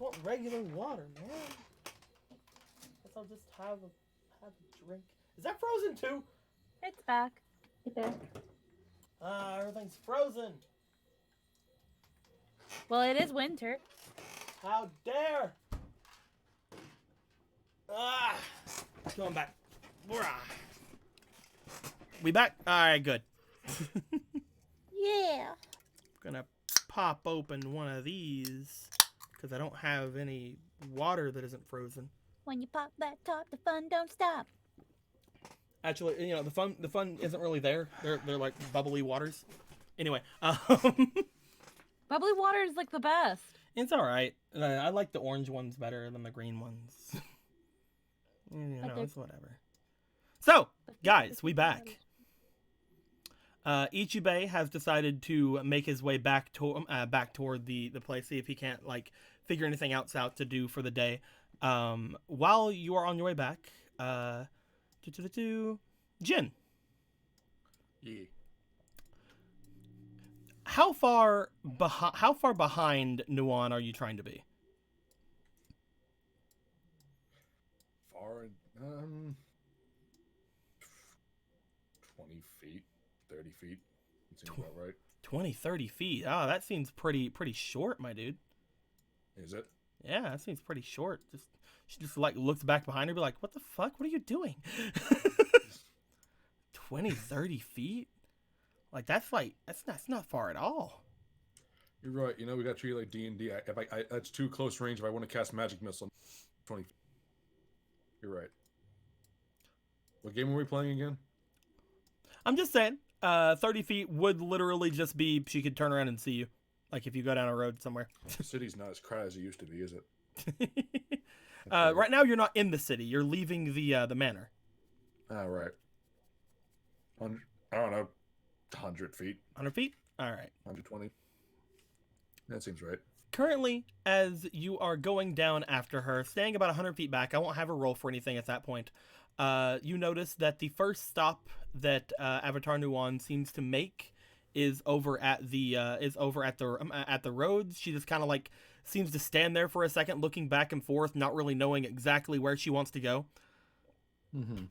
want regular water, man. Guess I'll just have a drink. Is that frozen too? It's back. Everything's frozen. Well, it is winter. How dare! Ah, going back. We back? All right, good. Yeah. Gonna pop open one of these because I don't have any water that isn't frozen. When you pop that top, the fun don't stop. Actually, you know, the fun isn't really there. They're like bubbly waters. Anyway, Bubbly water is like the best. it's all right. I like the orange ones better than the green ones. You know, it's whatever. So, guys, we back. Ichibei has decided to make his way back toward the place, see if he can't like figure anything else out to do for the day. While you are on your way back, Jin. Yeah. How far behind Nuan are you trying to be? Far, 20 feet, 30 feet. It seems about right. 20, 30 feet. Oh, that seems pretty short, my dude. Is it? Yeah, that seems pretty short. She just like looks back behind her, be like, "What the fuck? What are you doing?" 20, 30 feet. Like that's not far at all. You're right. You know, we got treated like D&D. If that's too close range. If I want to cast magic missile, 20 feet. You're right. What game are we playing again? I'm just saying, 30 feet would literally just be she could turn around and see you, like if you go down a road somewhere. The city's not as crowded as it used to be, is it? Right now, you're not in the city. You're leaving the manor. Ah, right. I don't know, 100 feet. 100 feet. All right. 120. That seems right. Currently, as you are going down after her, staying about 100 feet back, I won't have her roll for anything at that point. You notice that the first stop that Avatar Nuan seems to make is over at the roads. She just kind of like seems to stand there for a second, looking back and forth, not really knowing exactly where she wants to go. Mm-hmm.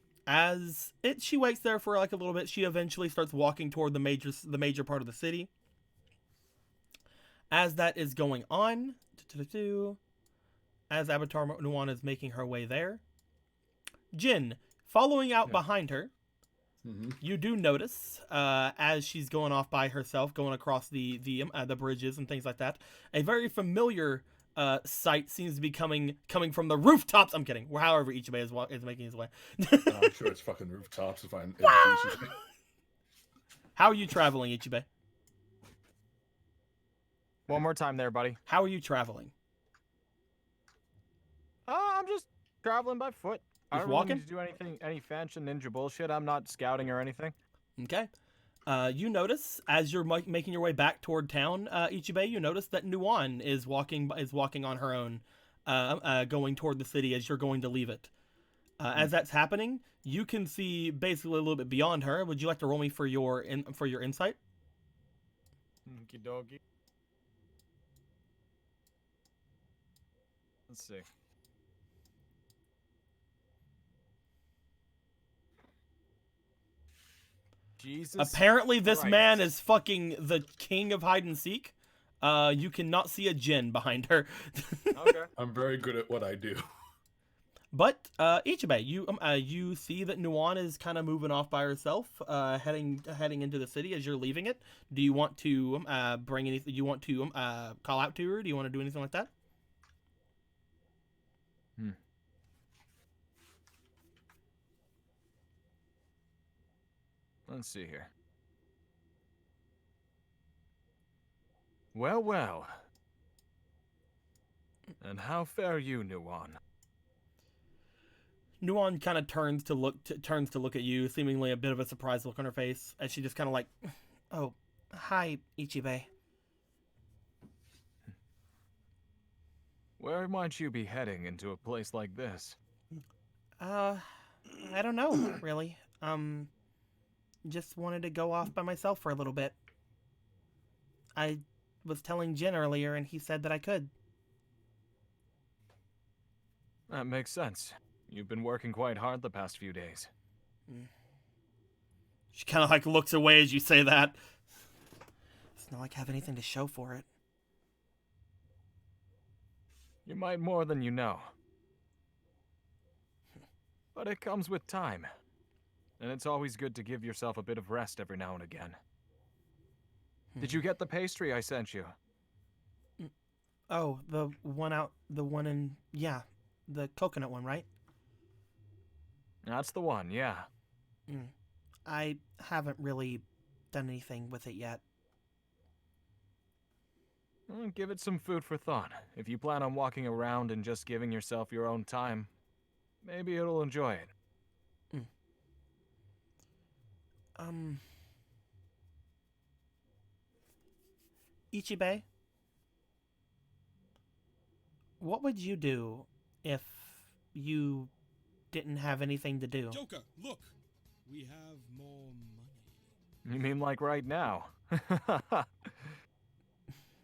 She waits there for like a little bit. She eventually starts walking toward the major part of the city. As that is going on, as Avatar Nuan is making her way there, Jin, following out behind her, you do notice, as she's going off by herself, going across the bridges and things like that, a very familiar sight seems to be coming from the rooftops. I'm kidding. However, Ichibei is making his way. I'm sure it's fucking rooftops if I'm. How are you traveling, Ichibei? One more time there, buddy. How are you traveling? I'm just traveling by foot. I don't walking? need to do any fancy ninja bullshit. I'm not scouting or anything. Okay. You notice as you're making your way back toward town, Ichibei, you notice that Nuan is walking on her own, going toward the city as you're going to leave it. As that's happening, you can see basically a little bit beyond her. Would you like to roll me for your insight? Okie dokie. Let's see. Jesus. Apparently, this Christ. man is fucking the king of hide and seek. You cannot see a Jin behind her. Okay. I'm very good at what I do. But Ichibei, you see that Nuan is kind of moving off by herself, heading into the city as you're leaving it. Do you want to bring anything? Do you want to call out to her? Do you want to do anything like that? Let's see here. Well, well. And how fare you, Nuan? Nuan kind of turns to look at you, seemingly a bit of a surprised look on her face, as she just kind of like, "Oh, hi, Ichibei." Where might you be heading into a place like this? I don't know, really. Just wanted to go off by myself for a little bit. I was telling Jin earlier, and he said that I could. That makes sense. You've been working quite hard the past few days. She kind of like looks away as you say that. It's not like I have anything to show for it. You might more than you know. But it comes with time. And it's always good to give yourself a bit of rest every now and again. Did you get the pastry I sent you? Oh, the one in, yeah, the coconut one, right? That's the one, yeah. I haven't really done anything with it yet. Well, give it some food for thought. If you plan on walking around and just giving yourself your own time, maybe it'll enjoy it. Ichibe, what would you do if you didn't have anything to do? Joker, look! We have more money. You mean like right now?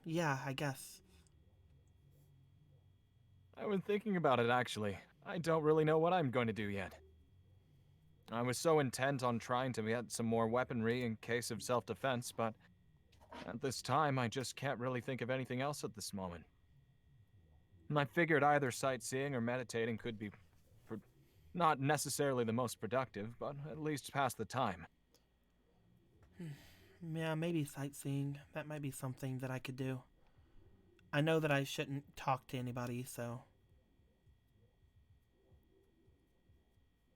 Yeah, I guess. I've been thinking about it, actually. I don't really know what I'm going to do yet. I was so intent on trying to get some more weaponry in case of self-defense, but at this time, I just can't really think of anything else at this moment. And I figured either sightseeing or meditating could be not necessarily the most productive, but at least pass the time. Yeah, maybe sightseeing. That might be something that I could do. I know that I shouldn't talk to anybody, so...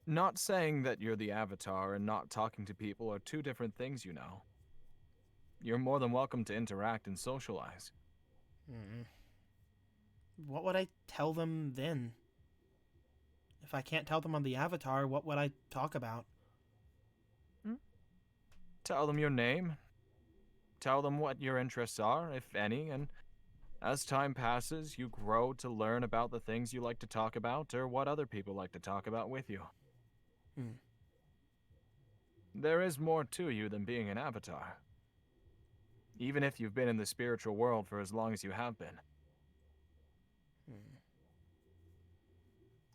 Not saying that you're the Avatar and not talking to people are two different things, you know. You're more than welcome to interact and socialize. What would I tell them then? If I can't tell them on the Avatar, what would I talk about? Tell them your name. Tell them what your interests are, if any, and as time passes, you grow to learn about the things you like to talk about or what other people like to talk about with you. There is more to you than being an Avatar. Even if you've been in the spiritual world for as long as you have been.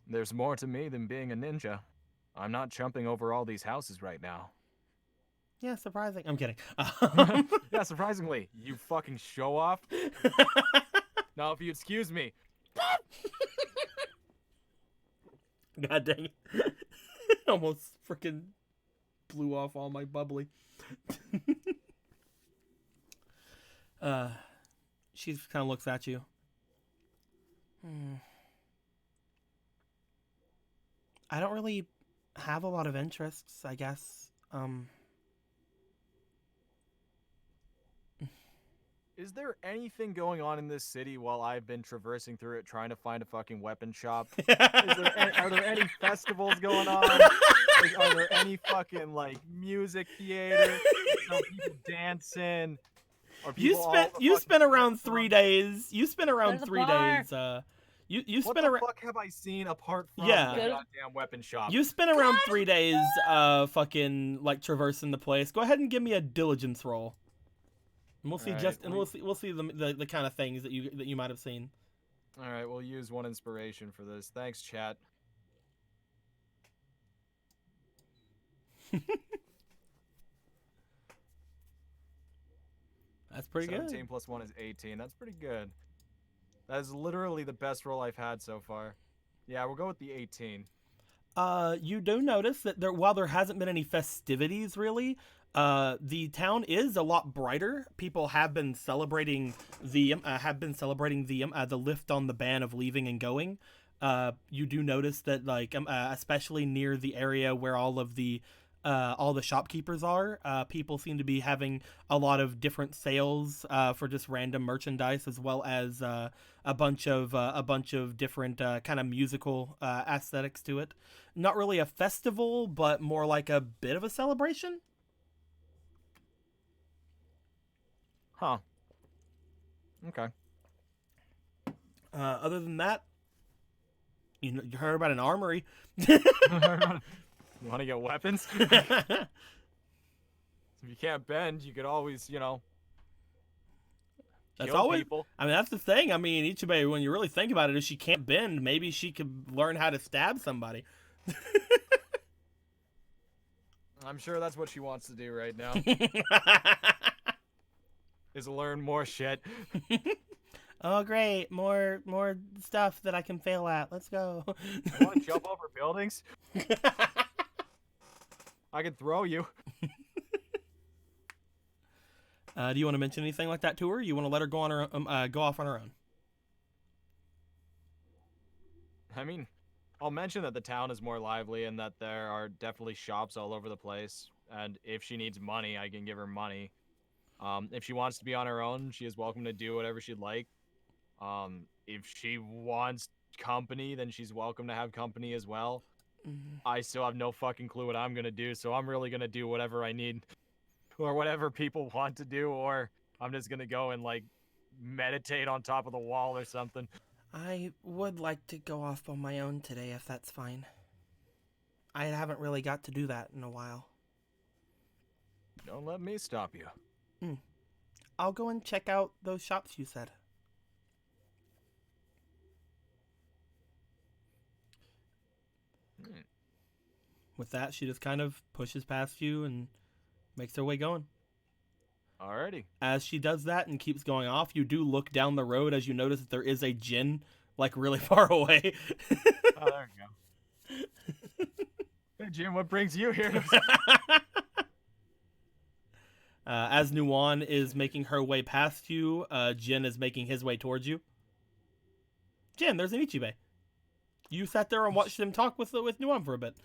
There's more to me than being a ninja. I'm not jumping over all these houses right now. Yeah, surprising. I'm kidding. Yeah, surprisingly, you fucking show off. Now, if you excuse me. God dang it. Almost freaking blew off all my bubbly. She kind of looks at you. I don't really have a lot of interests, I guess. Is there anything going on in this city while I've been traversing through it trying to find a fucking weapon shop? Are there any festivals going on? Like, are there any fucking, like, music theater? Are people dancing? Are people You spent around 3 days. You spent around There's a 3 bar. days. You what spent the around. fuck have I seen apart from Yeah. the goddamn weapon shop? You spent around 3 days, fucking like traversing the place. Go ahead and give me a diligence roll. And we'll see Alright, we'll see the kind of things that you might have seen. All right, we'll use one inspiration for this. Thanks, chat. That's pretty 17 good. plus 1 is 18. That's pretty good. That is literally the best roll I've had so far. Yeah, we'll go with the 18. You do notice that while there hasn't been any festivities really, the town is a lot brighter. People have been celebrating the lift on the ban of leaving and going. You do notice that especially near the area where all the shopkeepers are, people seem to be having a lot of different sales for just random merchandise, as well as a bunch of different kind of musical aesthetics to it. Not really a festival, but more like a bit of a celebration. Huh. Okay. Other than that, you heard about an armory. You want to get weapons? If you can't bend, you could always, That's kill always. people. I mean, that's the thing. I mean, Ichibei, when you really think about it, if she can't bend, maybe she could learn how to stab somebody. I'm sure that's what she wants to do right now. Is learn more shit. Oh, great! More stuff that I can fail at. Let's go. You want to jump over buildings? I can throw you. Do you want to mention anything like that to her? You want to let her go on her go off on her own? I mean, I'll mention that the town is more lively and that there are definitely shops all over the place. And if she needs money, I can give her money. If she wants to be on her own, she is welcome to do whatever she'd like. If she wants company, then she's welcome to have company as well. I still have no fucking clue what I'm gonna do, so I'm really gonna do whatever I need. Or whatever people want to do, or I'm just gonna go and, like, meditate on top of the wall or something. I would like to go off on my own today, if that's fine. I haven't really got to do that in a while. Don't let me stop you. I'll go and check out those shops you said. With that, she just kind of pushes past you and makes her way going. Alrighty. As she does that and keeps going off, you do look down the road as you notice that there is a Jin, like, really far away. Oh, there we go. Hey, Jim, what brings you here? As Nuwan is making her way past you, Jin is making his way towards you. Jin, there's an Ichibei. You sat there and watched him talk with Nuwan for a bit.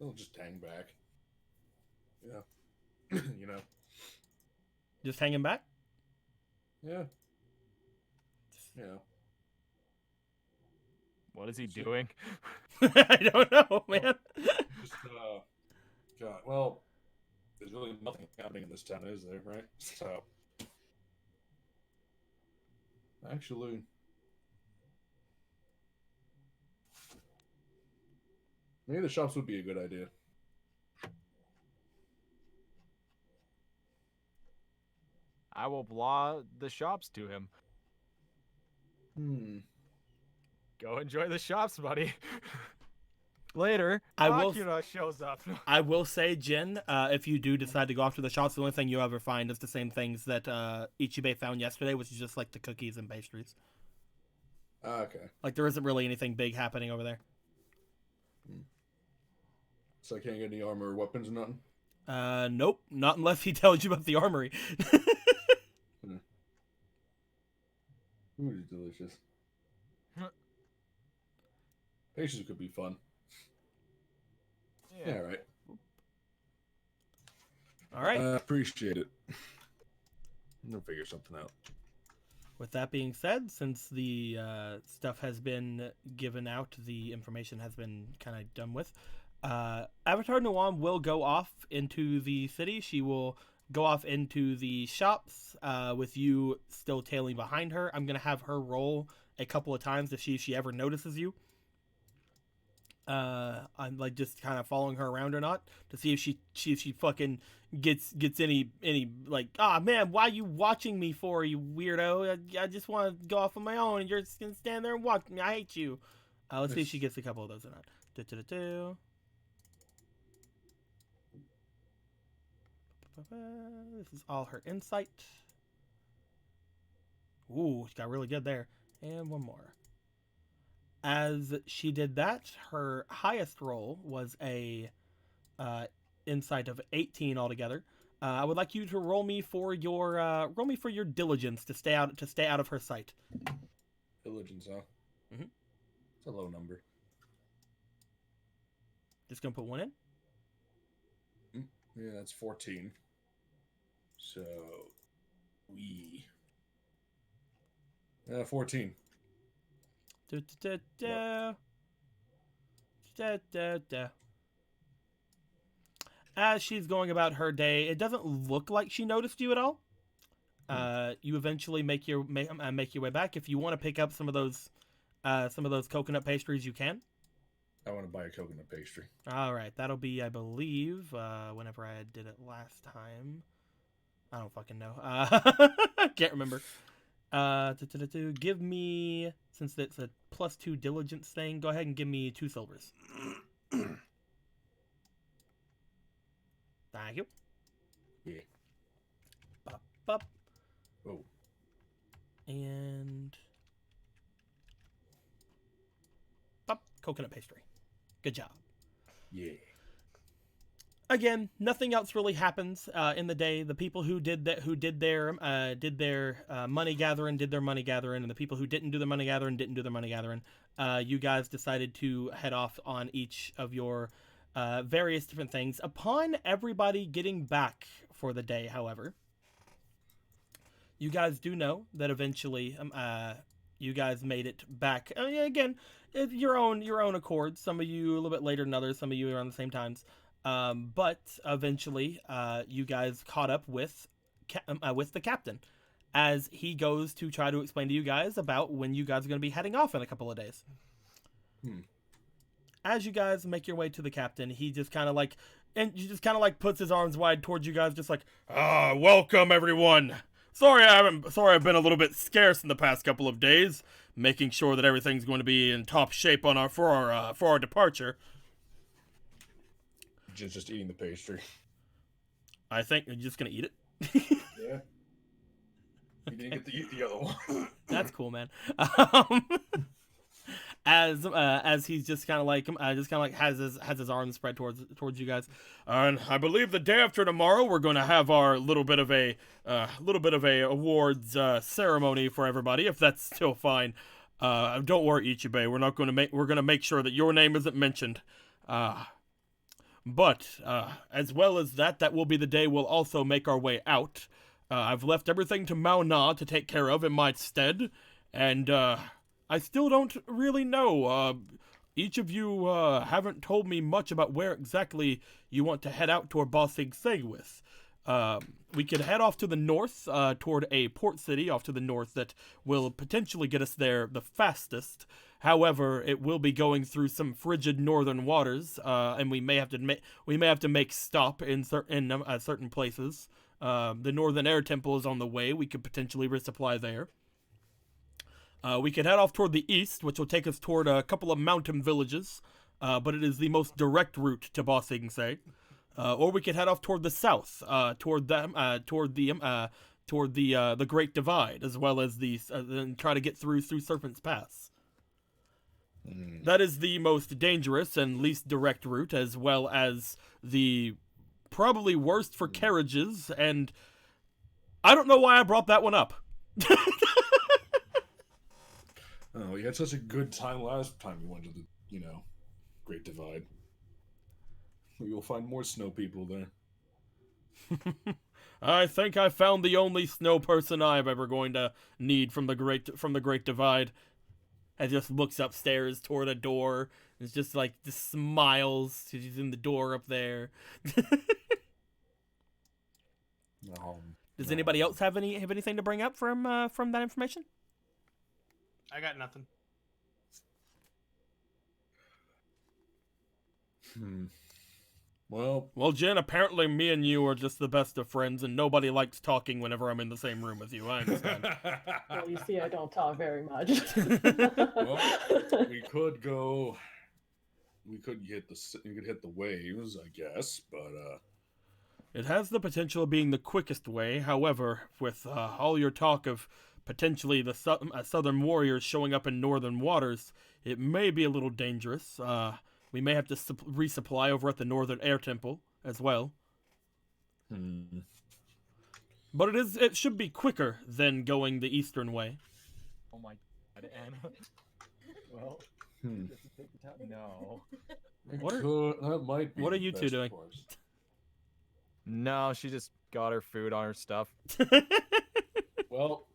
I'll just hang back. Yeah. You know. Just hanging back? Yeah. You know. What is he doing? I don't know, man. Just, God, well, there's really nothing happening in this town, is there, right? So. Actually. Maybe the shops would be a good idea. I will blah the shops to him. Go enjoy the shops, buddy. Later, Akira shows up. I will say, Jin, if you do decide to go after the shops, the only thing you ever find is the same things that Ichibei found yesterday, which is just like the cookies and pastries. Okay. Like, there isn't really anything big happening over there. So I can't get any armor or weapons or nothing? Nope. Not unless he tells you about the armory. Food is delicious. Pastries could be fun. Yeah, right. All right. I appreciate it. I'm gonna figure something out. With that being said, since the stuff has been given out, the information has been kind of done with, Avatar Nuwan will go off into the city. She will go off into the shops with you still tailing behind her. I'm going to have her roll a couple of times to see if she ever notices you. I'm like just kind of following her around or not to see if she fucking gets any like, ah, man, why are you watching me for, you weirdo? I just want to go off on my own and you're just gonna stand there and watch me. I hate you. Let's see if she gets a couple of those or not. This is all her insight. Ooh, she got really good there. And one more. As she did that, her highest roll was a insight of 18 altogether. I would like you to roll me for your diligence to stay out of her sight. Diligence, huh? Mm-hmm. It's a low number. Just gonna put one in. Yeah, that's 14. So 14. As she's going about her day, it doesn't look like she noticed you at all. You eventually make your way back. If you want to pick up some of those coconut pastries, you can. I want to buy a coconut pastry. All right, that'll be, I believe, whenever I did it last time. I don't fucking know. Can't remember. Give me, since it's a +2 diligence thing, go ahead and give me 2 silvers. Thank you. Yeah. Bop, bop. Oh. And bop, coconut pastry. Good job. Yeah. Again, nothing else really happens in the day. The people who did that, who did their money gathering, did their money gathering, and the people who didn't do their money gathering didn't do their money gathering. You guys decided to head off on each of your various different things. Upon everybody getting back for the day, however, you guys do know that eventually, you guys made it back. Again, your own accord. Some of you a little bit later than others. Some of you around the same times. But eventually, you guys caught up with the captain, as he goes to try to explain to you guys about when you guys are going to be heading off in a couple of days. As you guys make your way to the captain, he just kind of like, puts his arms wide towards you guys, just like, welcome everyone. Sorry I've been a little bit scarce in the past couple of days, making sure that everything's going to be in top shape for our departure. Just eating the pastry. I think you're just gonna eat it. Yeah. You didn't get to eat the other one. That's cool, man. As he's just kind of like has his arms spread towards you guys, and I believe the day after tomorrow we're going to have our little bit of a awards ceremony for everybody, if that's still fine. Don't worry, Ichibei, we're gonna make sure that your name isn't mentioned. But as well as that will be the day we'll also make our way out. I've left everything to Mao Na to take care of in my stead, and I still don't really know. Each of you haven't told me much about where exactly you want to head out toward Ba Sing Se with. We could head off to the north, toward a port city off to the north that will potentially get us there the fastest. However, it will be going through some frigid northern waters, and we may have to make stop in certain places. The Northern Air Temple is on the way. We could potentially resupply there. We could head off toward the east, which will take us toward a couple of mountain villages, but it is the most direct route to Ba Sing Se. Or we could head off toward the south, toward the Great Divide, as well as and try to get through Serpent's Pass. That is the most dangerous and least direct route, as well as the probably worst for carriages, and I don't know why I brought that one up. Oh, we had such a good time last time we went to the, Great Divide. We will find more snow people there. I think I found the only snow person I'm ever going to need from the Great Divide. And just looks upstairs toward a door. It's just like, just smiles. She's in the door up there. Does anybody else have anything to bring up from that information? I got nothing. Well, Jen, apparently me and you are just the best of friends, and nobody likes talking whenever I'm in the same room with you. I understand. Well, you see, I don't talk very much. well, we could go. We could hit the waves, I guess, but It has the potential of being the quickest way. However, with all your talk of potentially the southern warriors showing up in northern waters, it may be a little dangerous. We may have to resupply over at the Northern Air Temple as well. But it should be quicker than going the eastern way. Oh my god, Anna. Well, no. That might be What are the you two best doing? course. No, she just got her food on her stuff. Well,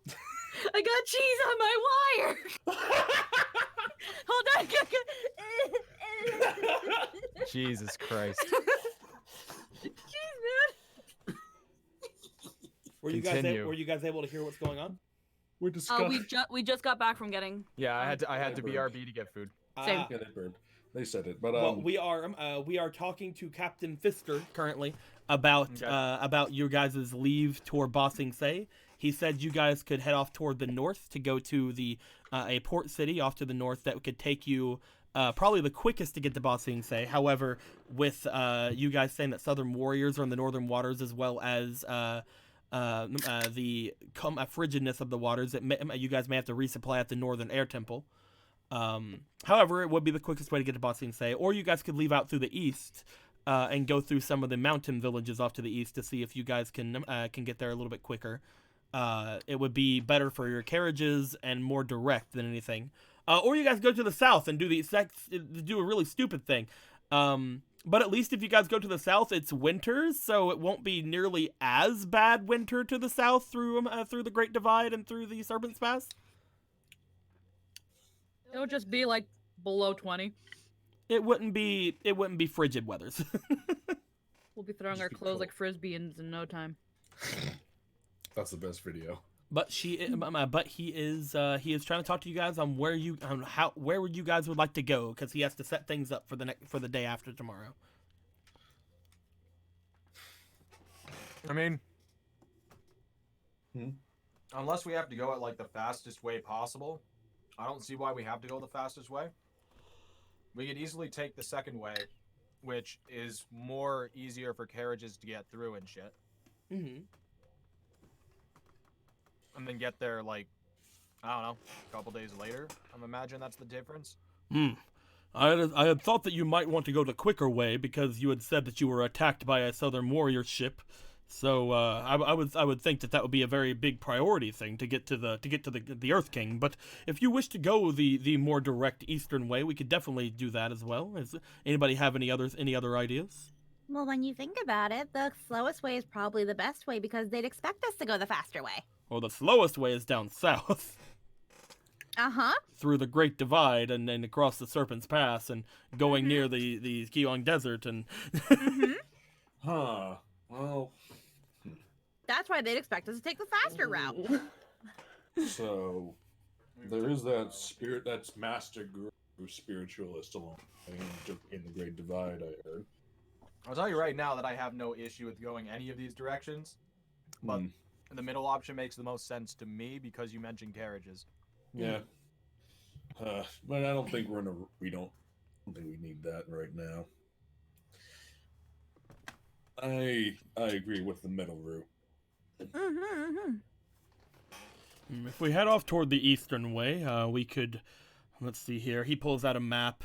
I got cheese on my wire. Hold on. Jesus Christ. Jeez, man. Were Continue. you guys able to hear what's going on? we're discussing. We just got back from getting. Yeah, I had to BRB to get food. Same. Yeah, they burned. They said it, but Well, we are talking to Captain Fister currently about Okay. about your guys' leave toward Ba Sing Se. He said you guys could head off toward the north to go to the a port city off to the north that could take you probably the quickest to get to Ba Sing Se. However, with you guys saying that Southern warriors are in the northern waters as well as the frigidness of the waters, you guys may have to resupply at the Northern Air Temple. However, it would be the quickest way to get to Ba Sing Se, or you guys could leave out through the east and go through some of the mountain villages off to the east to see if you guys can get there a little bit quicker. It would be better for your carriages and more direct than anything. Or you guys go to the south and do a really stupid thing. But at least if you guys go to the south, it's winter, so it won't be nearly as bad winter to the south through the Great Divide and through the Serpent's Pass. It'll just be like below 20. It wouldn't be frigid weathers. We'll be throwing Just our be cold. clothes like frisbees in no time. that's the best video. But he is trying to talk to you guys on where you guys would like to go, because he has to set things up for the day after tomorrow. I mean, Hmm? unless we have to go at like the fastest way possible, I don't see why we have to go the fastest way. We could easily take the second way, which is more easier for carriages to get through and shit, Mm-hmm. and then get there like, I don't know, a couple days later. I'm imagining that's the difference. I had thought that you might want to go the quicker way because you had said that you were attacked by a Southern warrior ship. So I would think that would be a very big priority thing to get to the Earth King. But if you wish to go the more direct eastern way, we could definitely do that as well. Does anybody have any other ideas? Well, when you think about it, the slowest way is probably the best way because they'd expect us to go the faster way. Well, the slowest way is down south. Uh-huh. Through the Great Divide and across the Serpent's Pass and going near the Gyeong Desert and Huh. Well, That's why they'd expect us to take the faster route. so there is that spirit, that's Master Guru spiritualist along in the Great Divide, I heard. I'll tell you right now that I have no issue with going any of these directions, but the middle option makes the most sense to me because you mentioned carriages. Yeah. But I don't think we don't think we need that right now. I agree with the middle route. If we head off toward the eastern way, we could, let's see here. He pulls out a map,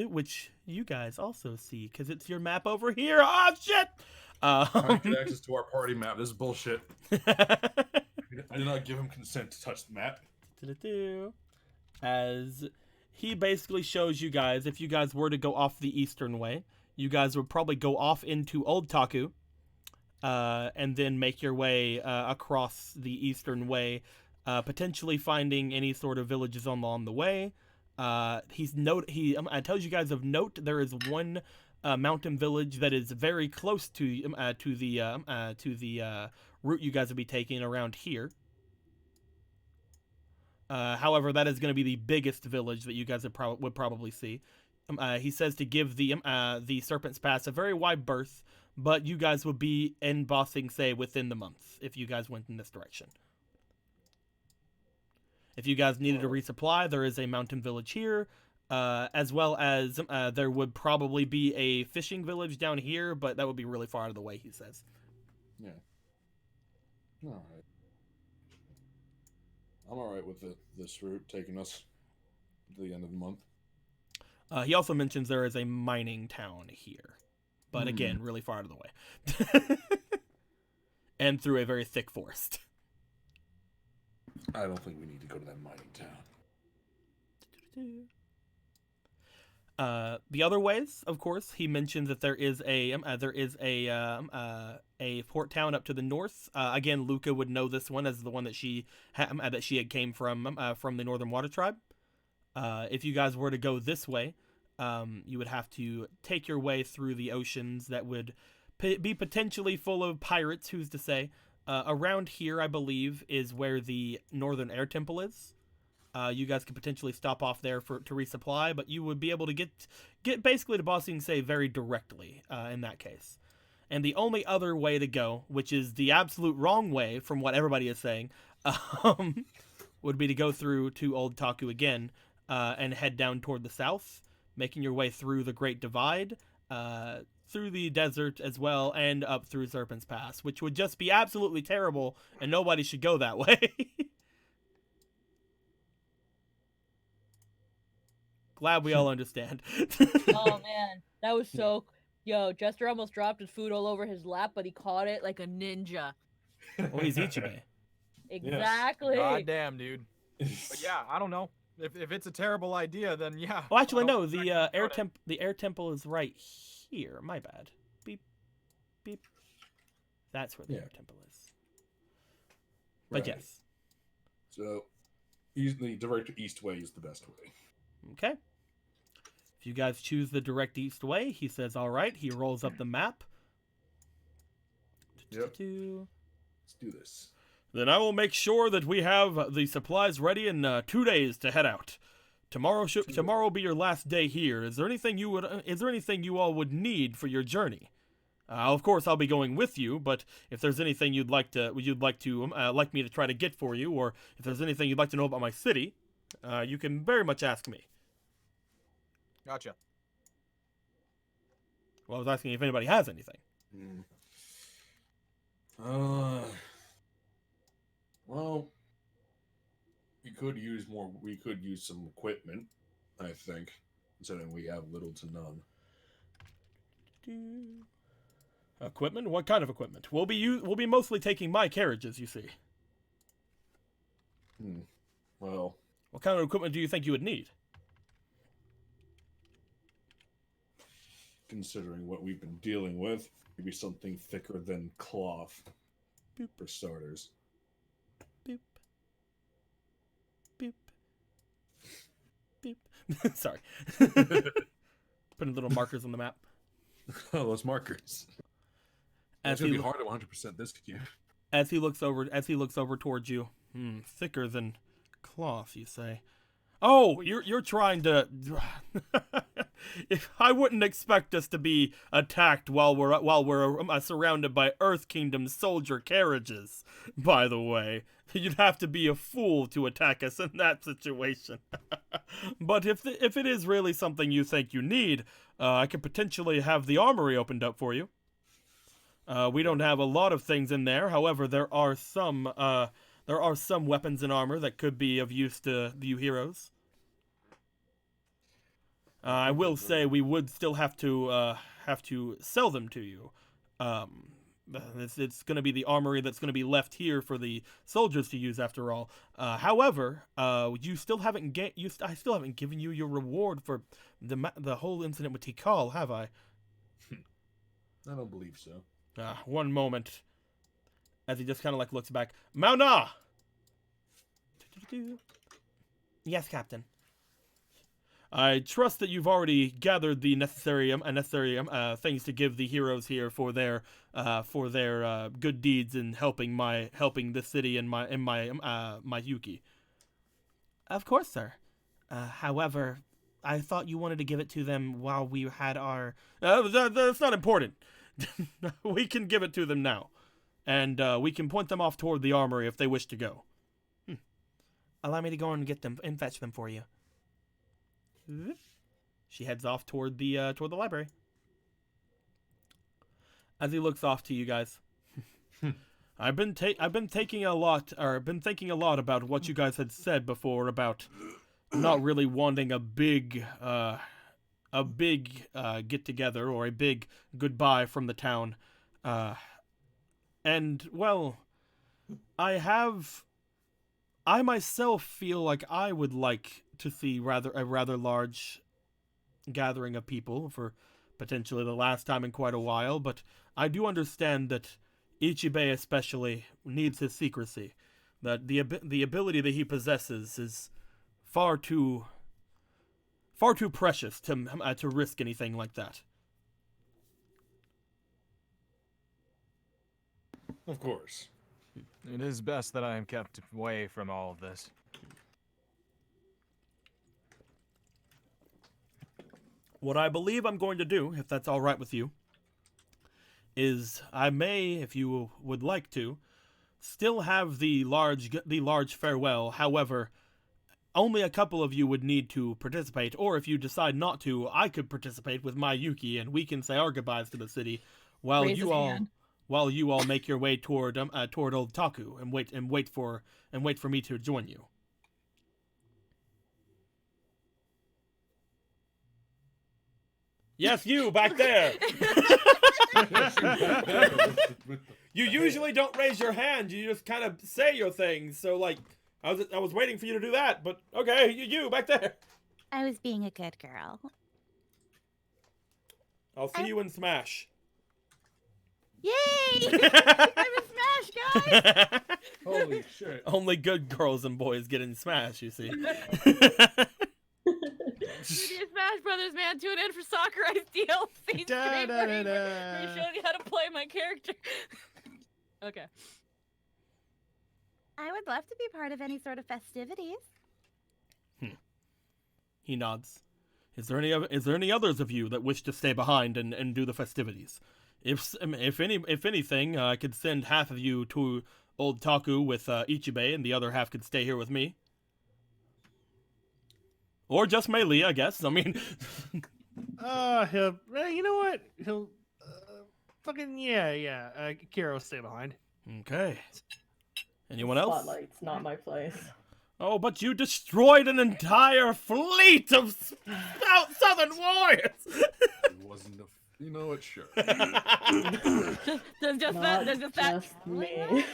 which you guys also see, because it's your map over here. Oh, shit! I get access to our party map. This is bullshit. I did not give him consent to touch the map. As he basically shows you guys, if you guys were to go off the eastern way, you guys would probably go off into Old Taku, and then make your way across the eastern way, potentially finding any sort of villages along the way. He tells you guys of note there is one mountain village that is very close to the route you guys will be taking around here. However, that is going to be the biggest village that you guys would probably see. He says to give the Serpent's Pass a very wide berth, but you guys would be in Ba Sing Se within the month if you guys went in this direction. If you guys needed a resupply, there is a mountain village here, as well as there would probably be a fishing village down here, but that would be really far out of the way, he says. Yeah. All right. I'm all right with this route taking us to the end of the month. He also mentions there is a mining town here, but again, really far out of the way. And through a very thick forest. I don't think we need to go to that mining town. The other ways, of course, he mentions that there is a port town up to the north. Again, Luca would know this one as the one that she had came from the Northern Water Tribe. If you guys were to go this way, you would have to take your way through the oceans that would be potentially full of pirates. Who's to say? Around here, I believe, is where the Northern Air Temple is. You guys could potentially stop off there to resupply, but you would be able to get basically to Ba Sing Se very directly in that case. And the only other way to go, which is the absolute wrong way from what everybody is saying, would be to go through to Old Taku again and head down toward the south, making your way through the Great Divide, through the desert as well, and up through Serpent's Pass, which would just be absolutely terrible, and nobody should go that way. Glad we all understand. Oh man, that was so. Yo, Jester almost dropped his food all over his lap, but he caught it like a ninja. Well, he's Ichibei. Exactly. God damn, dude. But yeah, I don't know. If it's a terrible idea, then yeah. Well, actually, I no. don't The recommend it. air temple is right here. My bad. Beep, beep. That's where the air temple is. But Right. yes. So, the direct east way is the best way. Okay. If you guys choose the direct east way, he says, all right. He rolls up the map. Yep. Let's do this. Then I will make sure that we have the supplies ready in 2 days to head out. Tomorrow will be your last day here. Is there anything you all would need for your journey? Of course, I'll be going with you, but if there's anything you'd like me to try to get for you, or if there's anything you'd like to know about my city, you can very much ask me. Gotcha. Well, I was asking if anybody has anything. Well, we could use more. We could use some equipment, I think, considering we have little to none. Equipment? What kind of equipment? We'll be mostly taking my carriages, you see. Well, what kind of equipment do you think you would need? Considering what we've been dealing with, maybe something thicker than cloth, for starters. Beep. Beep. Beep. Sorry. Putting little markers on the map. Oh, those markers. It's gonna be hard to 100% this year. As he looks over towards you, thicker than cloth, you say. Oh, you're trying to. If I wouldn't expect us to be attacked while we're surrounded by Earth Kingdom soldier carriages. By the way, you'd have to be a fool to attack us in that situation. But if it is really something you think you need, I could potentially have the armory opened up for you. We don't have a lot of things in there. However, there are some weapons and armor that could be of use to you heroes. I will say we would still have to sell them to you. It's going to be the armory that's going to be left here for the soldiers to use after all. However, I still haven't given you your reward for the whole incident with Tikal, have I? I don't believe so. One moment. As he just kind of looks back. Mauna! Yes, Captain. I trust that you've already gathered the necessary things to give the heroes here for their good deeds in helping the city and my Yuki. Of course, sir. However, I thought you wanted to give it to them while we had our. That's not important. We can give it to them now, and we can point them off toward the armory if they wish to go. Allow me to go and get them and fetch them for you. She heads off toward the library. As he looks off to you guys, I've been thinking a lot about what you guys had said before about not really wanting a big get together or a big goodbye from the town, and well, I myself feel like I would like to see a rather large gathering of people for potentially the last time in quite a while, but I do understand that Ichibei especially needs his secrecy, that the ability that he possesses is far too precious to risk anything like that. Of course. It is best that I am kept away from all of this. What I believe I'm going to do, if that's all right with you, is I may, if you would like to, still have the large farewell. However, only a couple of you would need to participate, or if you decide not to, I could participate with my Yuki, and we can say our goodbyes to the city while Raise his hand. you all make your way toward Old Taku and wait for me to join you. Yes, you back there. You usually don't raise your hand. You just kind of say your things. So like, I was waiting for you to do that, but okay, you back there. I was being a good girl. I'll see you in Smash. Yay! I'm a Smash, guys! Holy shit. Only good girls and boys get in Smash, you see. Smash Brothers, man. Tune in for Soccer Ice DLC. Da, da, da, da. We're showing you how to play my character. Okay. I would love to be part of any sort of festivities. He nods. Is there any others of you that wish to stay behind and do the festivities? If anything, I could send half of you to Old Taku with Ichibei, and the other half could stay here with me. Or just Melee, I guess. I mean, you know what? He'll, Kira will stay behind. okay. Anyone else? Spotlight's not my place. Oh, but you destroyed an entire fleet of Southern warriors! It wasn't a. You know what? Sure. There's just Not that. just me.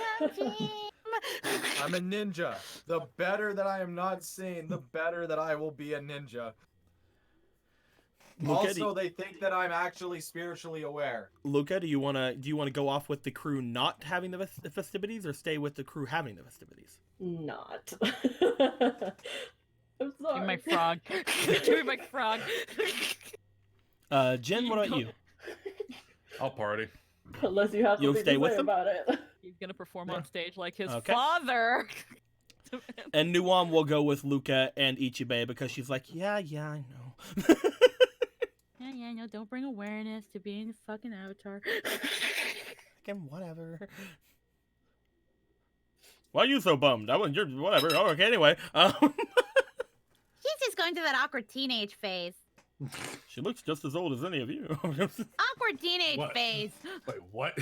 I'm a ninja. The better that I am not seen, the better that I will be a ninja. Also, they think that I'm actually spiritually aware. Luca, do you wanna go off with the crew not having the festivities, or stay with the crew having the festivities? Not. I'm sorry. Give me my frog. Give me my frog. Jen, what about you? I'll party. Unless you have You'll something stay to with say them? about it. He's gonna perform on stage like his Okay. father. And Nuam will go with Luca and Ichibei because she's like, yeah, I know. Yeah, no, don't bring awareness to being a fucking avatar. Fucking whatever. Why are you so bummed? You're whatever. Oh, okay, anyway. She's just going through that awkward teenage phase. She looks just as old as any of you. Awkward teenage What? phase. Wait, what?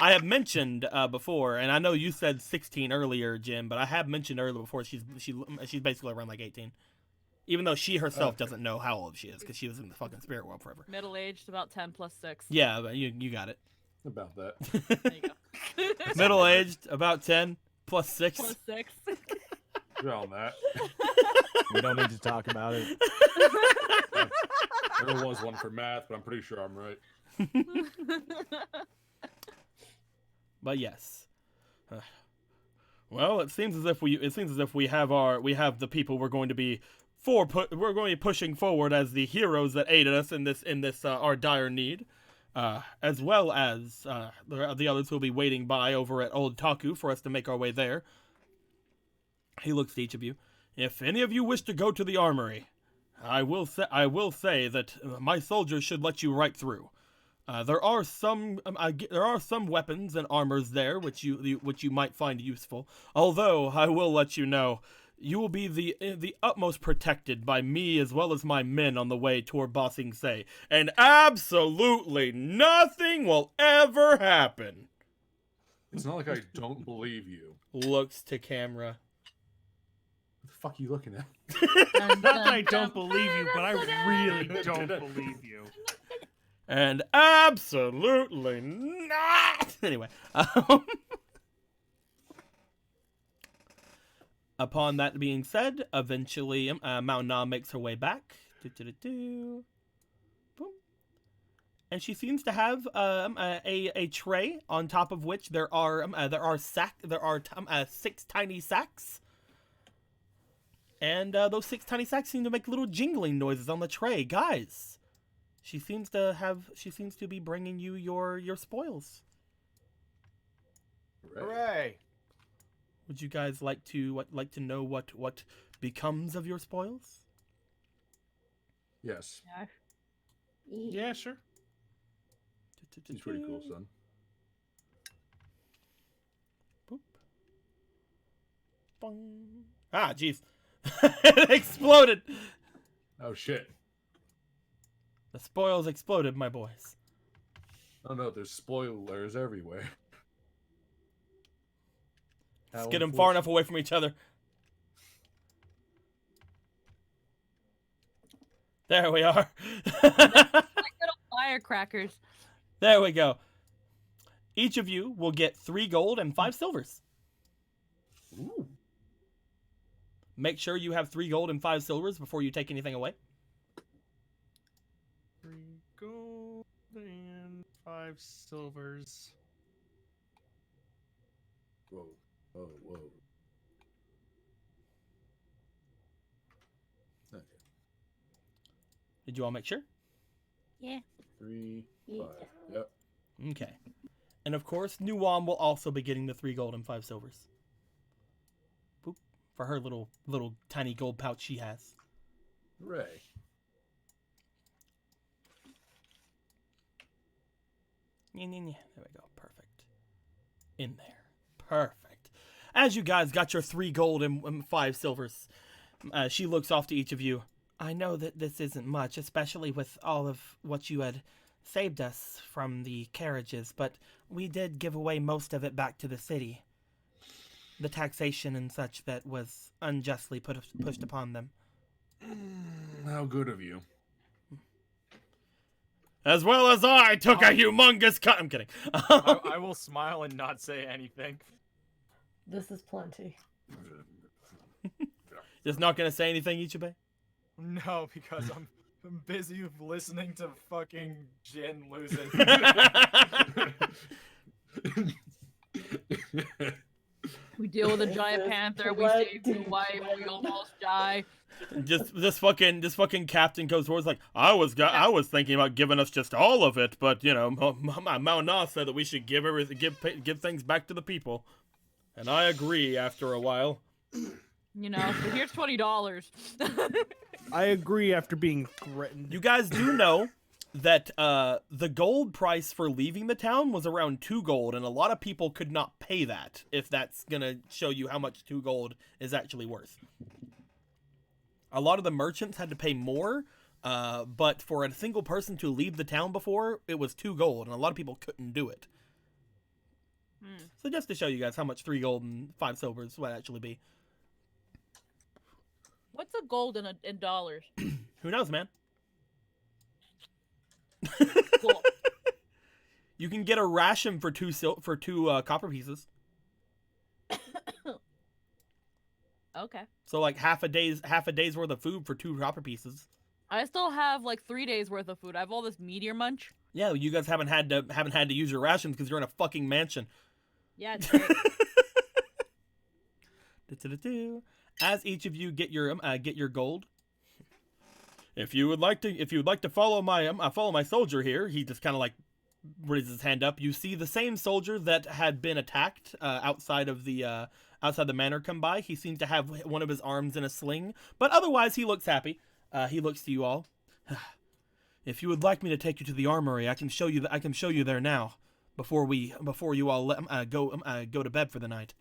I have mentioned before, and I know you said 16 earlier, Jim, but I have mentioned earlier before she's basically around like 18. Even though she herself doesn't know how old she is, because she was in the fucking spirit world forever. Middle-aged, about 10 plus 6. Yeah, but you got it. About that. There you go. Middle-aged, about 10, plus 6. Plus 6. Around that. We don't need to talk about it. There was one for math, but I'm pretty sure I'm right. But yes. Well, it seems as if we have the people we're going to be pushing forward as the heroes that aided us in this our dire need, as well as the others who will be waiting by over at Old Taku for us to make our way there. He looks to each of you. If any of you wish to go to the armory, I will say that my soldiers should let you right through. There are some weapons and armors there which you might find useful. Although I will let you know, you will be the utmost protected by me as well as my men on the way toward Ba Sing Se, and absolutely nothing will ever happen. It's not like I don't believe you. Looks to camera. What the fuck are you looking at? Not that I don't believe you, but I really don't believe you. And absolutely not. Anyway, upon that being said, eventually Mao Na makes her way back. Boom. And she seems to have a tray on top of which there are 6 tiny sacks. And those 6 tiny sacks seem to make little jingling noises on the tray, guys. She seems to be bringing you your spoils. Hooray! Would you guys like to know what becomes of your spoils? Yes. Yeah, sure. He's pretty cool, son. Boop. Bong. Ah, jeez. It exploded. Oh shit. The spoils exploded, my boys. Oh no, there's spoilers everywhere. Let's How get them far enough unfortunate. away from each other. There we are. Like little firecrackers. There we go. Each of you will get 3 gold and 5 silvers. Ooh. Make sure you have 3 gold and 5 silvers before you take anything away. 3 gold and 5 silvers. Whoa. Whoa. Whoa. Okay. Did you all make sure? Yeah. 3, Yeah. 5. Yep. Okay. And of course, Nuwan will also be getting the 3 gold and 5 silvers. Boop. For her little tiny gold pouch she has. Hooray. There we go. Perfect. In there. Perfect. As you guys got your 3 gold and 5 silvers, she looks off to each of you. I know that this isn't much, especially with all of what you had saved us from the carriages, but we did give away most of it back to the city. The taxation and such that was unjustly pushed upon them. How good of you. As well as I took a humongous cut. I'm kidding. I will smile and not say anything. This is plenty. Just not gonna say anything, Ichibe? No, because I'm busy listening to fucking Jin losing. We deal with a giant This is panther. We save your wife. We almost die. Just this fucking captain goes towards like I was thinking about giving us just all of it, but you know Mao Na said that we should give things back to the people, and I agree. After a while, You know, so here's $20. I agree after being threatened. you guys do know that the gold price for leaving the town was around 2 gold, and a lot of people could not pay that. If that's gonna show you how much 2 gold is actually worth. A lot of the merchants had to pay more, but for a single person to leave the town before, it was 2 gold, and a lot of people couldn't do it. So just to show you guys how much 3 gold and 5 silvers would actually be. What's a gold in dollars? Who knows, man? Cool. You can get a ration for 2 copper pieces. Okay. So like half a day's worth of food for 2 copper pieces. I still have like 3 days worth of food. I have all this meteor munch. Yeah, you guys haven't had to use your rations because you're in a fucking mansion. Yeah, it's great. As each of you get your gold, if you would like to follow my soldier here, he just kind of like raises his hand up. You see the same soldier that had been attacked outside the manor come by. He seems to have one of his arms in a sling, but otherwise he looks happy. He looks to you all. If you would like me to take you to the armory, I can show you there now, before you all go to bed for the night.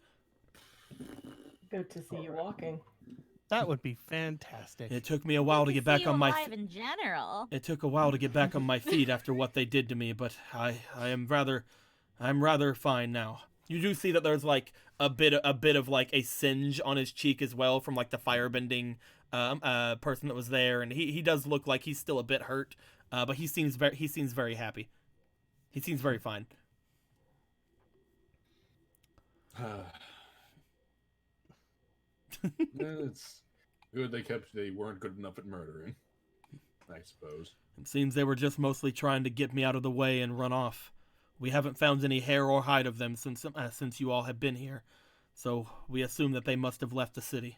Good to see you walking. That would be fantastic. It took me a while to get back on my alive in general. It took a while to get back on my feet after what they did to me, but I'm rather fine now. You do see that there's like a bit of like a singe on his cheek as well from like the firebending person that was there, and he does look like he's still a bit hurt, but he seems very happy. He seems very fine. It's good they weren't good enough at murdering, I suppose. It seems they were just mostly trying to get me out of the way and run off. We haven't found any hair or hide of them since you all have been here, so we assume that they must have left the city.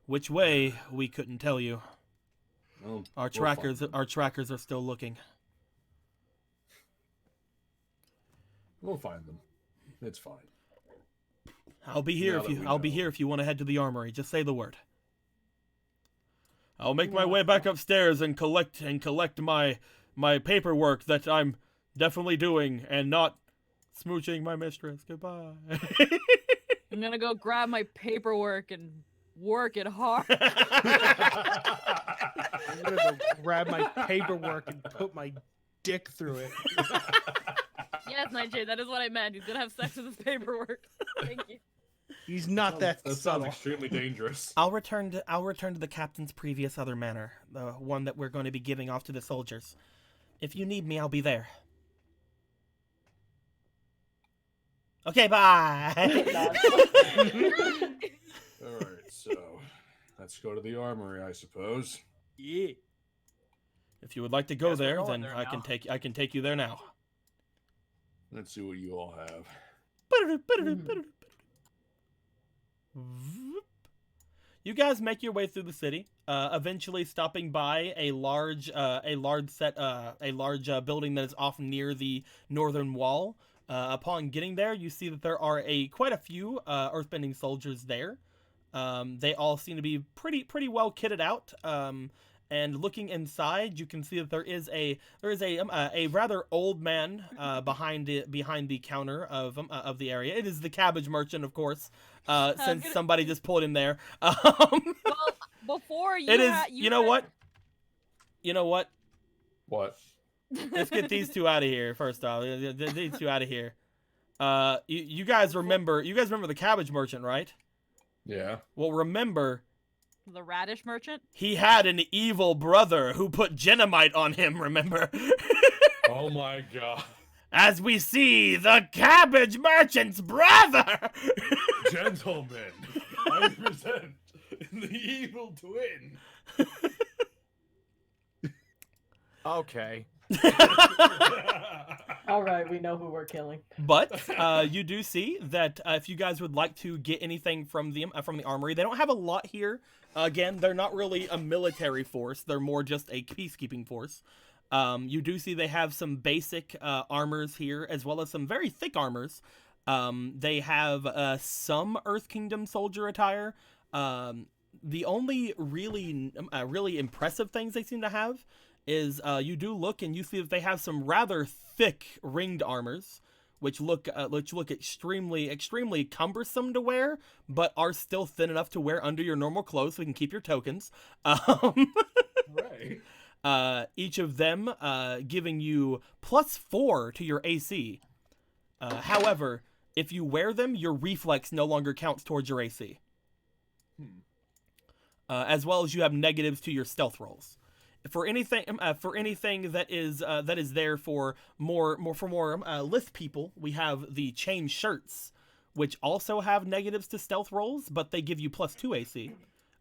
Which way, we couldn't tell you. Well, Our we'll find trackers them. our trackers are still looking. We'll find them. It's fine. I'll be here Now if that you we I'll be know. here if you want to head to the armory. Just say the word. I'll make my way back upstairs and collect my paperwork that I'm definitely doing and not smooching my mistress. Goodbye. I'm gonna go grab my paperwork and work it hard. I'm gonna go grab my paperwork and put my dick through it. Yes, Nightshade, that is what I meant. He's gonna have sex with his paperwork. Thank you. He's not that That sounds subtle. extremely dangerous. I'll return to the captain's previous other manor, the one that we're going to be giving off to the soldiers. If you need me, I'll be there. Okay, bye. All right, so let's go to the armory, I suppose. Yeah. If you would like to go Guess we're there, going then there I now. can take you there now. Let's see what you all have. You guys make your way through the city, eventually stopping by a large building that is off near the northern wall. Upon getting there, you see that there are quite a few earthbending soldiers there. They all seem to be pretty well kitted out. And looking inside, you can see that there is a rather old man behind the counter of the area. It is the cabbage merchant, of course, since somebody just pulled him there. Well, before you, It is. ha- You know what? You know what? What? Let's get these two out of here first off. These two out of here. You guys remember the cabbage merchant, right? Yeah. Well, remember, The radish merchant? he had an evil brother who put genomite on him, remember? Oh my god. As we see, the cabbage merchant's brother! Gentlemen, I present the evil twin. Okay. All right, we know who we're killing. But you do see that if you guys would like to get anything from the armory, they don't have a lot here. Again, they're not really a military force; they're more just a peacekeeping force. You do see they have some basic armors here, as well as some very thick armors. They have some Earth Kingdom soldier attire. The only really impressive things they seem to have is you do look and you see that they have some rather thick ringed armors, which look extremely cumbersome to wear, but are still thin enough to wear under your normal clothes so you can keep your tokens. Right. Each of them giving you +4 to your AC. However, if you wear them, your reflex no longer counts towards your AC. As well as you have negatives to your stealth rolls. For anything that is there for more lith people, we have the chain shirts, which also have negatives to stealth rolls, but they give you +2 AC,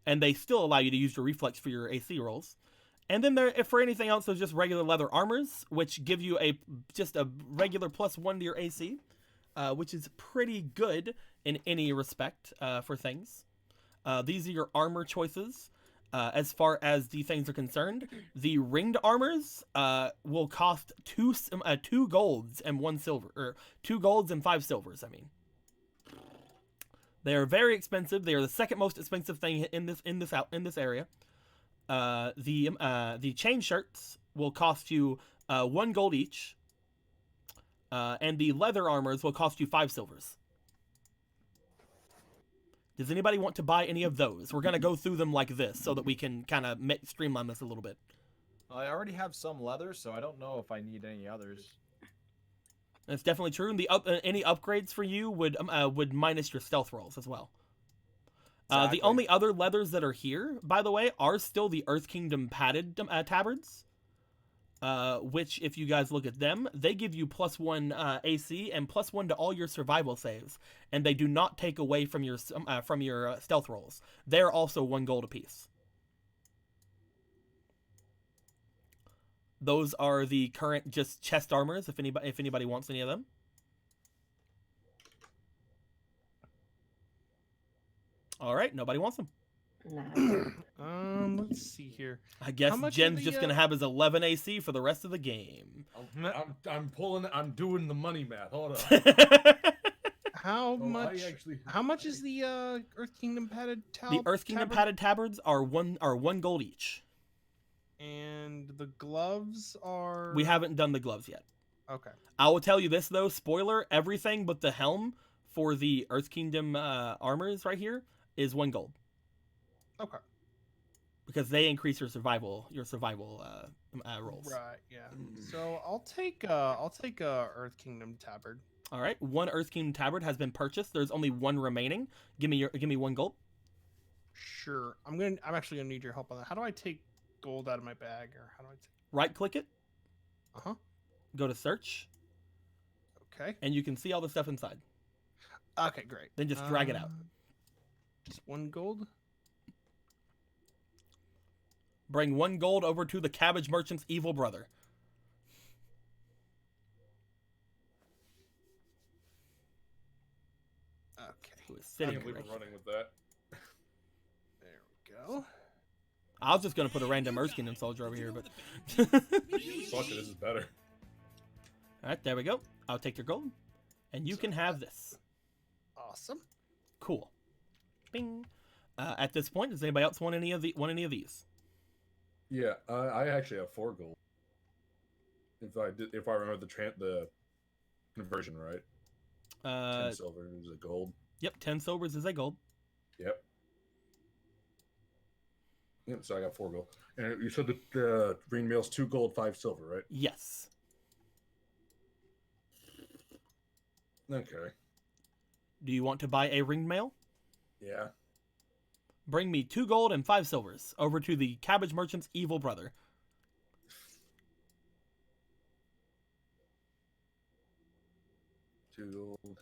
and they still allow you to use your reflex for your AC rolls. And then for anything else, there's just regular leather armors, which give you just a regular +1 to your AC, which is pretty good in any respect for things. These are your armor choices. As far as the things are concerned, the ringed armors will cost two golds and 1 silver, or 2 golds and 5 silvers. I mean, they are very expensive. They are the second most expensive thing in this area. The chain shirts will cost you 1 gold each, and the leather armors will cost you 5 silvers. Does anybody want to buy any of those? We're going to go through them like this so that we can kind of streamline this a little bit. I already have some leather, so I don't know if I need any others. That's definitely true. And any upgrades for you would minus your stealth rolls as well. Exactly. The only other leathers that are here, by the way, are still the Earth Kingdom padded tabards. Which, if you guys look at them, they give you +1 AC and +1 to all your survival saves, and they do not take away from your stealth rolls. They're also 1 gold apiece. Those are the current just chest armors. If anybody wants any of them. All right, nobody wants them. Nah. Let's see here. I guess How much are Jen's the, just gonna have his 11 AC for the rest of the game. I'm doing the money math. Hold on. How much? actually, How much is the Earth Kingdom padded The Earth Kingdom padded tabards are one gold each. And the gloves are. We haven't done the gloves yet. Okay. I will tell you this though, spoiler: everything but the helm for the Earth Kingdom armors right here is 1 gold. Okay. Because they increase your survival rolls. Right. Yeah. So I'll take Earth Kingdom tabard. All right, 1 Earth Kingdom tabard has been purchased. There's only 1 remaining. Give me 1 gold. Sure. I'm actually gonna need your help on that. How do I take gold out of my bag, or how do I take? Right click it. Uh-huh. Go to search, Okay. and you can see all the stuff inside. Okay, great. Then just drag it out. Just 1 gold. Bring 1 gold over to the cabbage merchant's evil brother. Okay. Who is I sitting can't believe right I'm here. running with that. There we go. I was just gonna put a random Earth Kingdom soldier over here, but Fuck it, this is better. all right, there we go. I'll take your gold, and you can have this. Awesome. Cool. Bing. At this point, does anybody else want any of these? Yeah, I actually have 4 gold. If I remember the conversion right. 10 silver is a gold. Yep, 10 silvers is a gold. Yep. Yep. So I got 4 gold. And you said that the green mail's 2 gold, 5 silver, right? Yes. Okay. Do you want to buy a ringed mail? Yeah. Bring me 2 gold and 5 silvers over to the cabbage merchant's evil brother. Two gold.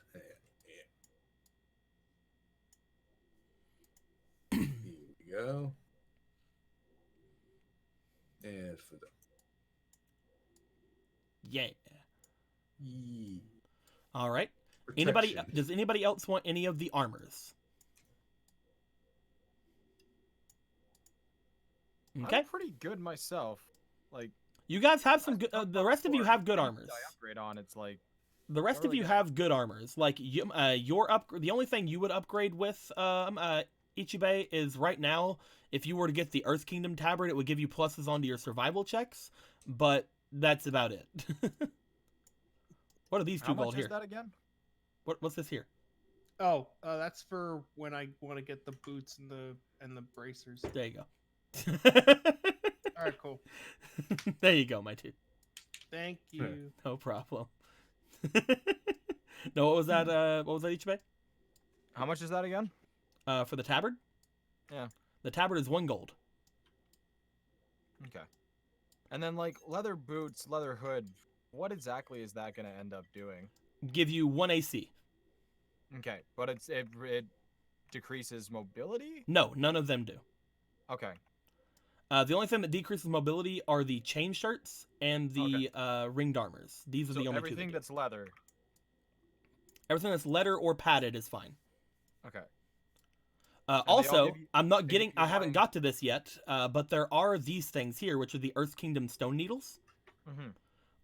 Yeah. Here we go. And for the Yeah. Yee. All right. Protection. Does anybody else want any of the armors? Okay. I'm pretty good myself. Like You guys have some good. The rest of you have good anything armors. I upgrade on. It's like The rest of really you good. have good armors. Like the only thing you would upgrade with Ichibe is right now. If you were to get the Earth Kingdom tabard, it would give you pluses onto your survival checks. But that's about it. What are these 2 how gold much here? is that again? What's this here? Oh, that's for when I want to get the boots and the bracers. There you go. All right, cool. There you go, my dude. Thank you. No problem. No, what was that? What was that, Ichibe? How much is that again? For the tabard? Yeah. The tabard is 1 gold. Okay. And then like leather boots, leather hood. What exactly is that gonna end up doing? Give you 1 AC. Okay, but it decreases mobility. No, none of them do. Okay. The only thing that decreases mobility are the chain shirts and the ringed armors. These are So the only everything two. that's leather. Everything that's leather or padded is fine. Okay. Uh, all also, give you- I'm not they getting. give you I haven't one- got to this yet. But there are these things here, which are the Earth Kingdom stone needles, Mm-hmm.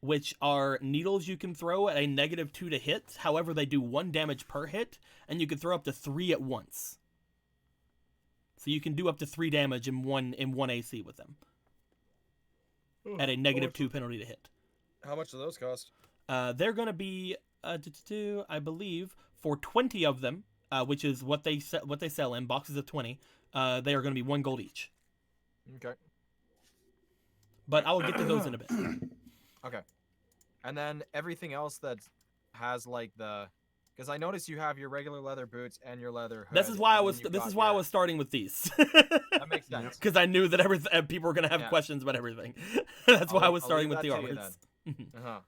which are needles you can throw at a -2 to hit. However, they do 1 damage per hit, and you can throw up to 3 at once. So you can do up to 3 damage in one AC with them at a -2 penalty to hit. How much do those cost? They're going to be, I believe, for 20 of them, which is what they sell in boxes of 20. They are going to be 1 gold each. Okay. But I will get to those in a bit. Okay. And then everything else that has like because I noticed you have your regular leather boots and your leather hood. This is why I and was. then you've This got is why I your- was starting with these. That makes sense. Because I knew that people were going to have Yeah. questions about everything. That's why I was I'll starting leave with the that to you armors. Uh-huh.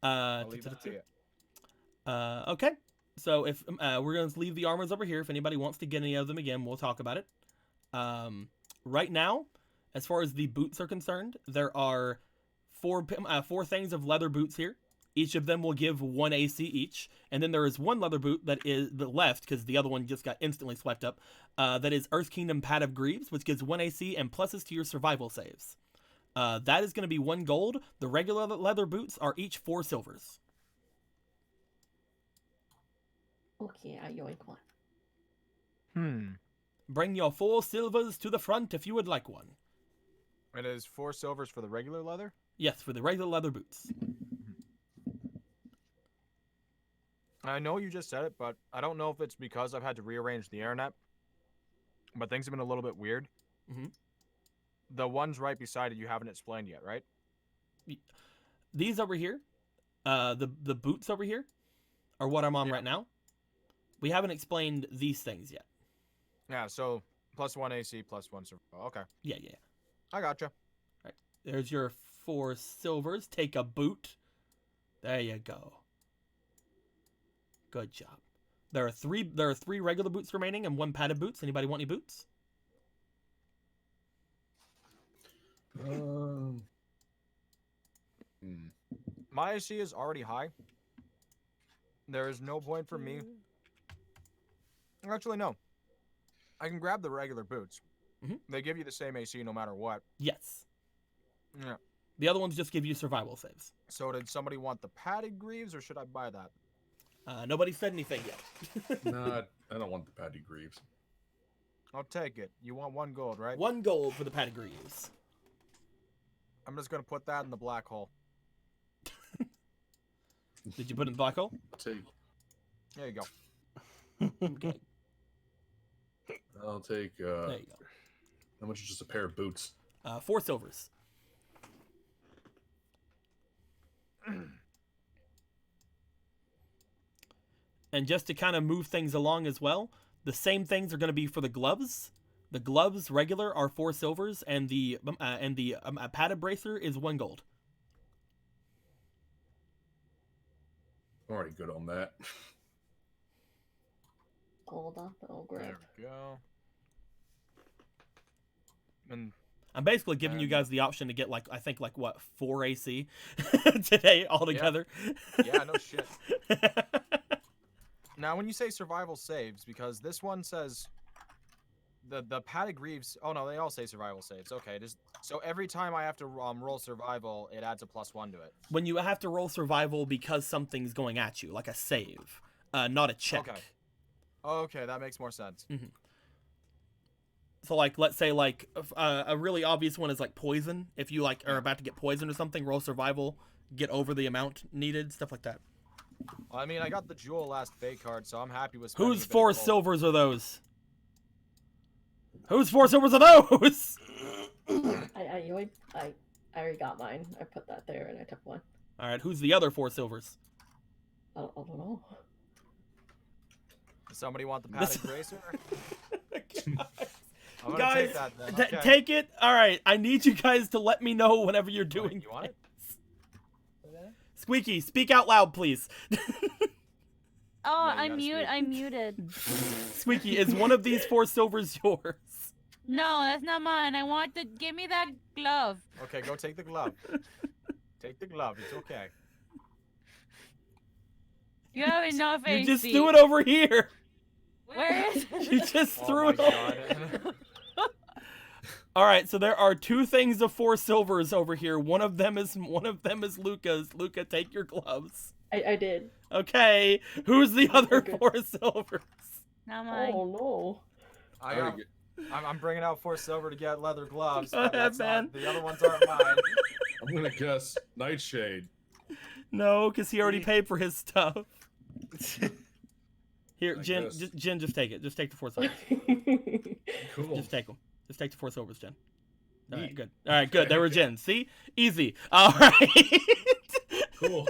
Uh, I'll leave that to you. Okay. So if we're going to leave the armors over here. If anybody wants to get any of them again, we'll talk about it. Right now, as far as the boots are concerned, there are four things of leather boots here. Each of them will give 1 AC each, and then there is 1 leather boot that is left because the other one just got instantly swept up. That is Earth Kingdom Pad of Greaves, which gives 1 AC and pluses to your survival saves. That is going to be 1 gold. The regular leather boots are each 4 silvers. Okay, I yoink one. Bring your 4 silvers to the front if you would like one. It is 4 silvers for the regular leather? Yes, for the regular leather boots. I know you just said it, but I don't know if it's because I've had to rearrange the airnet. But things have been a little bit weird. Mhm. The ones right beside it you haven't explained yet, right? These over here, the boots over here, are what I'm on right now. We haven't explained these things yet. Yeah, so +1 AC, +1 survival. Okay, Yeah. I gotcha. There's your 4 silvers. Take a boot. There you go. Good job. There are three regular boots remaining and 1 padded boots. Anybody want any boots? My AC is already high. There is no point for me. Actually, no. I can grab the regular boots. Mhm. They give you the same AC no matter what. Yes. Yeah. The other ones just give you survival saves. So did somebody want the padded greaves, or should I buy that? Nobody said anything yet. Nah, I don't want the Patty Greaves. I'll take it. You want 1 gold, right? 1 gold for the padded greaves. I'm just gonna put that in the black hole. Did you put it in the black hole? Take. There you go. Okay. I'll take. There you go. How much is just a pair of boots? 4 silvers. And just to kind of move things along as well, the same things are going to be for the gloves. The gloves regular are 4 silvers, and the padded bracer is 1 gold. I'm already good on that. Gold off the old grip. There we go. And I'm basically giving you guys the option to get I think 4 AC today altogether. yeah, no shit. Now, when you say survival saves, because this one says the padded greaves. Oh no, they all say survival saves. Okay, so every time I have to roll survival, it adds a +1 to it. When you have to roll survival because something's going at you, like a save, not a check. Okay. Okay, that makes more sense. So let's say a really obvious one is poison. If you are about to get poisoned or something, roll survival, get over the amount needed, stuff like that. Well, I mean, I got the Jewel last fate card, so I'm happy with. spending Whose a bit of 4 gold. silvers are those? Whose 4 silvers are those? I yoink. I already got mine. I put that there and I took 1. All right, who's the other 4 silvers? I don't know. Does somebody want the padded bracer? I'm gonna Guys, take that then. Okay. take it. All right, I need you guys to let me know whenever you're doing. You want it? Squeaky, speak out loud, please. Oh, Yeah, you gotta speak. I'm muted. Squeaky, is one of these 4 silvers yours? No, that's not mine. I want to give me that glove. Okay, go take the glove. Take the glove. It's okay. You have enough AC. You just threw it over here. Where is it? You just Oh threw my it over. god. All right, so there are 2 things of 4 silvers over here. One of them is Luca's. Luca, take your gloves. I did. Okay, who's the other Okay. 4 silvers? Not mine. Oh no. I'm bringing out 4 silver to get leather gloves. Go but ahead, that's man. not- the other ones aren't mine. I'm gonna guess Nightshade. No, because he already paid for his stuff. Here, I Jen, guess. Jen, just take it. Just take the 4 silvers. Cool. Just take them. Just take the 4 silvers, Jen. All right, Neat. good. All right, good. There were Jen. See? Easy. All right. Cool.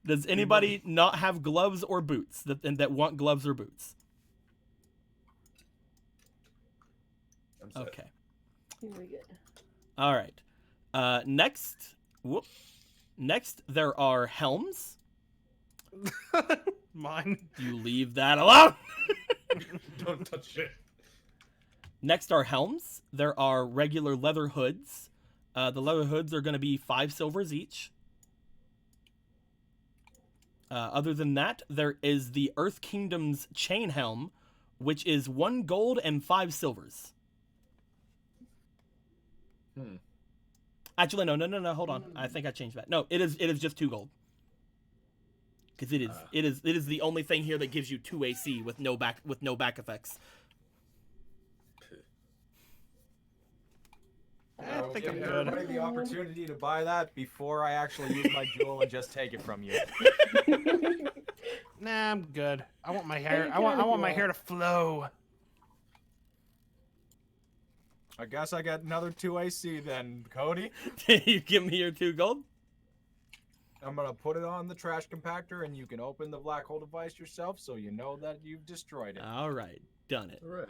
Does anybody not have gloves or boots that want gloves or boots? I'm set. Okay. Very good. All right. Next, there are helms. Mine. You leave that alone. Don't touch it. Next are helms. There are regular leather hoods. The leather hoods are going to be 5 silvers each. Other than that, there is the Earth Kingdom's chain helm, which is 1 gold and 5 silvers. Actually, no. Hold on. I think I changed that. No, it is just 2 gold. because it is the only thing here that gives you 2 AC with no back effects. I I'll think give I'm everybody good. the opportunity to buy that before I actually use my jewel and just take it from you. Nah, I'm good. I want my hair. you I want can if you my want. hair to flow. I guess I get another 2 AC then, Cody. You give me your 2 gold. I'm gonna put it on the trash compactor, and you can open the black hole device yourself, so you know that you've destroyed it. All right, done it. All right.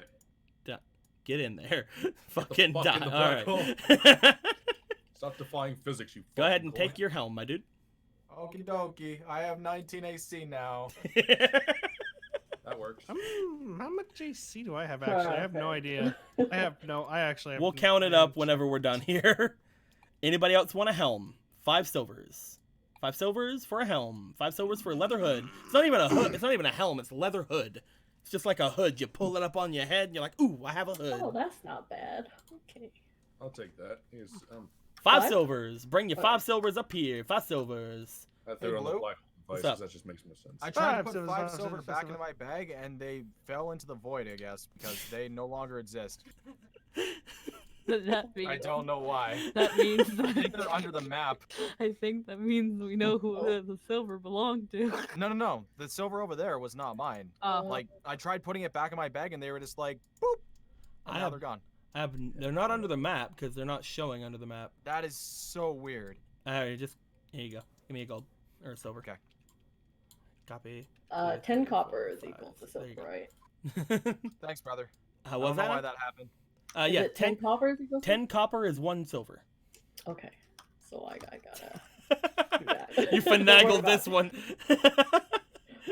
Done. Get in there. Fucking fuck die. in the All black right. Stop defying physics, you. Go ahead fucking and coin. take your helm, my dude. Okie dokie. I have 19 AC now. That works. How much AC do I have actually? I have no idea. I actually have. We'll count it up whenever we're done here. Anybody else want a helm? 5 silvers. 5 silvers for a helm. 5 silvers for a leather hood. It's not even a hood. It's not even a helm. It's a leather hood. It's just like a hood. You pull it up on your head, and you're like, "Ooh, I have a hood." Oh, that's not bad. Okay. I'll take that. Here's, 5 Five? silvers. Bring your Okay. 5 silvers up here. 5 silvers. I threw it on the Blue? black What's device. up? That just makes more sense. I tried to Five put silver, 5 five silver silver, back silver. into my bag, and they fell into the void, I guess, because they no longer exist. That means, I don't know why. That means I think they're that, under the map. I think that means we know who the silver belonged to. No. The silver over there was not mine. Like, I tried putting it back in my bag, and they were just like, boop. And I now have- they're gone. They're not under the map because they're not showing under the map. That is so weird. Alright, just here you go. Give me a gold or a silver. Okay. Copy. 10 copper is equal to There you silver, go. right? Thanks, brother. How I was don't know why that? that happened. Is Yeah, it 10 copper is equal to 10 copper is 1 silver. Okay. So I gotta do that. You Don't worry finagled about this it. one.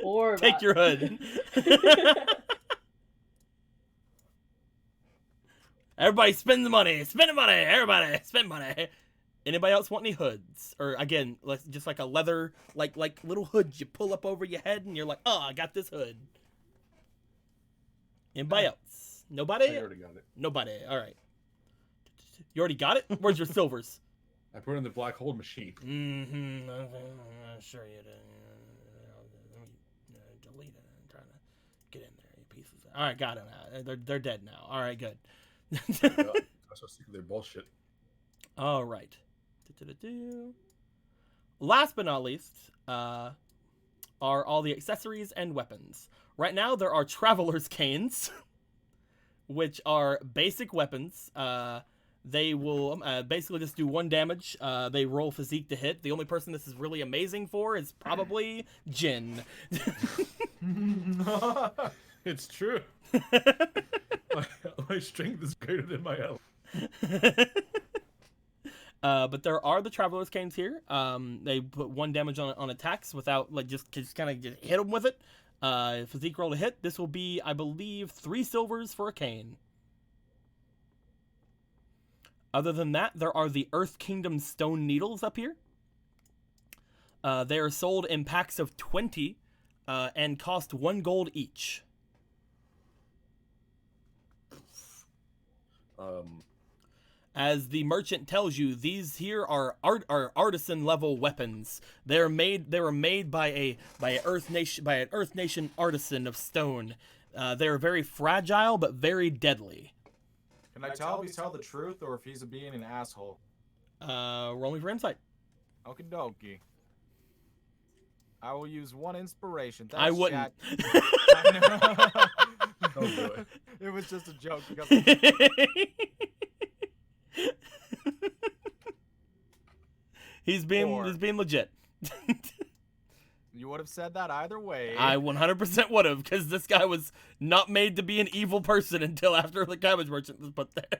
Or Take your hood. Everybody spend the money. Spend the money. Everybody spend money. Anybody else want any hoods? Or again, just like a leather, like little hoods you pull up over your head and you're like, oh, I got this hood. Anybody else? Nobody? I already got it. Nobody. All right. You already got it? Where's your silvers? I put it in the black hole machine. Mm-hmm. Sure you did. Let me delete it and try to get in there, you pieces. All right, got it now. They're dead now. All right, good. God, I was so sick of their bullshit. All right. Do-do-do-do. Last but not least, are all the accessories and weapons. Right now, there are Traveler's Canes, which are basic weapons. They will basically just do 1 damage. They roll physique to hit. The only person this is really amazing for is probably Jin. It's true. My strength is greater than my health. But there are the Traveler's Canes here. They put 1 damage on attacks without, like, just kind of hit them with it. Physique roll to hit. This will be, I believe, 3 silvers for a cane. Other than that, there are the Earth Kingdom Stone Needles up here. They are sold in packs of 20 and cost 1 gold each. As the merchant tells you, these here are artisan level weapons. They were made by an Earth Nation artisan of stone. They are very fragile but very deadly. Can I tell if he's telling the truth or if he's being an asshole? Roll me for insight. Okie dokie. I will use 1 inspiration. Thanks, I wouldn't. chat. Don't do it. It was just a joke because He's being legit. you would have said that either way. I 100% would have, because this guy was not made to be an evil person until after the cabbage merchant was put there.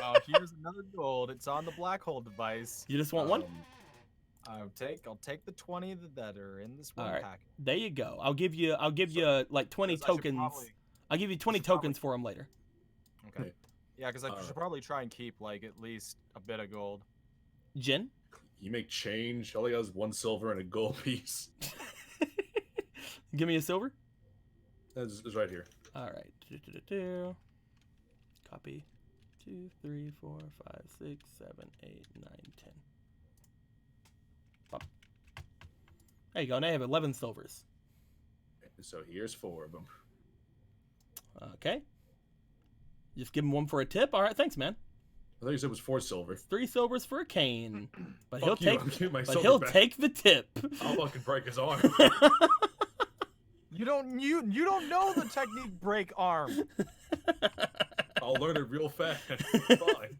Oh, here's another gold. It's on the black hole device. You just want one? I'll take the 20 that are in this one All right. pack. There you go. I'll give you like 20 Because I should tokens. probably- I'll give you 20 should probably- tokens for him later. Okay. Yeah, because I should probably try and keep like at least a bit of gold. Jin? You make change. All he has 1 silver and a gold piece. Give me a silver. It's right here. All right. Copy. 2, 3, 4, 5, 6, 7, 8, 9, 10. Pop. There you go. Now you have 11 silvers. So here's 4 of them. Okay. Just give him 1 for a tip. All right, thanks, man. I thought you said it was 4 silver. 3 silvers for a cane. But Fuck he'll you, take. I'm getting my But silver he'll back. take the tip. I'll fucking break his arm. You don't know the technique break arm. I'll learn it real fast. Fine.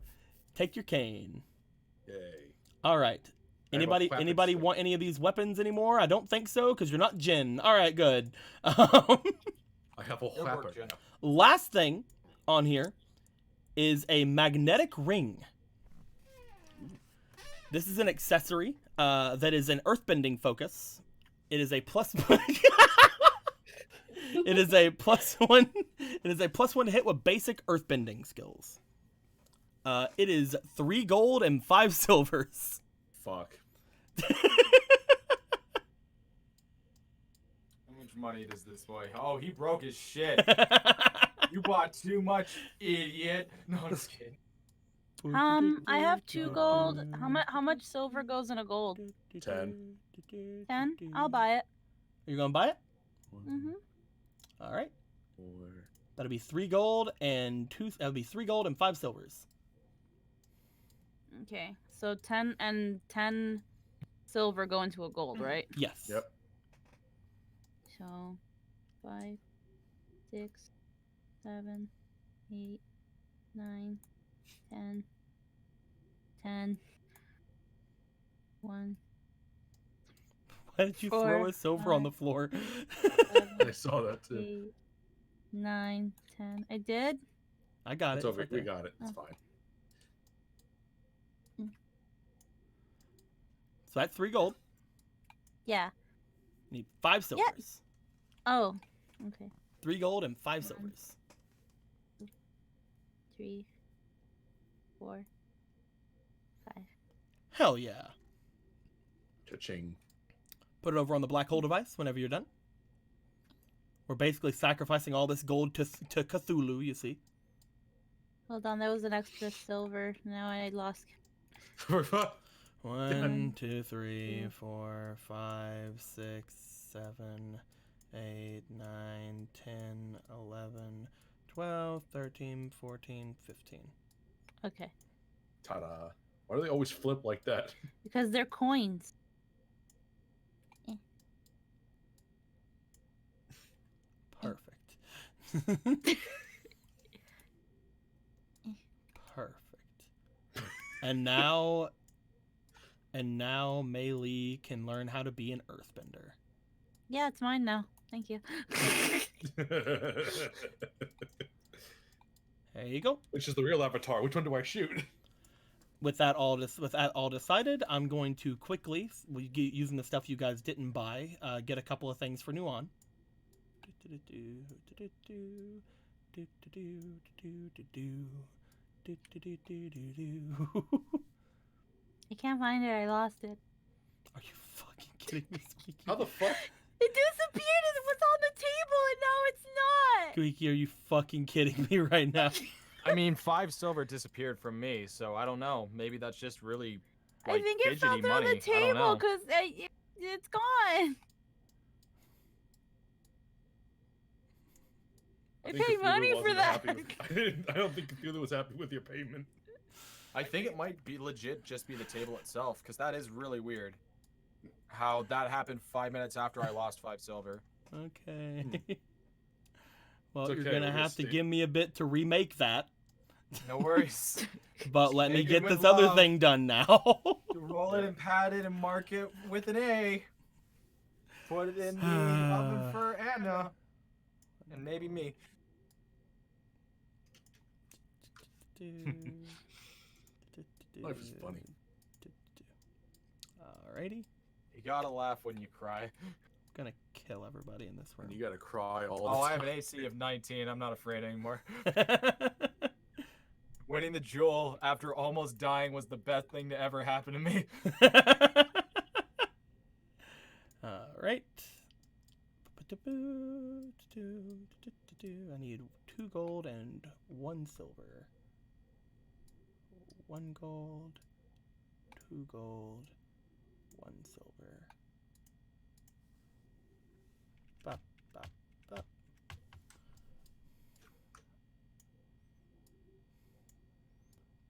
Take your cane. Yay. All right. I have a Anybody weapon anybody stick. want any of these weapons anymore? I don't think so, because you're not Jin. All right, good. I have a It'll work, weapon. Jen. Last thing on here is a magnetic ring. This is an accessory that is an earthbending focus. It is a plus one. It is a +1. It is a +1 to hit with basic earthbending skills. It is 3 gold and 5 silvers. Fuck. How much money does this boy? Oh, he broke his shit. You bought too much, idiot. No, I'm just kidding. I have 2 gold. How much silver goes in a gold? 10. 10? I'll buy it. Are you gonna buy it? Mm-hmm. All right. 4. That'll be 3 gold and 2. That'll be 3 gold and 5 silvers. Okay, so 10 and 10 silver go into a gold, right? Yes. Yep. So 5, 6, 7, 8, 9, 10, 10, 1, Why did you throw 4, a silver on the 5, floor? 7, I saw that too. 8, 9, 10. I did? I got It's it. over. It's We right there. got it. It's Oh. fine. So that's 3 gold. Yeah. You need 5 silvers. Oh, okay. 3 gold and 5 One. silvers. 3, 4, 5. Hell yeah. Cha-ching. Put it over on the black hole device whenever you're done. We're basically sacrificing all this gold to Cthulhu, you see. Hold on, there was an extra silver. Now I lost. 1, 2, 3, 4, 5, 6, 7, 8, 9, 10, 11, 12, 13, 14, 15. Okay. Ta-da. Why do they always flip like that? Because they're coins. Perfect. Perfect. And now Mei Li can learn how to be an earthbender. Yeah, it's mine now. Thank you. There you go. Which is the real avatar? Which one do I shoot? With that all decided, I'm going to quickly, using the stuff you guys didn't buy, get a couple of things for Nuon. I can't find it. I lost it. Are you fucking kidding me, Squeaky? How the fuck? It disappeared. It was on the table, and now it's not. Squeaky, are you fucking kidding me right now? I mean, 5 silver disappeared from me, so I don't know. Maybe that's just really I like think it fell fidgety on money. the I don't table know. because it's gone. I think paid Cthulhu money for wasn't that. happy with- I don't think Cthulhu was happy with your payment. I think it might be legit just be the table itself, because that is really weird. How that happened 5 minutes after I lost 5 silver. Okay. Well, It's you're okay, gonna we'll have just to stay- give me a bit to remake that. No worries. But let me Take it get with this other love. thing done now. Roll it and pat it and mark it with an A. Put it in the oven for Anna. And maybe me. Life is funny. Alrighty. You gotta laugh when you cry. Gonna kill everybody in this And room. you gotta cry all the Oh, I time. have an AC of 19. I'm not afraid anymore. Winning the jewel after almost dying was the best thing to ever happen to me. Alright. I need 2 gold and 1 silver. 1 gold, 2 gold, 1 silver.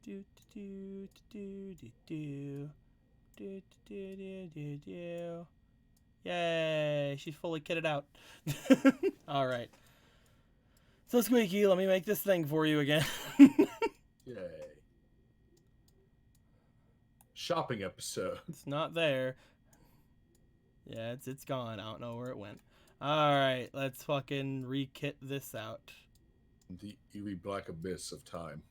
Do do do do do do do do do do. Yay! She's fully kitted out. All right. So Squeaky, let me make this thing for you again. Yay. Shopping episode. It's not there. Yeah, it's gone. I don't know where it went. All right, let's fucking re-kit this out. The eerie black abyss of time.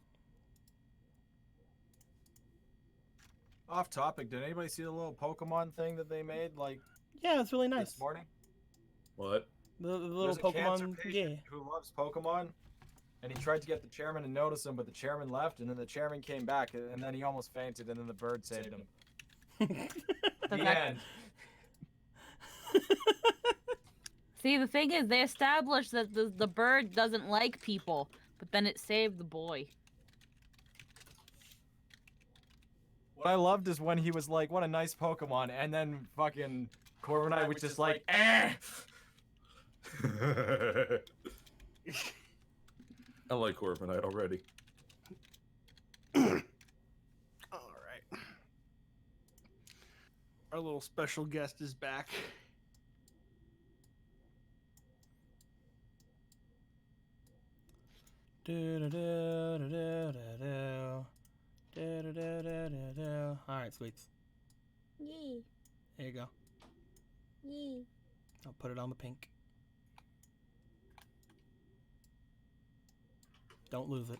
Off topic, did anybody see the little Pokemon thing that they made like Yeah, it's really nice. this morning? What? The little There's a cancer Pokemon. patient Yeah. who loves Pokemon, and he tried to get the chairman to notice him, but the chairman left, and then the chairman came back, and then he almost fainted, and then the bird saved him. The end. See, the thing is, they established that the bird doesn't like people, but then it saved the boy. What I loved is when he was like, "What a nice Pokemon," and then fucking Corviknight was just like, "Eh." I like Corviknight already. All right. Our little special guest is back. All right, sweets. Yee. There you go. Yee. I'll put it on the pink. Don't lose it.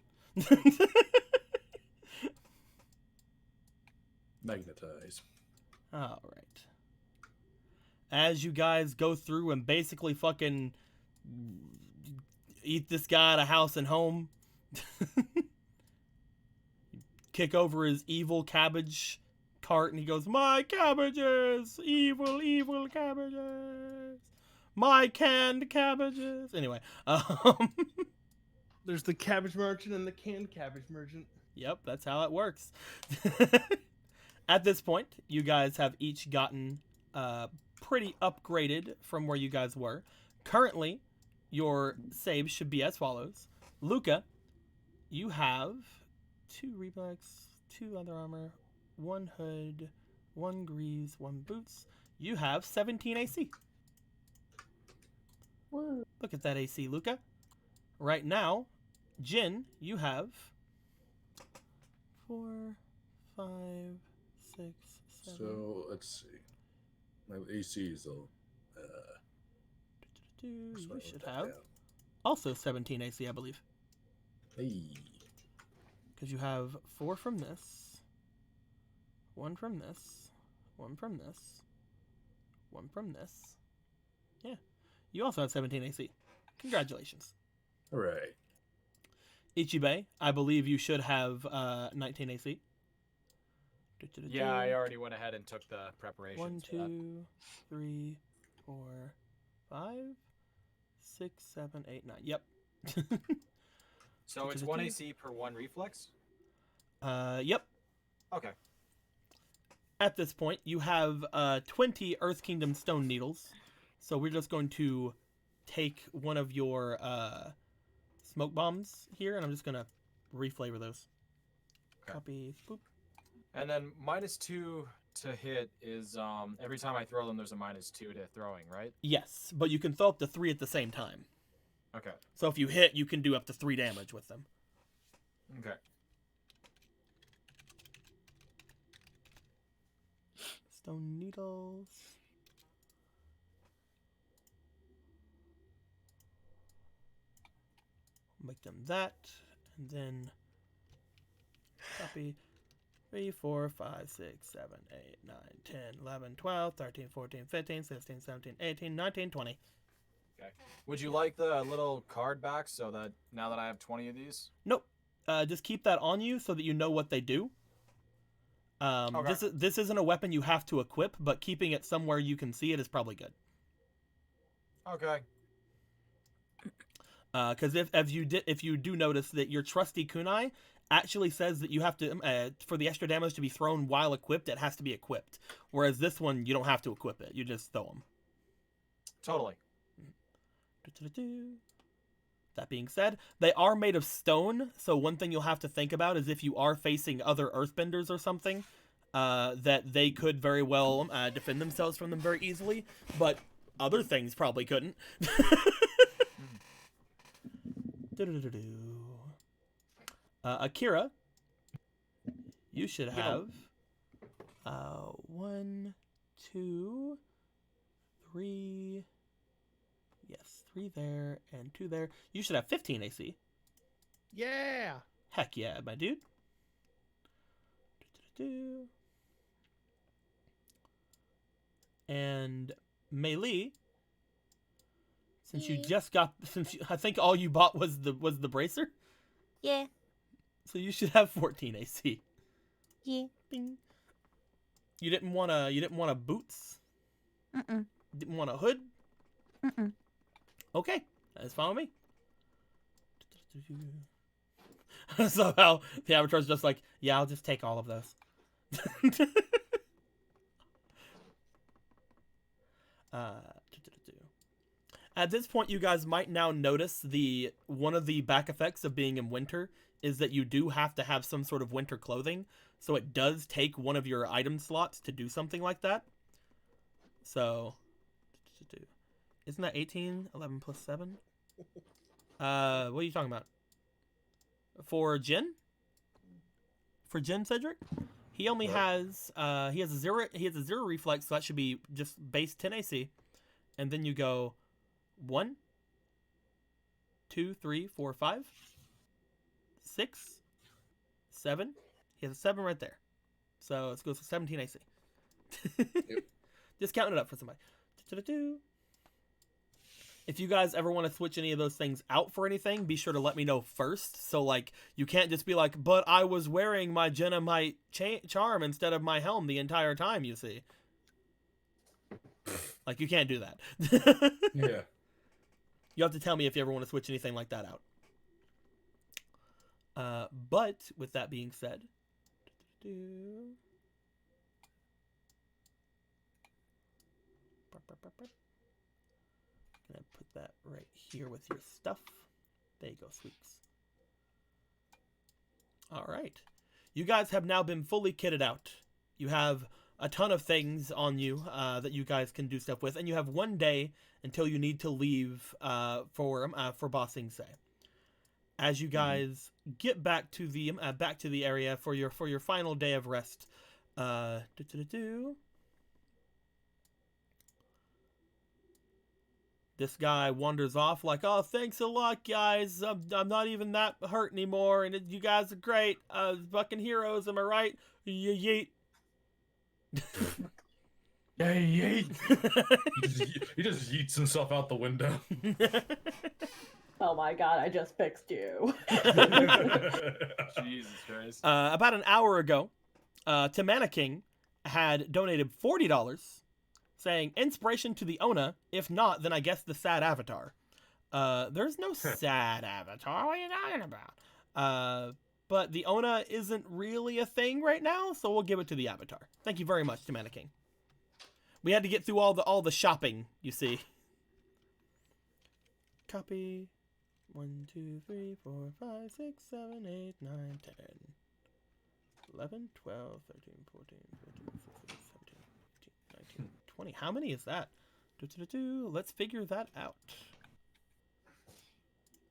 Magnetize. All right. As you guys go through and basically fucking eat this guy at a house and home, kick over his evil cabbage cart, and he goes, "My cabbages! Evil, evil cabbages! My canned cabbages!" Anyway, There's the cabbage merchant and the canned cabbage merchant. yep, that's how it works. At this point, you guys have each gotten pretty upgraded from where you guys were. Currently, your saves should be as follows. Luca, you have 2 reflex, 2 leather armor, 1 hood, 1 greaves, 1 boots. You have 17 AC. Woo. Look at that AC, Luca. Right now, Jin, you have 4, 5, 6, 7. So let's see. My AC is You just wanna should write that have down. also 17 AC, I believe. Hey. Because you have 4 from this, 1 from this, 1 from this, 1 from this. Yeah. You also have 17 AC. Congratulations. All right. Ichibe, I believe you should have 19 AC. Yeah, I already went ahead and took the preparations 1, for that. 2, 3, 4, 5, 6, 7, 8, 9. Yep. So it's 1 AC per 1 reflex? Yep. Okay. At this point, you have 20 Earth Kingdom Stone Needles. So we're just going to take one of your smoke bombs here, and I'm just going to reflavor those. Okay. Copy. Boop. And then -2 to hit is every time I throw them, there's a -2 to throwing, right? Yes, but you can throw up to 3 at the same time. Okay. So if you hit, you can do up to 3 damage with them. Okay. Stone Needles. Make them that, and then copy 3, 4, 5, 6, 7, 8, 9, 10, 11, 12, 13, 14, 15, 16, 17, 18, 19, 20. Okay. Would you like the little card back so that now that I have 20 of these? Nope. Just keep that on you so that you know what they do. Okay. This isn't a weapon you have to equip, but keeping it somewhere you can see it is probably good. Okay. Because if you do notice that your trusty kunai actually says that you have to for the extra damage to be thrown while equipped, it has to be equipped. Whereas this one, you don't have to equip it; you just throw them. Totally. That being said, they are made of stone, so one thing you'll have to think about is if you are facing other earthbenders or something, that they could very well defend themselves from them very easily, but other things probably couldn't. Akira, you should have 1, 2, 3. Yes, 3 there and 2 there. You should have 15 AC. Yeah. Heck yeah, my dude. And Melee, since you just got, I think all you bought was the bracer. Yeah. So you should have 14 AC. Yeah. Bing. You didn't want a boots? Mm-mm. Didn't want a hood? Mm-mm. Okay, that's fine with me. Somehow the Avatar's just like, yeah, I'll just take all of those. At this point, you guys might now notice one of the back effects of being in winter is that you do have to have some sort of winter clothing. So it does take one of your item slots to do something like that. So, isn't that 18? 11 plus 7? What are you talking about? For Jin? For Jin, Cedric? He only has he has a 0 reflex, so that should be just base 10 AC. And then you go 1, 2, 3, 4, 5, 6, 7. He has a 7 right there. So let's go to 17 AC. Yep. Just counting it up for somebody. If you guys ever want to switch any of those things out for anything, be sure to let me know first. So, like, you can't just be like, but I was wearing my Genomite charm instead of my helm the entire time, you see. Like, you can't do that. Yeah. You have to tell me if you ever want to switch anything like that out. But, with that being said... Gonna put that right here with your stuff. There you go, sweeps. Alright. You guys have now been fully kitted out. You have a ton of things on you that you guys can do stuff with, and you have 1 day until you need to leave for Ba Sing Se. As you guys get back to the area for your final day of rest. This guy wanders off like, oh, thanks a lot, guys. I'm not even that hurt anymore, and you guys are great. Fucking heroes, am I right? Yeet. Yay! He just yeets himself out the window. Oh my god, I just fixed you. Jesus Christ. About an hour ago, Timana King had donated $40, saying, inspiration to the Ona. If not, then I guess the sad avatar. There's no sad avatar. What are you talking about? But the Ona isn't really a thing right now, so we'll give it to the avatar. Thank you very much, Timana King. We had to get through all the shopping, you see. Copy. 1, 2, 3, 4, 5, 6, 7, 8, 9, 10, 11, 12, 13, 14, 15, 16, 17, 18, 19, 20. How many is that? Let's figure that out.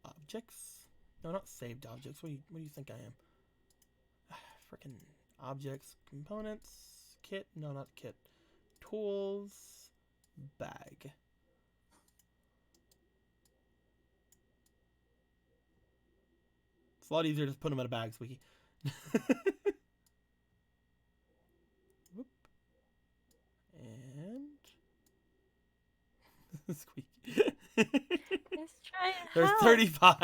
Objects? No, not saved objects. What do you think I am? Frickin' objects, components, kit. No, not kit. Tools, bag. It's a lot easier to just put them in a bag, Squeaky. Whoop. And... Squeaky. Let's try it. There's Help. 35.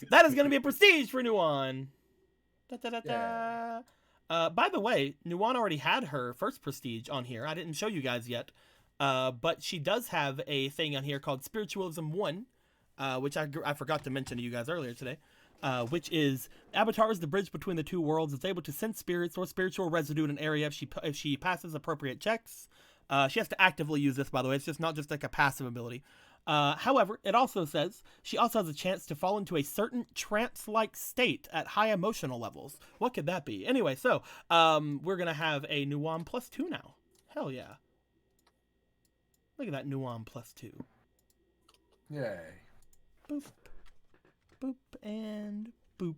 That is going to be a prestige for Nuan. Da, da, da, da. By the way, Nuan already had her first prestige on here. I didn't show you guys yet. But she does have a thing on here called Spiritualism 1, which I forgot to mention to you guys earlier today, which is Avatar is the bridge between the two worlds. It's able to sense spirits or spiritual residue in an area if she passes appropriate checks. She has to actively use this, by the way. It's just not just like a passive ability. However, it also says she also has a chance to fall into a certain trance-like state at high emotional levels. What could that be? Anyway, so we're going to have a Nuam +2 now. Hell yeah. Look at that Nuam +2. Yay. Boop. Boop and boop.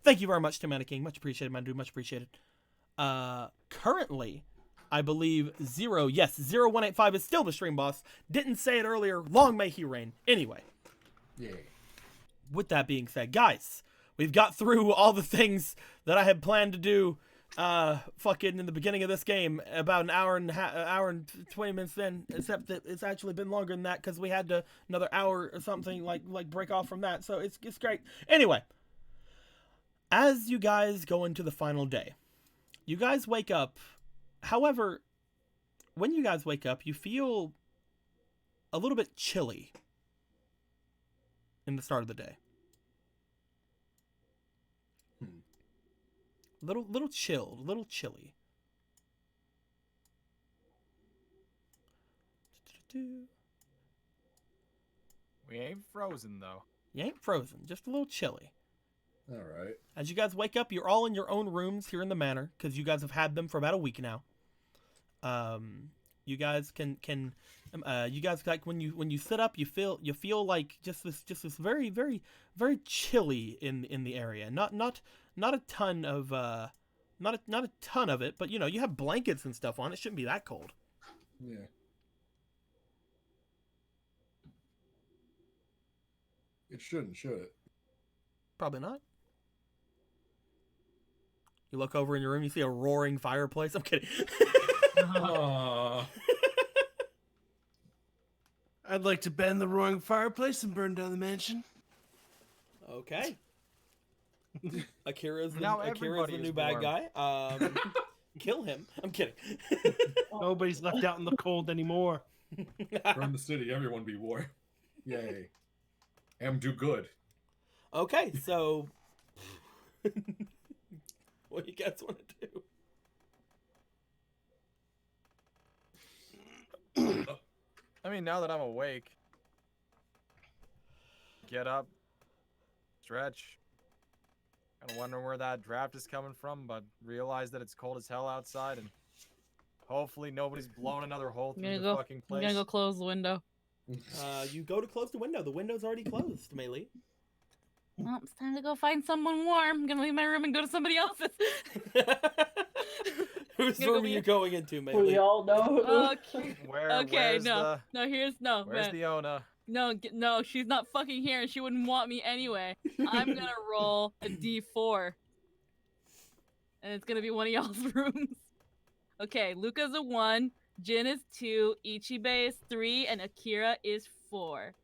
Thank you very much, Tim King. Much appreciated, my dude. Much appreciated. Currently, I believe 0185 is still the stream boss. Didn't say it earlier. Long may he reign. Anyway. Yay. With that being said, guys, we've got through all the things that I had planned to do fucking in the beginning of this game about an hour and 20 minutes in, except that it's actually been longer than that because we had to another hour or something like break off from that. So it's great. Anyway, as you guys go into the final day, you guys wake up. However, when you guys wake up, you feel a little bit chilly in the start of the day. Little chilled, little chilly. We ain't frozen though. You ain't frozen, just a little chilly. All right. As you guys wake up, you're all in your own rooms here in the manor because you guys have had them for about a week now. You guys can you guys, like, when you sit up, you feel like just this very very very chilly in the area. Not a ton of not a ton of it, but you know, you have blankets and stuff on. It shouldn't be that cold. Yeah. It shouldn't, should it? Probably not. You look over in your room, you see a roaring fireplace. I'm kidding. Aw. I'd like to bend the roaring fireplace and burn down the mansion. Okay. Akira's Now the everybody new is bad warm. guy. Kill him. I'm kidding. Nobody's left out in the cold anymore. Burn the city, everyone be war. Yay. Am do good. Okay, so what do you guys want to do? I mean, now that I'm awake, get up, stretch. Kind of wonder where that draft is coming from, but realize that it's cold as hell outside, and hopefully nobody's blown another hole I'm through gonna the go. fucking I'm place. gonna go close the window. You go to close the window. The window's already closed, Melee. Well, it's time to go find someone warm. I'm gonna leave my room and go to somebody else's. Whose Gonna go room are be- you going into, We Melee? all know. Okay. Where's No. the Where's where's the Ona? No, she's not fucking here, and she wouldn't want me anyway. I'm gonna roll a d4, and it's gonna be one of y'all's rooms. Okay, Luca's a 1, Jin is 2, Ichibe is 3, and Akira is 4.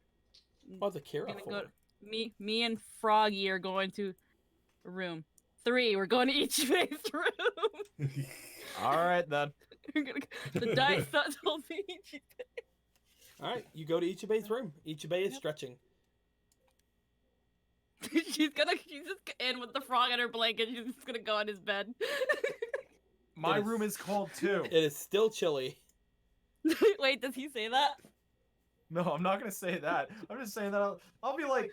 What's Akira Gonna for? go- Me and Froggy are going to a room. 3, we're going to Ichibe's room. All right then. We're gonna the dice that told me Ichibe. All right, you go to Ichibe's room. Ichibe is stretching. she's just in with the frog in her blanket. She's just gonna go on his bed. My It is- room is cold too. It is still chilly. Wait, does he say that? No, I'm not gonna say that. I'm just saying that I'll be like,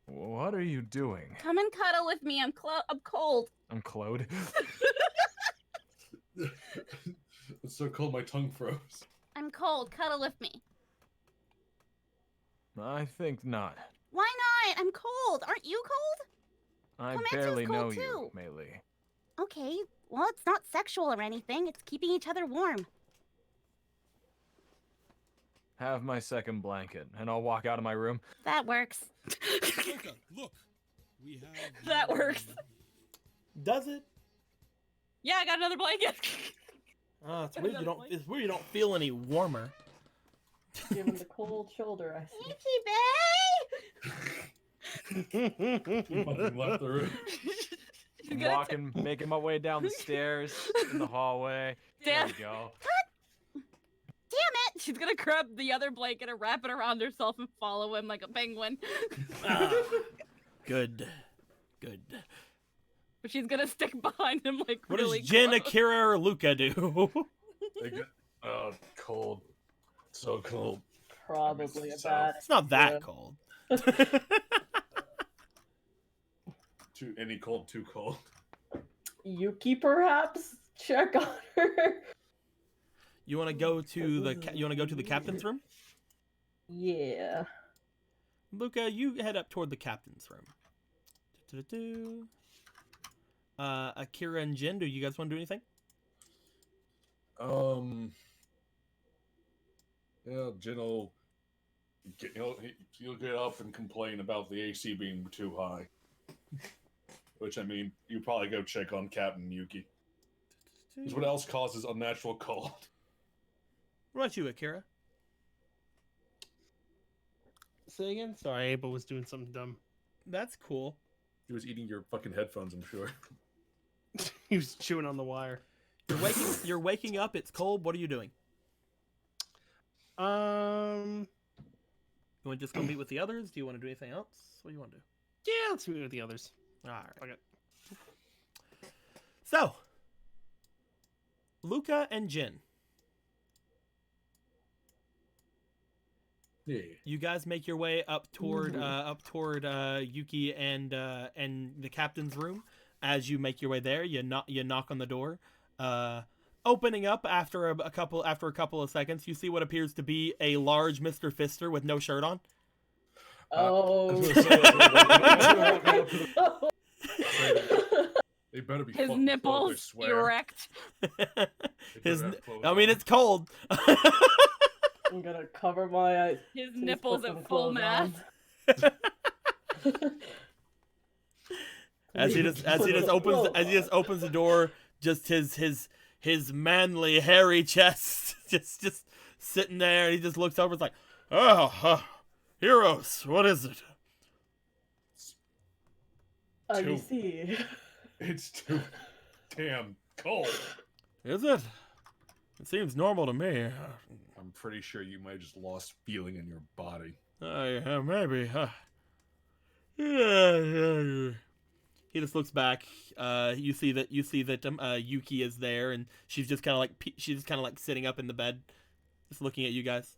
what are you doing? Come and cuddle with me. I'm cold. I'm Claude. It's so cold my tongue froze. I'm cold. Cuddle with me. I think not. Why not? I'm cold. Aren't you cold? I Komatsu's barely know cold you, too. Melee. Okay. Well, it's not sexual or anything. It's keeping each other warm. Have my second blanket, and I'll walk out of my room. That works. Luca, look. We have That more works. money. Does it? Yeah, I got another blanket. It's weird. It's weird. You don't feel any warmer. Give him the cold shoulder. I see. Ichibe! He fucking left the room. She's I'm gonna walking, making my way down the stairs in the hallway. There Damn. we go. Damn it! She's gonna grab the other blanket and wrap it around herself and follow him like a penguin. Good. Good. But she's gonna stick behind him like What really does Jin, close. Akira, or Luca do? Oh, cold. So cold. Probably a So- bad. It's not that idea. cold. Any cold, too cold. Yuki, perhaps check on her. You want to go to the captain's room? Yeah. Luca, you head up toward the captain's room. Do-do-do. Akira and Jin, do you guys want to do anything? Yeah, Jin will he'll get up and complain about the AC being too high. Which, I mean, you probably go check on Captain Yuki. Because what else causes unnatural cold? What about you, Akira? Say again? Sorry, Abel was doing something dumb. That's cool. He was eating your fucking headphones, I'm sure. He was chewing on the wire. You're waking up. It's cold. What are you doing? You want to just go meet with the others? Do you want to do anything else? What do you want to do? Yeah, let's meet with the others. All right. Okay. So, Luca and Jin, Yeah. you guys make your way up toward Yuki and the captain's room. As you make your way there, you knock on the door. Opening up after a couple of seconds, you see what appears to be a large Mr. Fister with no shirt on. Oh. They better be His fucking clothed, I nipples swear. erect. His, better have clothes I mean, on. it's cold. I'm gonna cover my eyes. His Please nipples put some at full clothes mass. on. as he Please just put some opens clothes on. opens the door, just his manly hairy chest just sitting there, and he just looks over. It's like, heroes, what is it? You Two. see. It's too damn cold. Is it? It seems normal to me. I'm pretty sure you might have just lost feeling in your body. Maybe. Yeah. He just looks back. You see that Yuki is there, and she's just kind of like sitting up in the bed, just looking at you guys.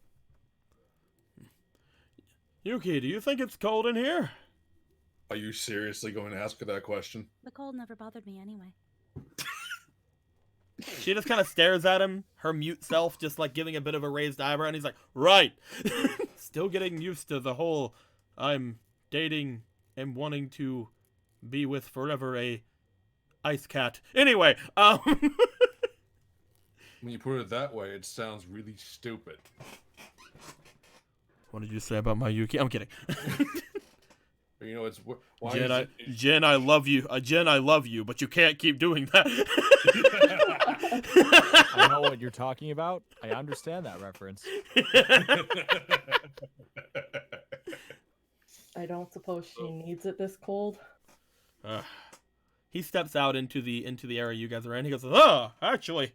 Yuki, do you think it's cold in here? Are you seriously going to ask her that question? The cold never bothered me anyway. She just kind of stares at him, her mute self just like giving a bit of a raised eyebrow, and he's like, right. Still getting used to the whole I'm dating and wanting to be with forever a ice cat. Anyway, When you put it that way, it sounds really stupid. what did you say about my Yuki? I'm kidding. But, you know, it's why Jen, is Jen, I love you. Jen, I love you, but you can't keep doing that. I know what you're talking about. I understand that reference. I don't suppose she needs it this cold. He steps out into the area you guys are in. He goes, actually,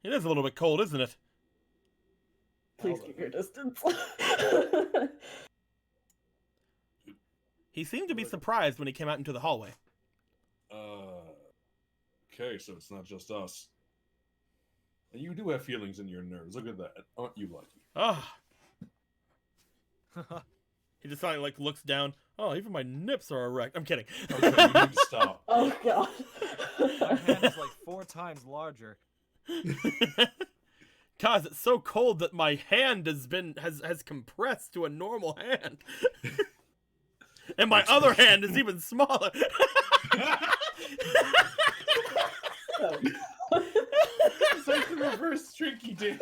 it is a little bit cold, isn't it? Please keep your distance. He seemed to be surprised when he came out into the hallway. Okay, so it's not just us. And you do have feelings in your nerves. Look at that. Aren't you lucky? He just finally like looks down. Oh, even my nips are erect. I'm kidding. Okay, you need to stop. Oh god. My hand is like 4 times larger. Guys, it's so cold that my hand has compressed to a normal hand. And my other hand is even smaller. It's like the reverse Trinky Dink.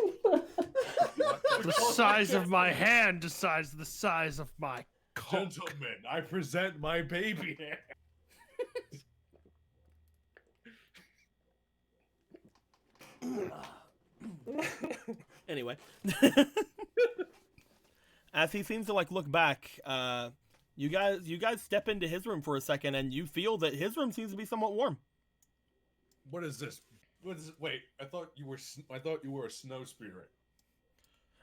The size of my hand decides the size of my cock. Gentlemen, I present my baby hand. Anyway. As he seems to like look back, you guys step into his room for a second, and you feel that his room seems to be somewhat warm. What is this? What is it? Wait, I thought you were a snow spirit.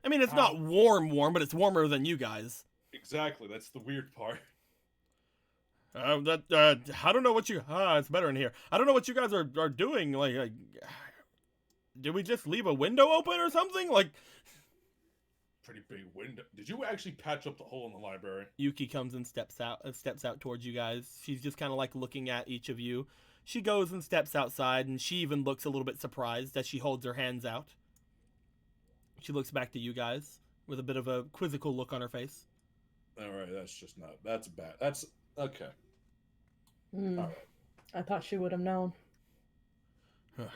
I mean, it's not warm, but it's warmer than you guys. Exactly, that's the weird part. I don't know what you. It's better in here. I don't know what you guys are doing. did we just leave a window open or something? Like, Pretty big window. Did you actually patch up the hole in the library? Yuki comes and steps out towards you guys. She's just kind of like looking at each of you. She goes and steps outside, and she even looks a little bit surprised as she holds her hands out. She looks back to you guys with a bit of a quizzical look on her face. All right, that's just not. That's bad. That's okay. Hmm. All right. I thought she would have known.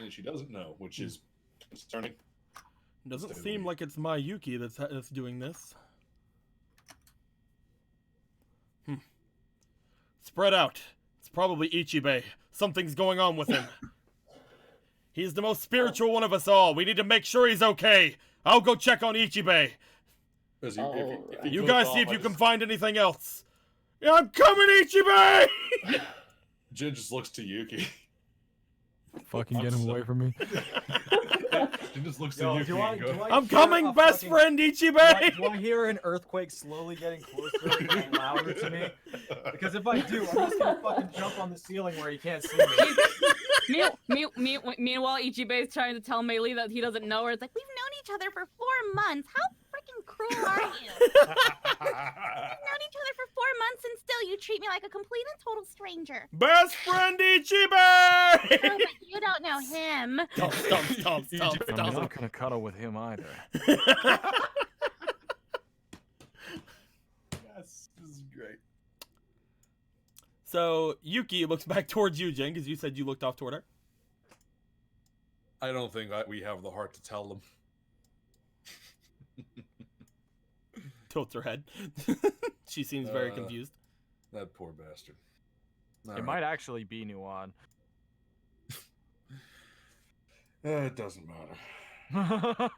And she doesn't know, which is concerning. Doesn't Stay seem away. like it's my Yuki that's doing this. Spread out. It's probably Ichibei. Something's going on with him. He's the most spiritual one of us all. We need to make sure he's okay. I'll go check on Ichibei. Because You guys see if you can find anything else. Yeah, I'm coming, Ichibei! Jin just looks to Yuki. Fucking I'm get him so- away from me. Jin just looks Yo, to Yuki and goes, I'm coming, best friend Ichibei! Do I hear an earthquake slowly getting closer and louder to me? Because if I do, I'm just gonna fucking jump on the ceiling where he can't see me. Meanwhile, Ichibei's trying to tell Mei Lee that he doesn't know her. It's like, We've known each other for 4 months. How freaking cruel are you? We've known each other for 4 months and still you treat me like a complete and total stranger. Best friend Oh, Ichibei! but you don't know him. Stomp. I'm not gonna cuddle with him either. Yes, this is great. So, Yuki looks back towards you, Jen, because you said you looked off toward her. I don't think we have the heart to tell them. Tilts her head. She seems very confused. That poor bastard. It might actually be Nuan. It doesn't matter.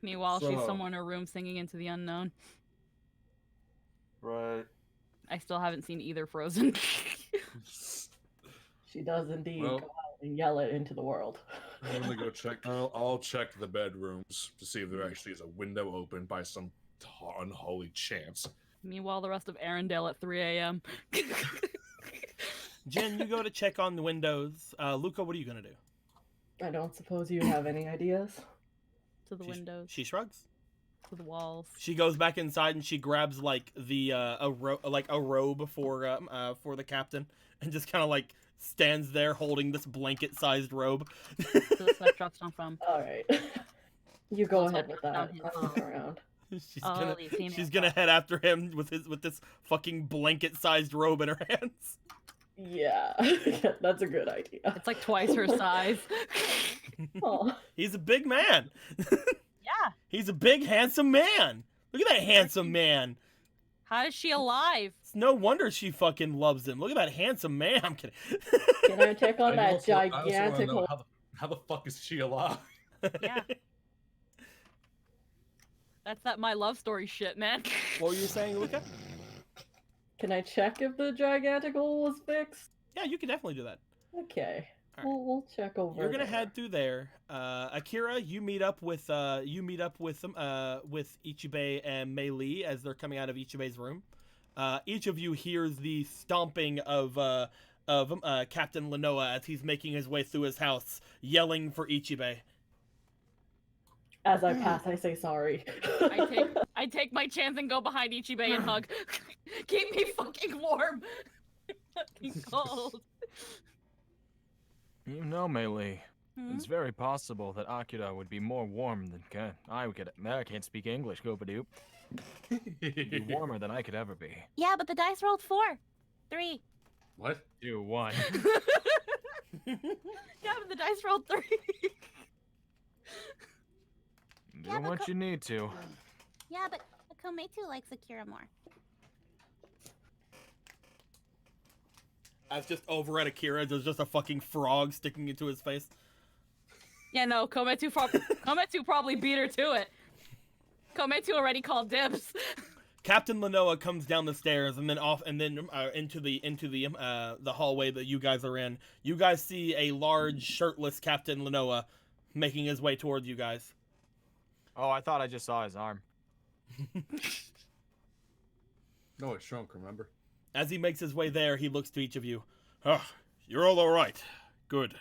meanwhile, she's So- somewhere in her room singing Into the Unknown. Right. I still haven't seen either Frozen. She does indeed Well- go out and yell it into the world. I'm gonna go check. I'll check the bedrooms to see if there actually is a window open by some unholy chance. Meanwhile, the rest of Arendelle at 3 a.m. Jen, you go to check on the windows. Luca, what are you going to do? I don't suppose you have any ideas? to the windows, She shrugs. to the walls. She goes back inside and she grabs like the a robe for the captain and just kind of like stands there holding this blanket-sized robe. To the sweat drops down from. Alright. You go Also ahead with that. down his I'll look around. Oh, these female she's gonna head after him with this fucking blanket-sized robe in her hands. Yeah, that's a good idea. It's like twice her size. Oh, He's a big man. Yeah. He's a big, handsome man. Look at that handsome man. How is she alive? It's no wonder she fucking loves him. Look at that handsome man. I'm kidding. can I check on I that also wanna gigantic know hole? how the fuck is she alive? Yeah. That's that my love story shit, man. What were you saying, Luca? Can I check if the gigantic hole was fixed? Yeah, you can definitely do that. Okay. Alright. We'll check over. You're gonna there. head through there. Akira, you meet up with Ichibei and Mei Lee as they're coming out of Ichibei's room. Each of you hears the stomping of Captain Lenoa as he's making his way through his house, yelling for Ichibei. As I pass, I say sorry. I take my chance and go behind Ichibei and hug. Keep me fucking warm. Fucking cold. You know, Mei Lee, Hmm? it's very possible that Akira would be more warm than I can't speak English, go badoop. Be warmer than I could ever be. Yeah, but the dice rolled 4. 3. What? 2, 1. Yeah, but the dice rolled 3. Do Yeah, but what you need to. Yeah, but Kometu likes Akira more. As just over at Akira, there's just a fucking frog sticking into his face. Yeah, no, Kometu probably beat her to it. Kometu already called dibs. Captain Lenoa comes down the stairs and then into the hallway that you guys are in. You guys see a large shirtless Captain Lenoa making his way towards you guys. Oh, I thought I just saw his arm. No, it shrunk, remember? As he makes his way there, he looks to each of you. Ah, you're all right. Good.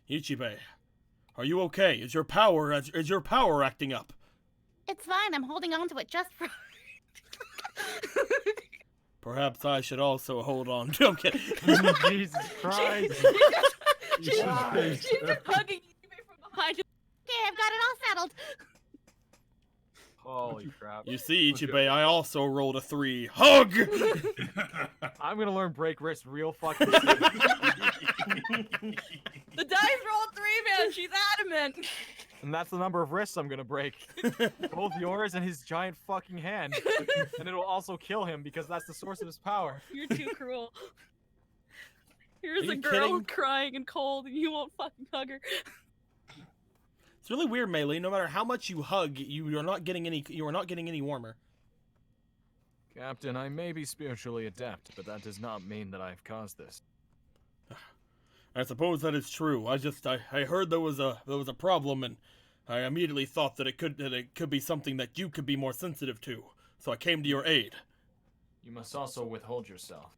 Ichibei, Are you okay? Is your power acting up? It's fine. I'm holding on to it just for. Perhaps I should also hold on to. I'm kidding. Jesus Christ. She's just hugging you from behind. Okay, I've got it all settled. Holy crap. You see, Ichibei, I also rolled a 3. Hug! I'm gonna learn break wrist real fucking soon. The dice rolled 3, man. She's adamant. And that's the number of wrists I'm gonna break. Both yours and his giant fucking hand. And it'll also kill him because that's the source of his power. You're too cruel. Here's Are a you girl kidding? crying and cold, and you won't fucking hug her. It's really weird, Melee. No matter how much you hug, you are not getting any warmer. Captain, I may be spiritually adept, but that does not mean that I've caused this. I suppose that is true. I heard there was a problem, and I immediately thought that it could be something that you could be more sensitive to. So I came to your aid. You must also withhold yourself.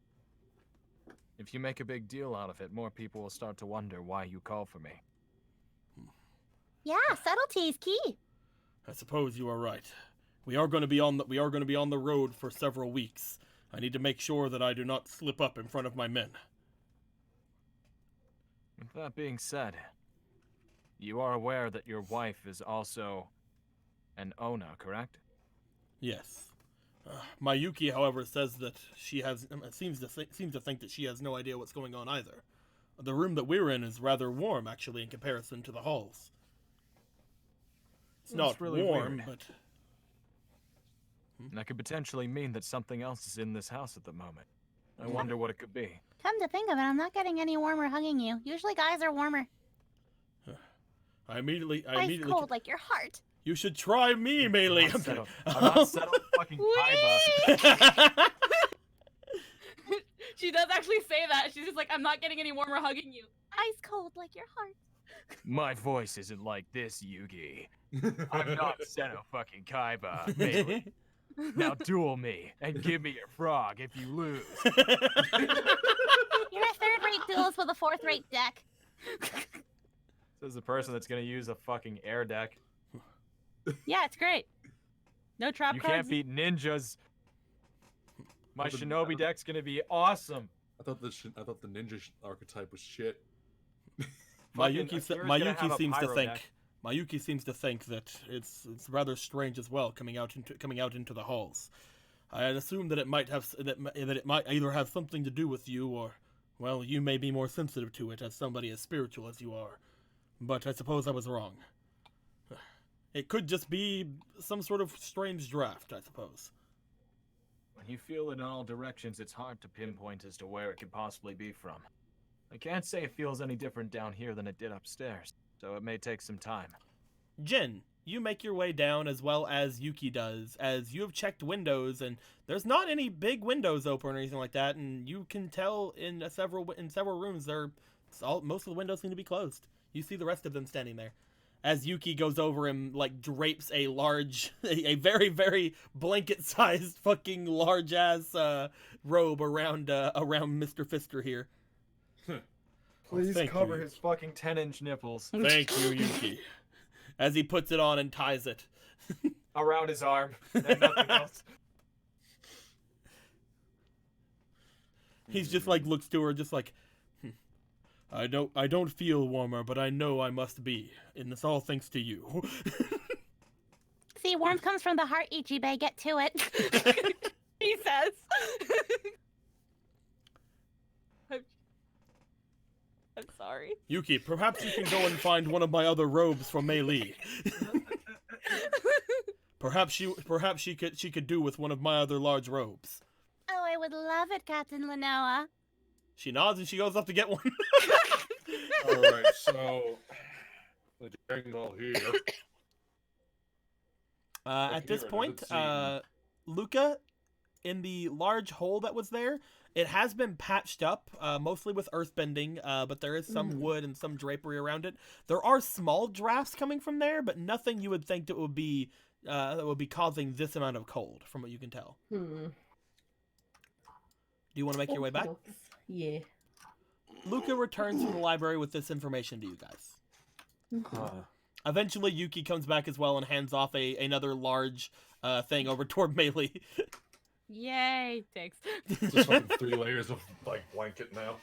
If you make a big deal out of it, more people will start to wonder why you call for me. Yeah, subtlety is key. I suppose you are right. We are going to be on the road for several weeks. I need to make sure that I do not slip up in front of my men. With that being said, you are aware that your wife is also an Ona, correct? Yes. Mayuki, however, says that she seems to think that she has no idea what's going on either. The room that we're in is rather warm, actually, in comparison to the halls. It's not really warm, weird. but And that could potentially mean that something else is in this house at the moment. I wonder what it could be. Come to think of it, I'm not getting any warmer hugging you. Usually guys are warmer. I immediately Ice cold like your heart. You should try me, Melee. I'm not settled fucking Kaiba. She does actually say that. She's just like, I'm not getting any warmer hugging you. Ice cold like your heart. My voice isn't like this, Yugi. I'm not Seto fucking Kaiba. Melee. Now duel me and give me your frog if you lose. You're a third-rate duelist with a fourth-rate deck. This is the person that's gonna use a fucking air deck. Yeah, it's great. No trap You cards. can't beat ninjas. My shinobi deck's gonna be awesome. I thought the ninja archetype was shit. Mayuki seems to think that it's rather strange as well coming out into the halls. I had assumed that it might either have something to do with you, or, well, you may be more sensitive to it as somebody as spiritual as you are. But I suppose I was wrong. It could just be some sort of strange draft, I suppose. When you feel it in all directions, it's hard to pinpoint as to where it could possibly be from. I can't say it feels any different down here than it did upstairs, so it may take some time. Jin, you make your way down as well as Yuki does, as you have checked windows, and there's not any big windows open or anything like that, and you can tell in several rooms most of the windows seem to be closed. You see the rest of them standing there. As Yuki goes over and drapes a very, very blanket-sized fucking large-ass robe around Mr. Fister here. Please thank cover you. his fucking 10-inch nipples Thank you, Yuki. As he puts it on and ties it. around his arm and nothing else. He's just looks to her just I don't feel warmer, but I know I must be, and it's all thanks to you. See, warmth comes from the heart, Ichibei. Get to it. He says. I'm sorry. Yuki, perhaps you can go and find one of my other robes from Mei Li. Perhaps she could do with one of my other large robes. Oh, I would love it, Captain Lenoa. She nods and she goes up to get one. All right, so the gang's all here. At this Here, point, let's see. Luca, in the large hole that was there, it has been patched up, mostly with earthbending, but there is some wood and some drapery around it. There are small drafts coming from there, but nothing you would think that would be causing this amount of cold, from what you can tell. Do you want to make your way back? Yeah. Luca returns from the library with this information to you guys. Eventually, Yuki comes back as well and hands off another large thing over toward Melee. Yay! Thanks. Just fucking 3 layers of like blanket now.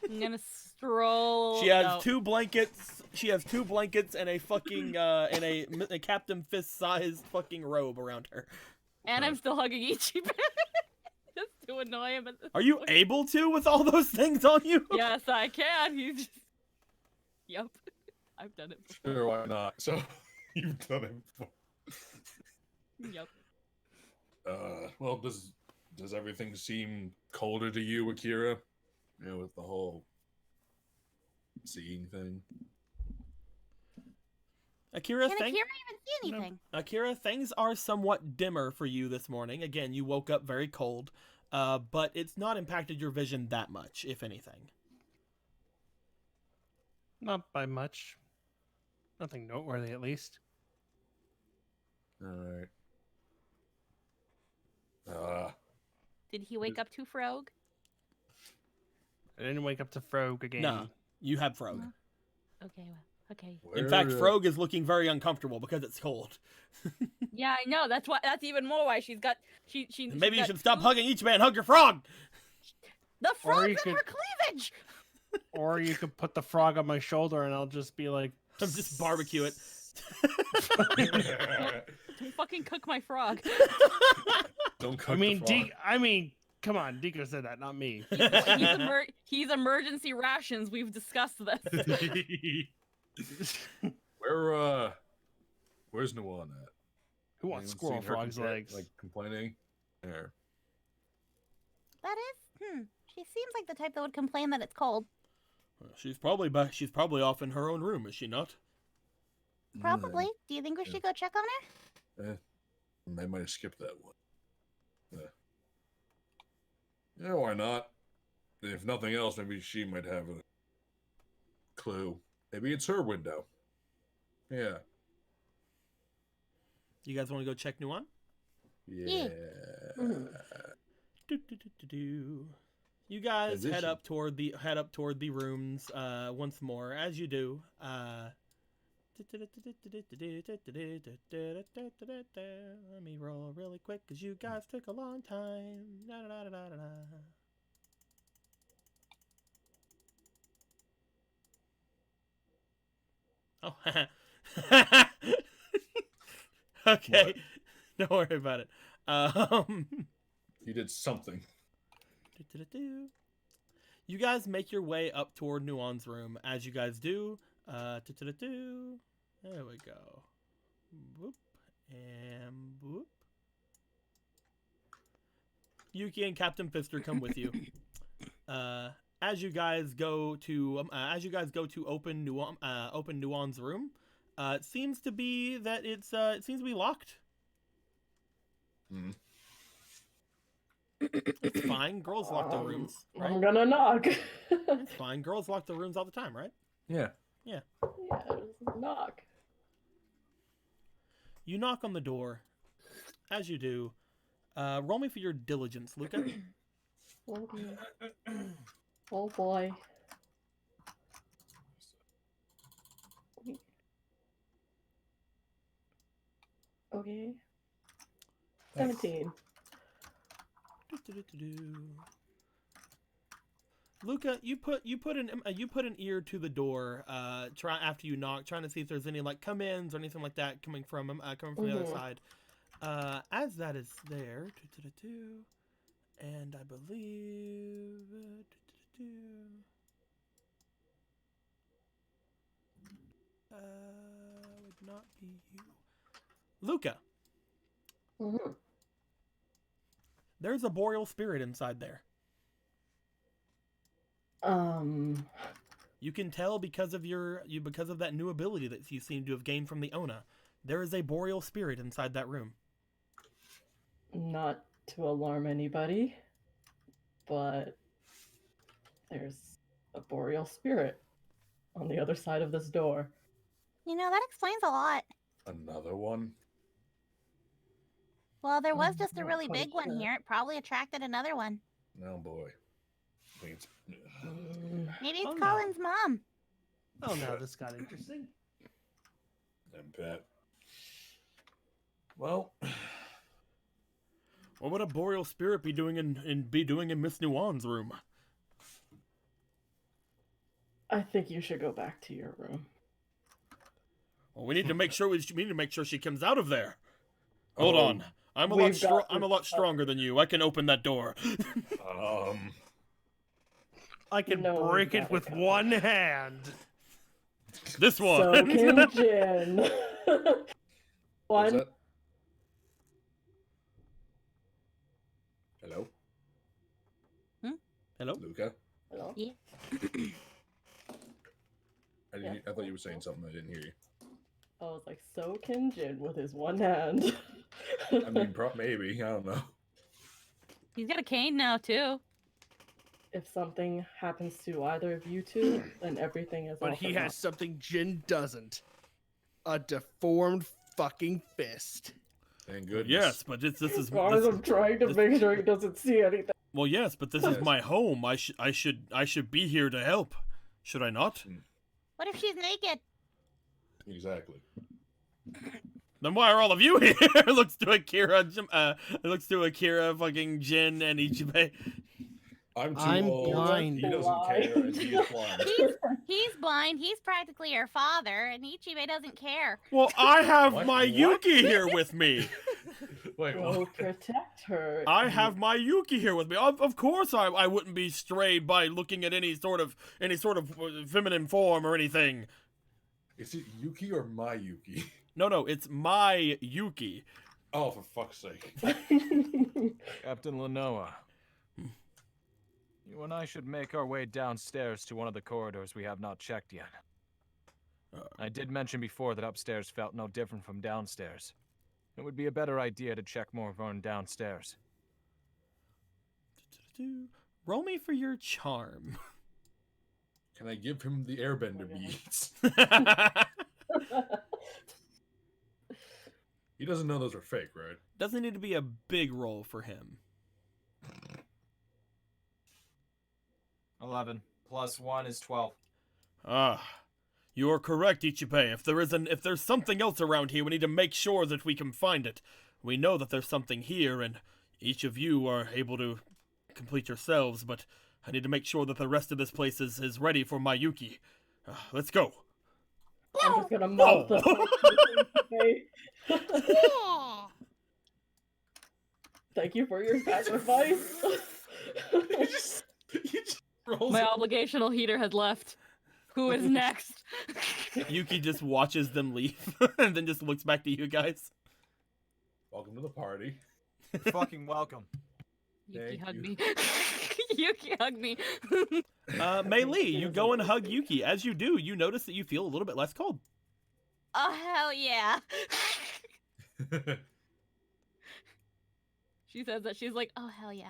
I'm gonna stroll. She has no. 2 blankets. She has 2 blankets and a fucking and a Captain Fist sized fucking robe around her. And I'm still hugging Ichiban. Just to annoy him. At this Are you point. able to with all those things on you? Yes, I can. He's just. Yep. I've done it before. Sure, why not? So, you've done it before. Yep. Well, does everything seem colder to you, Akira? You know, with the whole seeing thing. Akira, Can Akira even see anything? Akira, things are somewhat dimmer for you this morning. Again, you woke up very cold, but it's not impacted your vision that much, if anything. Not by much. Nothing noteworthy, at least. All right. Did he wake up to Frog? I didn't wake up to Frog again. No, you have Frog. Okay, well, okay. In fact, Frog is looking very uncomfortable because it's cold. Yeah, I know. That's why. That's even more why she's got. She. Maybe you got should stop 2 hugging each man. Hug your frog. The Or frog's you in could- her cleavage. Or you could put the frog on my shoulder and I'll just be like, Just barbecue it. Don't fucking cook my frog. Don't cook I mean, the frog. come on, Deco said that, not me. He's emergency rations. We've discussed this. Where's Nuan at? Who wants Anyone squirrel seen her frog's legs? Like complaining? There. That is, She seems like the type that would complain that it's cold. She's probably back. She's probably off in her own room, is she not? Probably. Do you think we should go check on her? They might have skipped that one. Yeah, why not? If nothing else, maybe she might have a clue. Maybe it's her window. Yeah. You guys want to go check Nuan? Yeah. You guys Is this head you? up toward the rooms once more, as you do. Let me roll really quick because you guys took a long time. Oh, okay. What? Don't worry about it. He did something. You guys make your way up toward Nuan's room. As you guys do, there we go. Whoop and whoop. Yuki and Captain Fister come with you. As you guys go to open Nuan's room, it seems to be that it seems to be locked. It's fine. Girls lock their rooms, right? I'm gonna knock. It's fine. Girls lock their rooms all the time, right? Yeah. Yeah, just knock. You knock on the door. As you do, roll me for your diligence, Luca. Oh boy. Okay. 17. Luca, you put an ear to the door. After you knock, trying to see if there's any like come-ins or anything like that coming from the other side. As that is there, and I believe would not be you, Luca. There's a boreal spirit inside there. You can tell because of that new ability that you seem to have gained from the Ona. There is a boreal spirit inside that room. Not to alarm anybody, but there's a boreal spirit on the other side of this door. You know, that explains a lot. Another one? Well, there was just a not really quite big one sure. here. It probably attracted another one. Oh boy. I think it's... Maybe it's Oh, no. Colin's mom. Oh, now this got interesting. And Pat. Well, What would a boreal spirit be doing in Miss Nuan's room? I think you should go back to your room. Well, we need to make sure she comes out of there. Hold Oh, on. I'm a We've got I'm a lot stronger than you. I can open that door. I can No, break we it gotta with go. one hand. This So one. can Jin. what's One. that? Hello, Hello? Luca. Hello? Yeah. I thought you were saying something. I didn't hear you. I was like, so can Jin with his one hand. I mean, maybe. I don't know. He's got a cane now too. if something happens to either of you two, then everything is But off he and has running. something Jin doesn't. A deformed fucking fist. Thank goodness. Yes, but this is Guys, I'm trying to this- make sure he doesn't see anything. well, yes, but this is my home. I should be here to help. Should I not? What if she's naked? Exactly. Then why are all of you here? Looks to Akira, fucking Jin, and Ichibe. I'm too I'm old. blind. He doesn't care, and he is blind. He's blind. He's practically your father, and Ichibe doesn't care. Well, I have What? my What? Yuki here with me. Wait, Go what? protect her. I have my Yuki here with me. Of course, I wouldn't be strayed by looking at any sort of feminine form or anything. Is it Yuki or my Yuki? No, it's my Yuki. Oh, for fuck's sake. Captain Lenoa. You and I should make our way downstairs to one of the corridors we have not checked yet. I did mention before that upstairs felt no different from downstairs. It would be a better idea to check more on downstairs. Roll me for your charm. Can I give him the airbender beads? He doesn't know those are fake, right? Doesn't need to be a big roll for him. 11 plus 1 is 12. Ah, you are correct, Ichibe. If there's something else around here, we need to make sure that we can find it. We know that there's something here, and each of you are able to complete yourselves, but I need to make sure that the rest of this place is ready for my Yuki. Let's go. I'm just gonna mouth the Yeah. Thank you for your sacrifice. He just rolls My it. obligational heater has left. Who is next? Yuki just watches them leave, and then just looks back to you guys. Welcome to the party. Fucking welcome. Yuki, Thank hug you. me. Yuki, hug me. Mei Li, you go and hug Yuki. As you do, you notice that you feel a little bit less cold. Oh hell yeah. She says that she's like, oh hell yeah.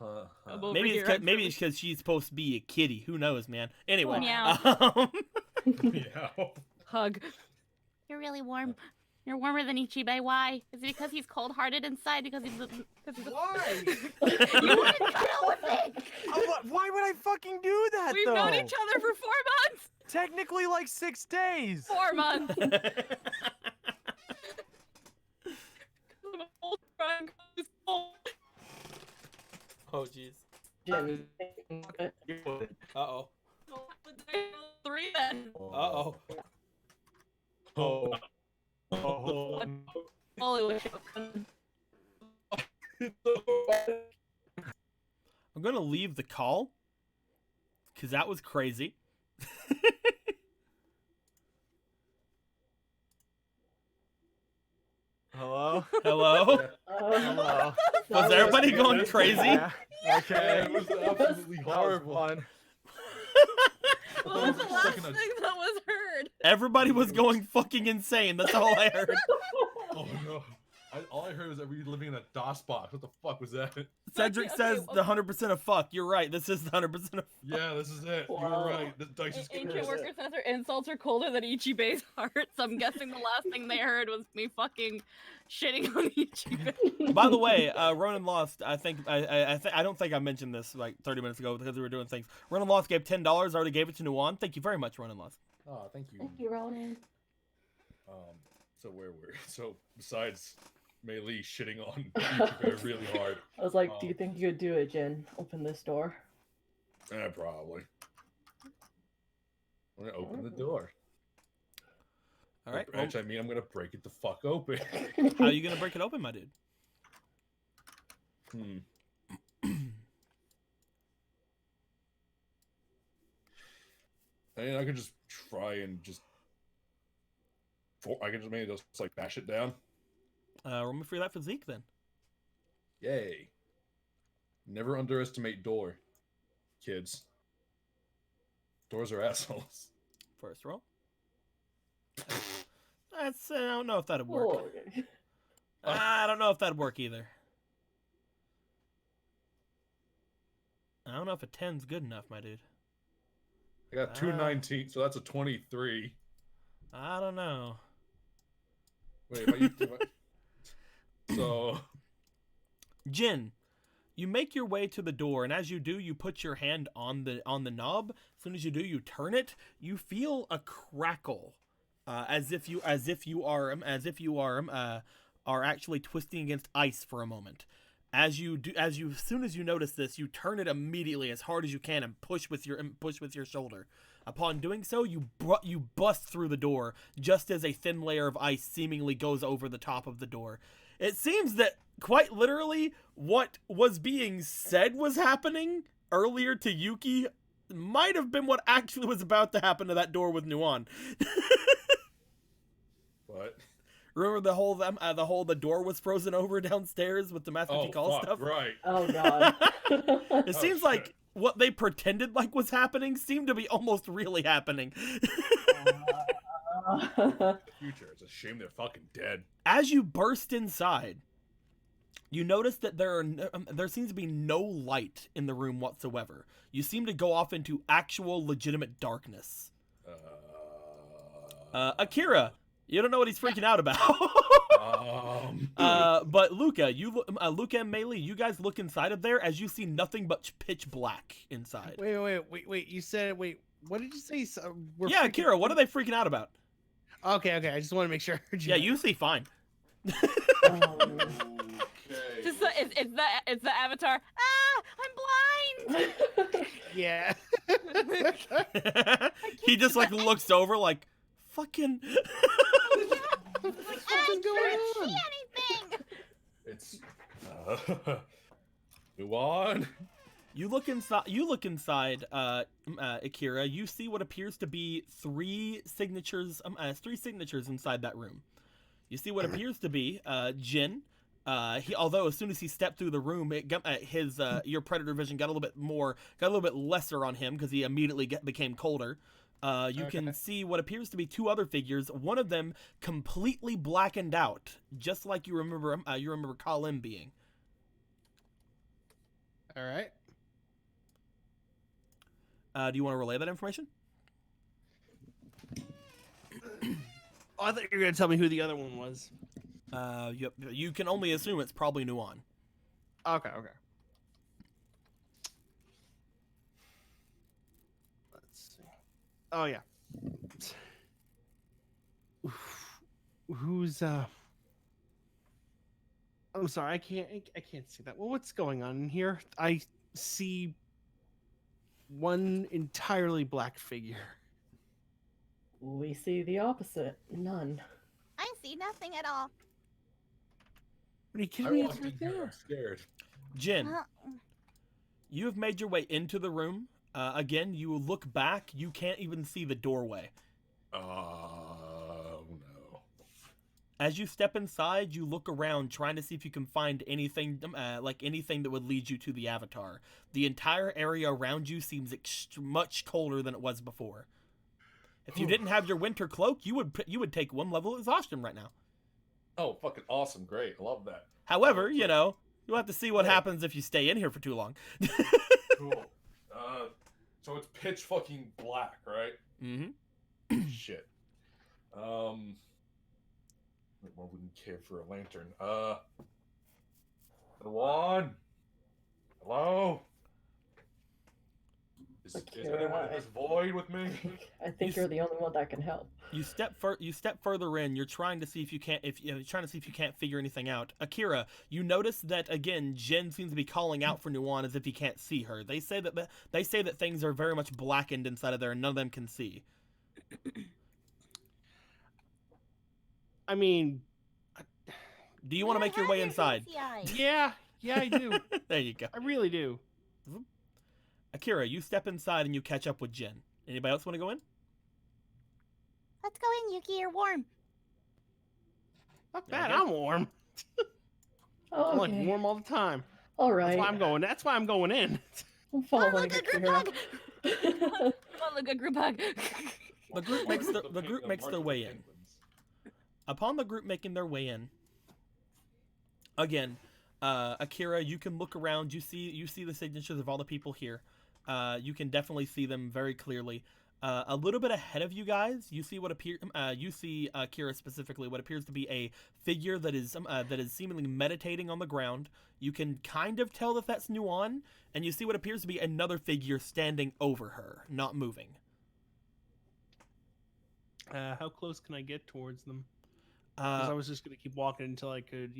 I'm over Maybe here, maybe it's because she's supposed to be a kitty. Who knows, man? Anyway, Meow. Yeah. hug. You're really warm. You're warmer than Ichibe. Why? Is it because he's cold-hearted inside? Because he's Why? You wouldn't cuddle with me. Why would I fucking do that, We've though? known each other for 4 months. Technically, like 6 days. 4 months. I'm old, Brian. oh jeez. Jin, Uh-oh. 3 then. Uh-oh. Oh. Holy wish. I'm gonna leave the call because that was crazy. Hello? Hello? Hello? Was everybody going crazy? Yeah. Okay. It was absolutely That was horrible. fun. What was the last Second, thing that was heard? Everybody was going fucking insane. That's all I heard. Oh no. All I heard was that we were living in a DOS box. What the fuck was that? Cedric Okay, says well- the 100% of fuck. You're right. This is the 100% of Yeah, this is it. You Wow. were right. The dice is Ancient cursed. Worker says her insults are colder than Ichibe's heart, so I'm guessing the last thing they heard was me fucking shitting on Ichibe. By the way, Ronan Lost. I don't think I mentioned this like 30 minutes ago because we were doing things. Ronan Lost gave $10. I already gave it to Nuwan. Thank you very much, Ronan Lost. Oh, thank you. Thank you, Ronan. So where were so besides Mei shitting on Yuki really hard? I was like, do you think you could do it, Jin? Open this door. Probably. I'm gonna open the door. All right. Well, Which I mean, I'm gonna break it the fuck open. how are you gonna break it open, my dude? I mean, I could just try and just. I can just maybe just like bash it down. Roll me for that physique then. Yay! Never underestimate door, kids. Doors are assholes. First roll. That's I don't know if that'd work. Oh, I don't know if that'd work either. I don't know if a 10's good enough, my dude. I got 219, so that's a 23. I don't know. Wait, so Jin, you make your way to the door, and as you do, you put your hand on the knob. As soon as you do, you turn it. You feel a crackle, as if you are actually twisting against ice for a moment. As soon as you notice this, you turn it immediately as hard as you can and push with your shoulder. Upon doing so, you bust through the door just as a thin layer of ice seemingly goes over the top of the door. It seems that quite literally what was being said was happening earlier to Yuki might have been what actually was about to happen to that door with Nuon. what? Remember the door was frozen over downstairs with the Master Tikal stuff? Right. Oh god. It seems like what they pretended like was happening seemed to be almost really happening. Future. It's a shame they're fucking dead. As you burst inside, you notice that there seems to be no light in the room whatsoever. You seem to go off into actual legitimate darkness. Akira, you don't know what he's freaking out about. But Luca, Luca and Mei, you guys look inside of there as you see nothing but pitch black inside. Wait. You said what did you say? Yeah, Akira, what are they freaking out about? Okay. I just want to make sure. Yeah, you see fine. Okay. It's the avatar. Ah, I'm blind. Yeah. He just like looks over like, fucking. What's fucking going on? See anything? It's go on. You look inside. Akira. You see what appears to be three signatures inside that room. You see what appears to be Jin. Although as soon as he stepped through the room, your predator vision got a little bit lesser on him because he immediately became colder. You can see what appears to be two other figures. One of them completely blackened out, just like you remember Kalim being. All right. Do you want to relay that information? Oh, I thought you were gonna tell me who the other one was. You can only assume it's probably Nuon. Okay. Let's see. Oh yeah. Who's I'm sorry, I can't see that. Well, what's going on in here? I see one entirely black figure. We see the opposite. None. I see nothing at all. What are you I kidding me? walked It's right in here, there. I'm scared. Jin, Uh, you have made your way into the room. Again, you look back. You can't even see the doorway. Oh no. As you step inside, you look around, trying to see if you can find anything, anything that would lead you to the Avatar. The entire area around you seems much colder than it was before. If you didn't have your winter cloak, you would take 1 level of exhaustion right now. Oh, fucking awesome! Great, I love that. However, you'll have to see what happens if you stay in here for too long. Cool. So it's pitch fucking black, right? Mm-hmm. Shit. I wouldn't care for a lantern. Go on. Hello. Is Akira, anyone in this void with me? I think you're the only one that can help. You step further in. You're trying to see if you can't you're trying to see if you can't figure anything out. Akira, you notice that again Jin seems to be calling out for Nuon as if he can't see her. They say that things are very much blackened inside of there and none of them can see. I mean, Do you want to make your way inside? yeah, I do. There you go. I really do. Akira, you step inside and you catch up with Jin. Anybody else want to go in? Let's go in, Yuki. You're warm. Not bad. Okay. I'm warm. Oh, I'm like okay. warm all the time. All That's right. why I'm going. That's why I'm going in. I'm Oh, following look, a group Akira. hug. Come on, look, a group hug. The group makes their way in. Upon the group making their way in, again, Akira, you can look around. You see the signatures of all the people here. You can definitely see them very clearly. A little bit ahead of you guys, you see Akira specifically, what appears to be a figure that is seemingly meditating on the ground. You can kind of tell that that's Nuon, and you see what appears to be another figure standing over her, not moving. How close can I get towards them? 'Cause I was just gonna keep walking until I could,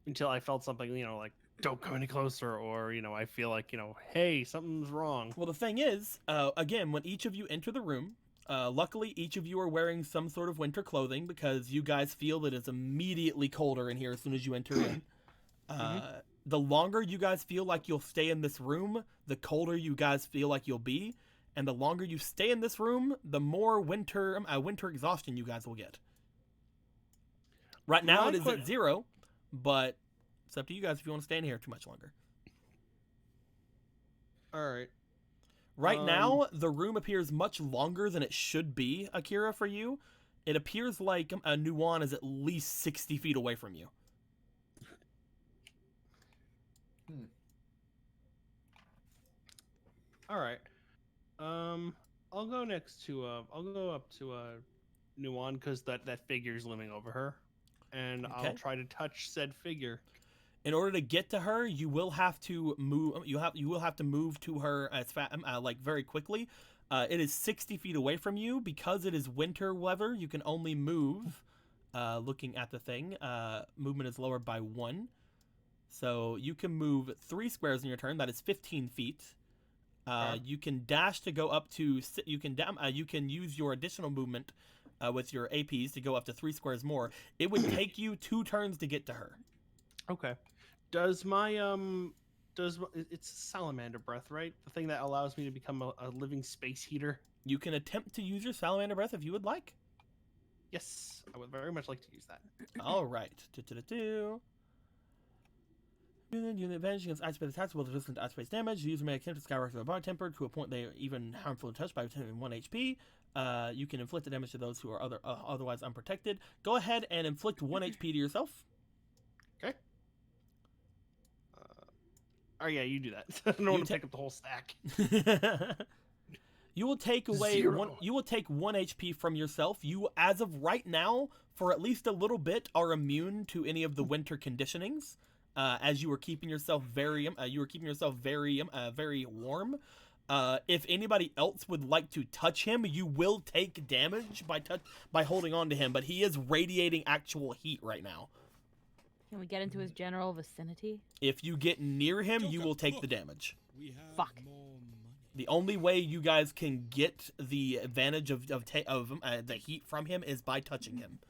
until I felt something, like don't come any closer, or I feel like, hey, something's wrong. Well, the thing is, again, when each of you enter the room, luckily each of you are wearing some sort of winter clothing because you guys feel that it's immediately colder in here as soon as you enter in. The longer you guys feel like you'll stay in this room, the colder you guys feel like you'll be, and the longer you stay in this room, the more winter exhaustion you guys will get. Right now it is at 0, but it's up to you guys if you want to stay in here too much longer. All right. Right now, the room appears much longer than it should be, Akira, for you. It appears like Nuon is at least 60 feet away from you. All right. I'll go next to I'll go up to Nuon because that figure's looming over her, and Okay. I'll try to touch said figure. In order to get to her, you will have to move. You will have to move to her as very quickly. It is 60 feet away from you because it is winter weather. You can only move. Looking at the thing, movement is lowered by 1, so you can move 3 squares in your turn. That is 15 feet. You can dash to go up to. You can use your additional movement with your APs to go up to 3 squares more. It would take you 2 turns to get to her. Okay. Does my it's salamander breath, right? The thing that allows me to become a living space heater. You can attempt to use your salamander breath if you would like. Yes, I would very much like to use that. All right. Unit advantage against ice space attacks will resist ice space damage. The user may attempt to skyrocket their body temper to a point they are even harmful to touch by attempting 1 HP. You can inflict the damage to those who are otherwise unprotected. Go ahead and inflict 1 HP to yourself. Okay. Oh yeah, you do that. I don't want to pick up the whole stack. You will take away 0. one. You will take 1 HP from yourself. You, as of right now, for at least a little bit, are immune to any of the winter conditionings. As you were keeping yourself very warm. If anybody else would like to touch him, you will take damage by holding on to him. But he is radiating actual heat right now. Can we get into his general vicinity? If you get near him, you will take the damage. We have Fuck. more money. The only way you guys can get the advantage of the heat from him is by touching him.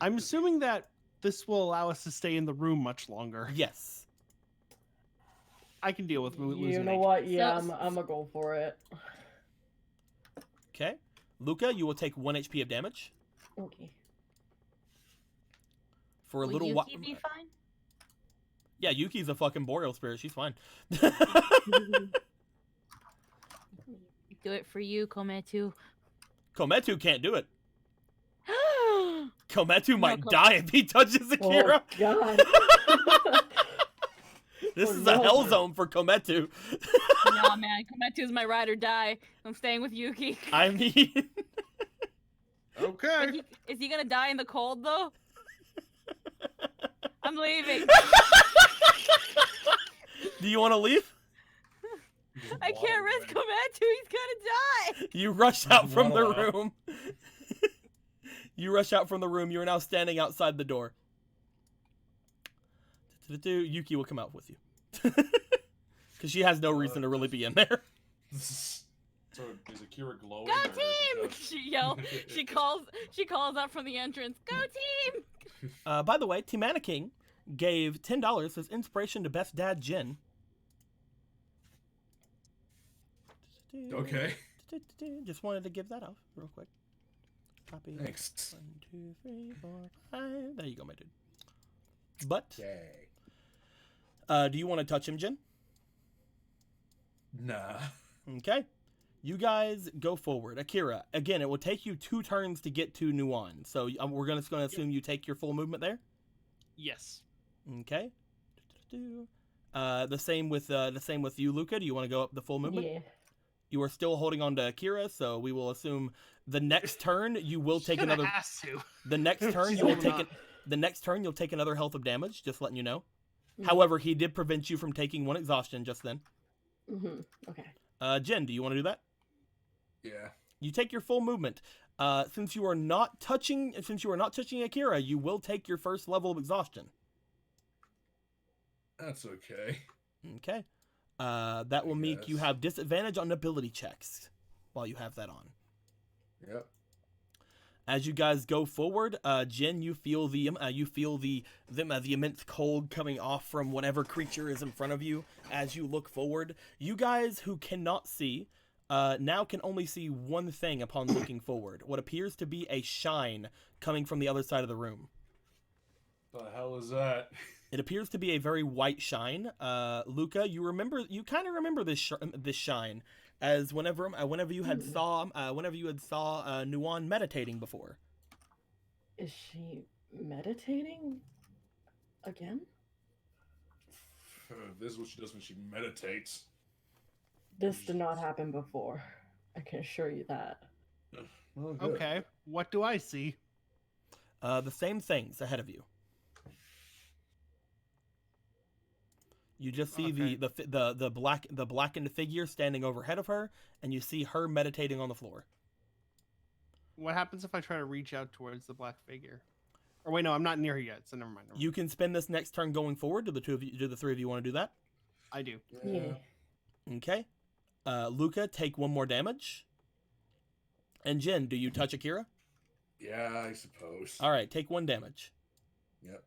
I'm assuming that this will allow us to stay in the room much longer. Yes. I can deal with losing. You know HP. what? Yeah, So- I'm gonna go for it. Okay. Luca, you will take 1 HP of damage Okay. for a Will little Yuki while. be fine? Yeah, Yuki's a fucking boreal spirit. She's fine. Do it for you, Kometu. Kometu can't do it. Kometu might Kom- die if he touches Akira. Oh God. This Oh, is a no. hell zone for Kometu. Nah, man, Kometu's my ride or die. I'm staying with Yuki. I mean, Okay. Is he gonna die in the cold though? I'm leaving. do you want to leave? I can't risk Komatsu. He's gonna die. You rush out from the Waddle out. room. You rush out from the room. You are now standing outside the door. Yuki will come out with you. Because she has no reason to really be in there. So is Akira glowing? Go or is it team! just- She yells. She calls out from the entrance. Go team! By the way, Timana King gave $10 as inspiration to Best Dad Jin. Okay. Just wanted to give that off real quick. Copy. Thanks. 1, 2, 3, 4, 5. There you go, my dude. But, Yay. do you want to touch him, Jin? Nah. Okay. You guys go forward. Akira, again, it will take you 2 turns to get to Nuan. So we're just going to assume you take your full movement there. Yes. Okay. The same with you, Luca. Do you want to go up the full movement? Yeah. You are still holding on to Akira, so we will assume the next turn you will take She's gonna another. has to. The next turn She's you will holding take on. it. The next turn you'll take another health of damage. Just letting you know. Mhm. However, he did prevent you from taking 1 exhaustion just then. Okay. Jen, do you want to do that? Yeah. You take your full movement. Since you are not touching Akira, you will take your first level of exhaustion. That's okay. Okay. That will make you guess. have disadvantage on ability checks while you have that on. Yep. As you guys go forward, Jen, you feel the immense cold coming off from whatever creature is in front of you. As you look forward, you guys who cannot see now can only see one thing upon looking forward: what appears to be a shine coming from the other side of the room. The hell is that? It appears to be a very white shine. Luca, you kind of remember this shine, as whenever you had saw Nuan meditating before. Is she meditating again? This is what she does when she meditates. This did not happen before. I can assure you that. Well, good. Okay. What do I see? The same things ahead of you. You just see Okay. the blackened figure standing overhead of her, and you see her meditating on the floor. What happens if I try to reach out towards the black figure? Or wait, no, I'm not near her yet, so never mind. You can spend this next turn going forward. Do the 3 of you want to do that? I do. Yeah. Okay. Luca, take 1 more damage. And Jen, do you touch Akira? Yeah, I suppose. All right, take 1 damage. Yep.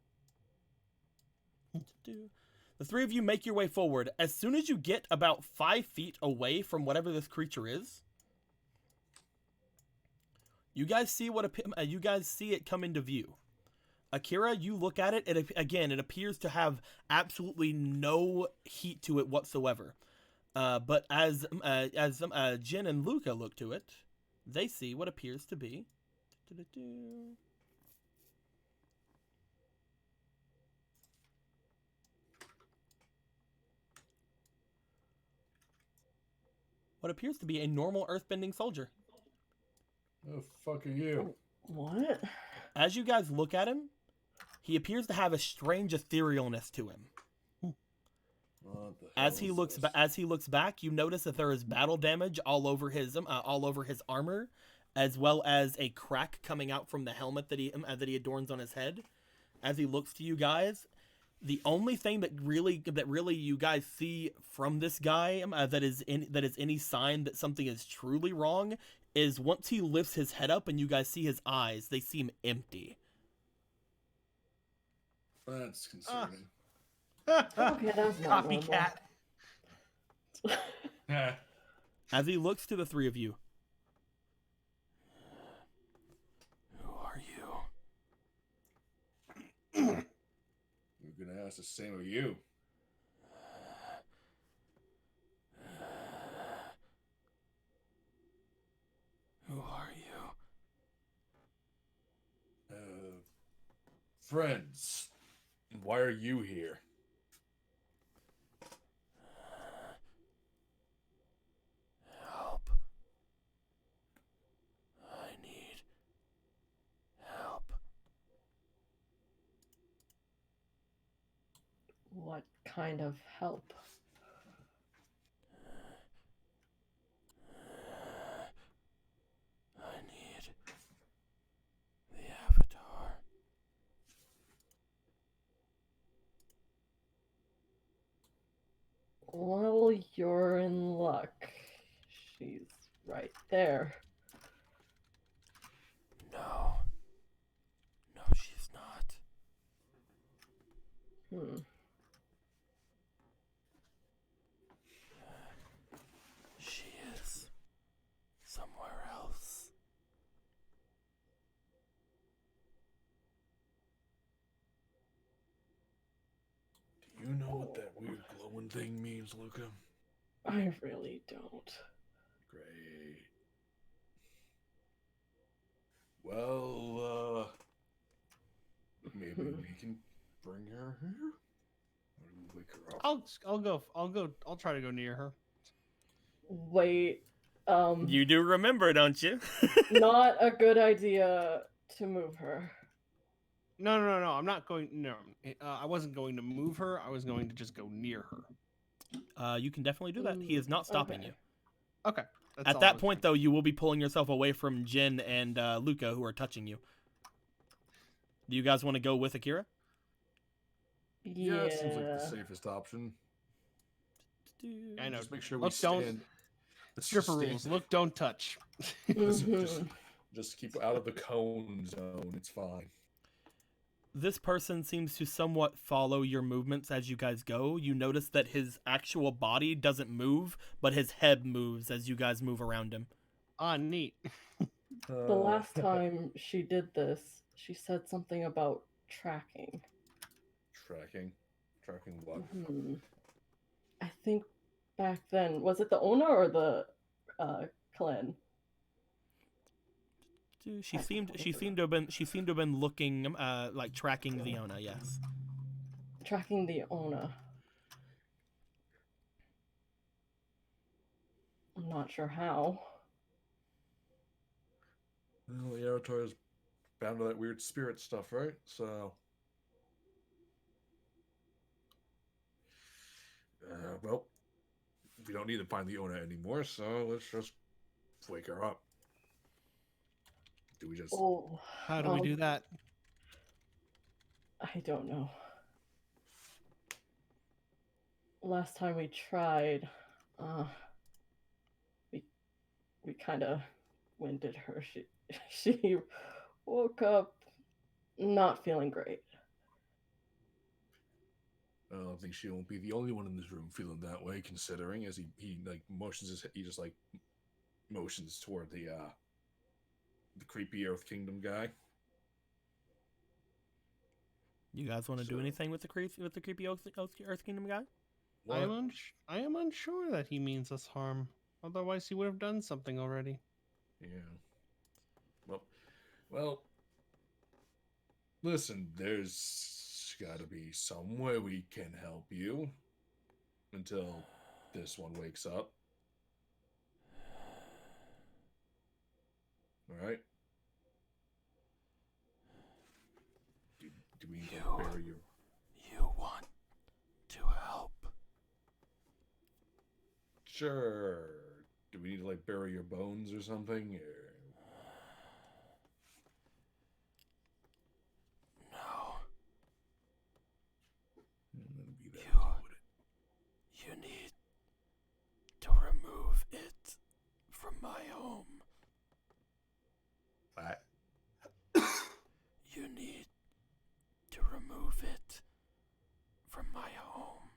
The 3 of you make your way forward. As soon as you get about 5 feet away from whatever this creature is, you guys see it come into view. Akira, you look at it. It appears to have absolutely no heat to it whatsoever. But as Jin and Luca look to it, they see what appears to be. What appears to be a normal earthbending soldier. Oh, fuck are you? What? As you guys look at him, he appears to have a strange etherealness to him. What the hell As he is looks this? as he looks back, you notice that there is battle damage all over his armor, as well as a crack coming out from the helmet that he adorns on his head. As he looks to you guys, the only thing that really you guys see from this guy that is any sign that something is truly wrong is once he lifts his head up and you guys see his eyes, they seem empty. That's concerning. Okay, that's not normal. Copycat. As he looks to the 3 of you, who are you? We're gonna ask the same of you. Who are you? Friends. Why are you here? Help. I need help. What kind of help? you're in luck. She's right there. No. No, she's not. She is somewhere else. Do you know what that weird glowing thing means, Luca? I really don't. Great. Well, maybe we can bring her here? Or do we wake her up? I'll try to go near her. Wait, You do remember, don't you? not a good idea to move her. No. I'm not going. No, I wasn't going to move her. I was going to just go near her. You can definitely do that. He is not stopping Okay. you. Okay. That's At all I that was point, though, you will be pulling yourself away from Jin and Luca, who are touching you. Do you guys want to go with Akira? Yeah, it seems like the safest option. thinking. I know. Just make sure we Look, don't. stand. Let's Stripper just rules. Look, don't touch. Listen, just keep out of the cone zone. It's fine. This person seems to somewhat follow your movements as you guys go. You notice that his actual body doesn't move, but his head moves as you guys move around him. Ah, neat. The last time she did this, she said something about tracking. Tracking what? I think back then, was it the Ona or the clan? She seemed to have been looking like tracking the Ona, yes. Tracking the Ona. I'm not sure how. Well, the Avatar is bound to that weird spirit stuff, right? So, well, we don't need to find the Ona anymore, so let's just wake her up. Do we just? Oh, How do we do that? I don't know. Last time we tried, we kind of winded her. She woke up not feeling great. I don't think she won't be the only one in this room feeling that way, considering as he like motions his, he just like motions toward the creepy Earth Kingdom guy. You guys want to do anything with the creepy Earth Kingdom guy? I am unsure that he means us harm. Otherwise, he would have done something already. Yeah. Well. Listen, there's got to be some way we can help you until this one wakes up. All right. Do we need to bury you? You want to help? Sure. Do we need to like bury your bones or something? Or... No. You need to remove it from my home. What? You need to remove it from my home.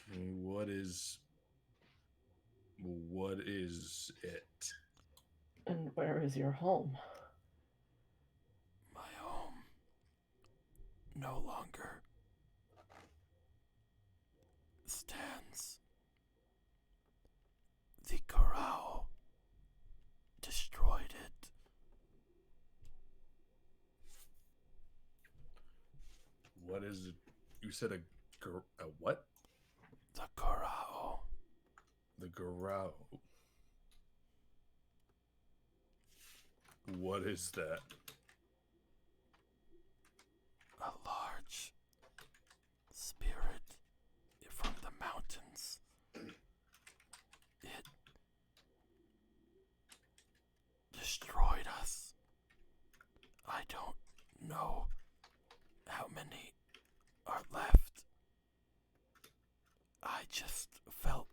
Okay, what is it? And where is your home? My home no longer stands. The corral destroyed it. What is it? You said a what? The corral. The corral. What is that? A large spirit from the mountains. It destroyed us. I don't know how many are left, just felt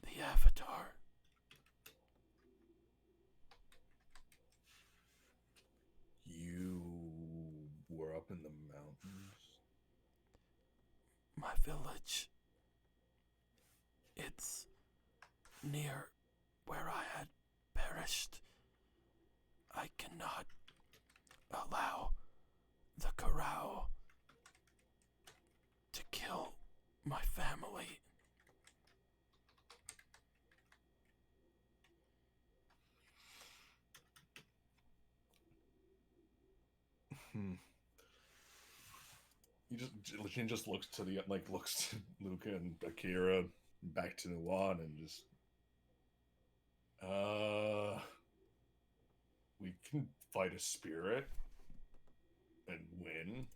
the Avatar. You were up in the mountains? My village. It's near where I had perished. I cannot allow the Karao to kill my family. She just looks to looks to Luca and Akira, back to Nuwan, and just, we can fight a spirit and win.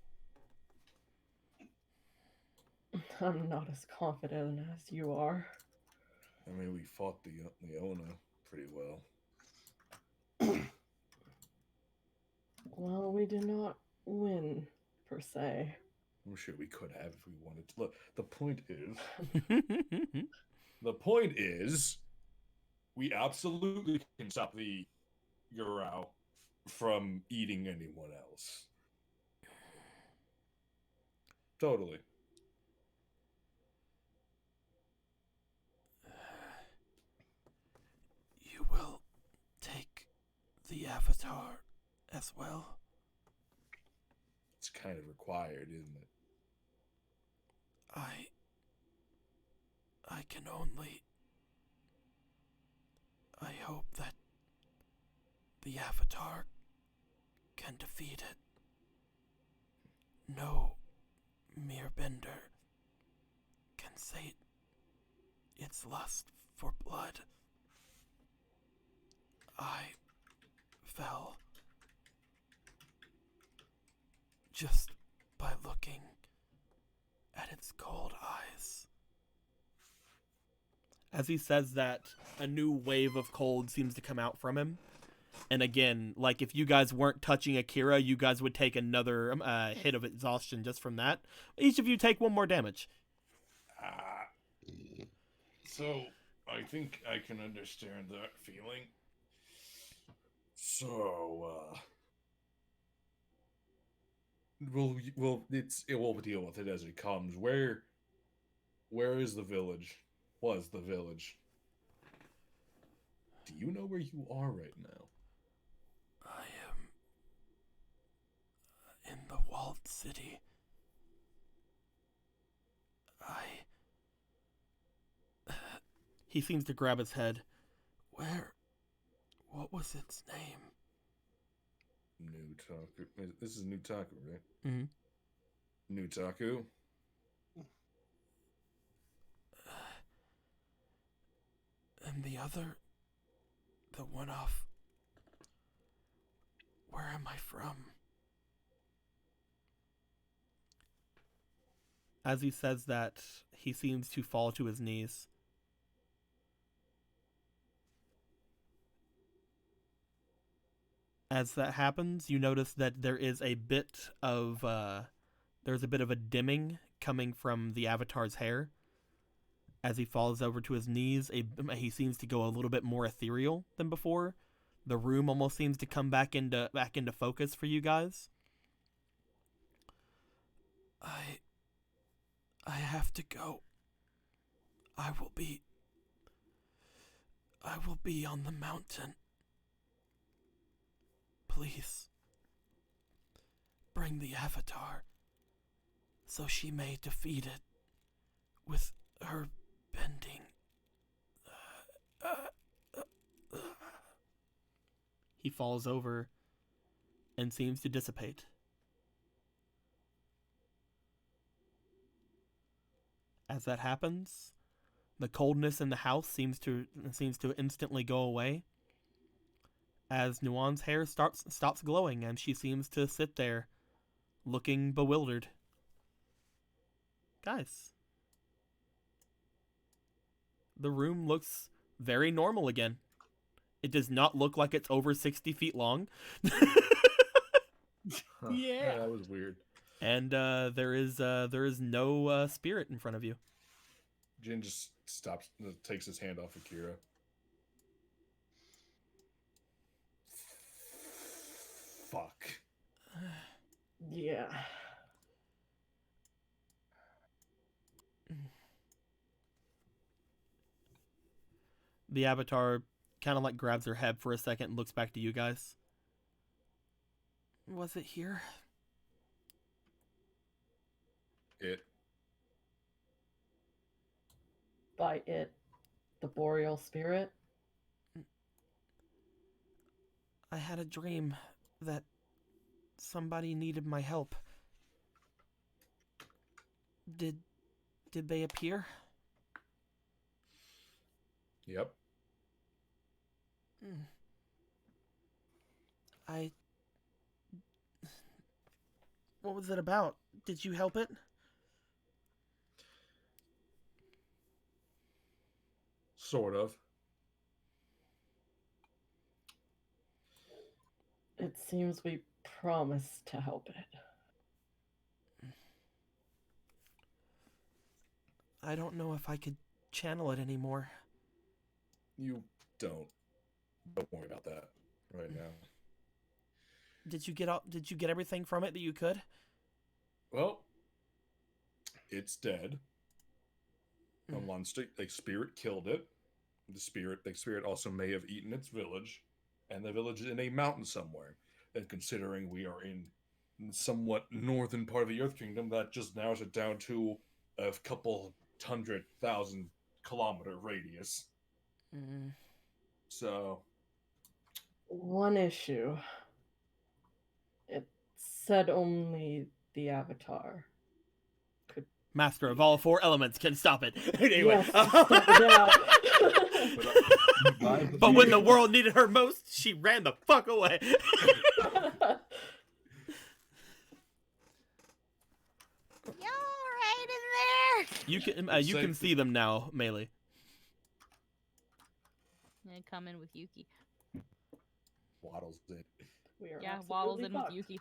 I'm not as confident as you are. I mean, we fought the Leona pretty well. Well, we did not win, per se. I'm sure we could have if we wanted to. Look, the point is, we absolutely can stop the Yurao from eating anyone else. Totally. You will take the Avatar as well. It's kind of required, isn't it? I can only... I hope that the Avatar can defeat it. No mere bender can sate its lust for blood. I fell just by looking at its cold eyes. As he says that, a new wave of cold seems to come out from him. And again, like if you guys weren't touching Akira, you guys would take another hit of exhaustion just from that. Each of you take 1 more damage. So, I think I can understand that feeling. So, we'll deal with it as it comes. Where is the village? Was the village? Do you know where you are right now? I am in the walled city. He seems to grab his head. What was its name? Nutaku. This is Nutaku, right? Mm-hmm. Nutaku? And the other... the one off... Where am I from? As he says that, he seems to fall to his knees. As that happens, you notice that there is a bit of a dimming coming from the Avatar's hair. As he falls over to his knees, he seems to go a little bit more ethereal than before. The room almost seems to come back into focus for you guys. I have to go. I will be on the mountain. Please, bring the Avatar, so she may defeat it with her bending. He falls over and seems to dissipate. As that happens, the coldness in the house seems to instantly go away. As Nuwan's hair stops glowing, and she seems to sit there, looking bewildered. Guys, the room looks very normal again. It does not look like it's over 60 feet long. Yeah, that was weird. And there is no spirit in front of you. Jin just stops, takes his hand off Akira. Fuck. Yeah. The Avatar kind of like grabs her head for a second and looks back to you guys. Was it here? It. By it, the boreal spirit. I had a dream that somebody needed my help. Did they appear? Yep. What was it about? Did you help it? Sort of. It seems we promised to help it. I don't know if I could channel it anymore. You don't. Don't worry about that right now. Did you get everything from it that you could? Well, it's dead. A monster, a spirit killed it. The spirit also may have eaten its village, and the village is in a mountain somewhere. And considering we are in somewhat northern part of the Earth Kingdom, that just narrows it down to a couple 100,000 kilometer radius. So, one issue. It said only the Avatar could. Master of all four elements can stop it. Anyway. Yes, stop it out. But when the world needed her most, she ran the fuck away. Y'all right in there. You can see them now, Melee. And come in with Yuki. Waddles in. Yeah, Waddles in with Yuki. You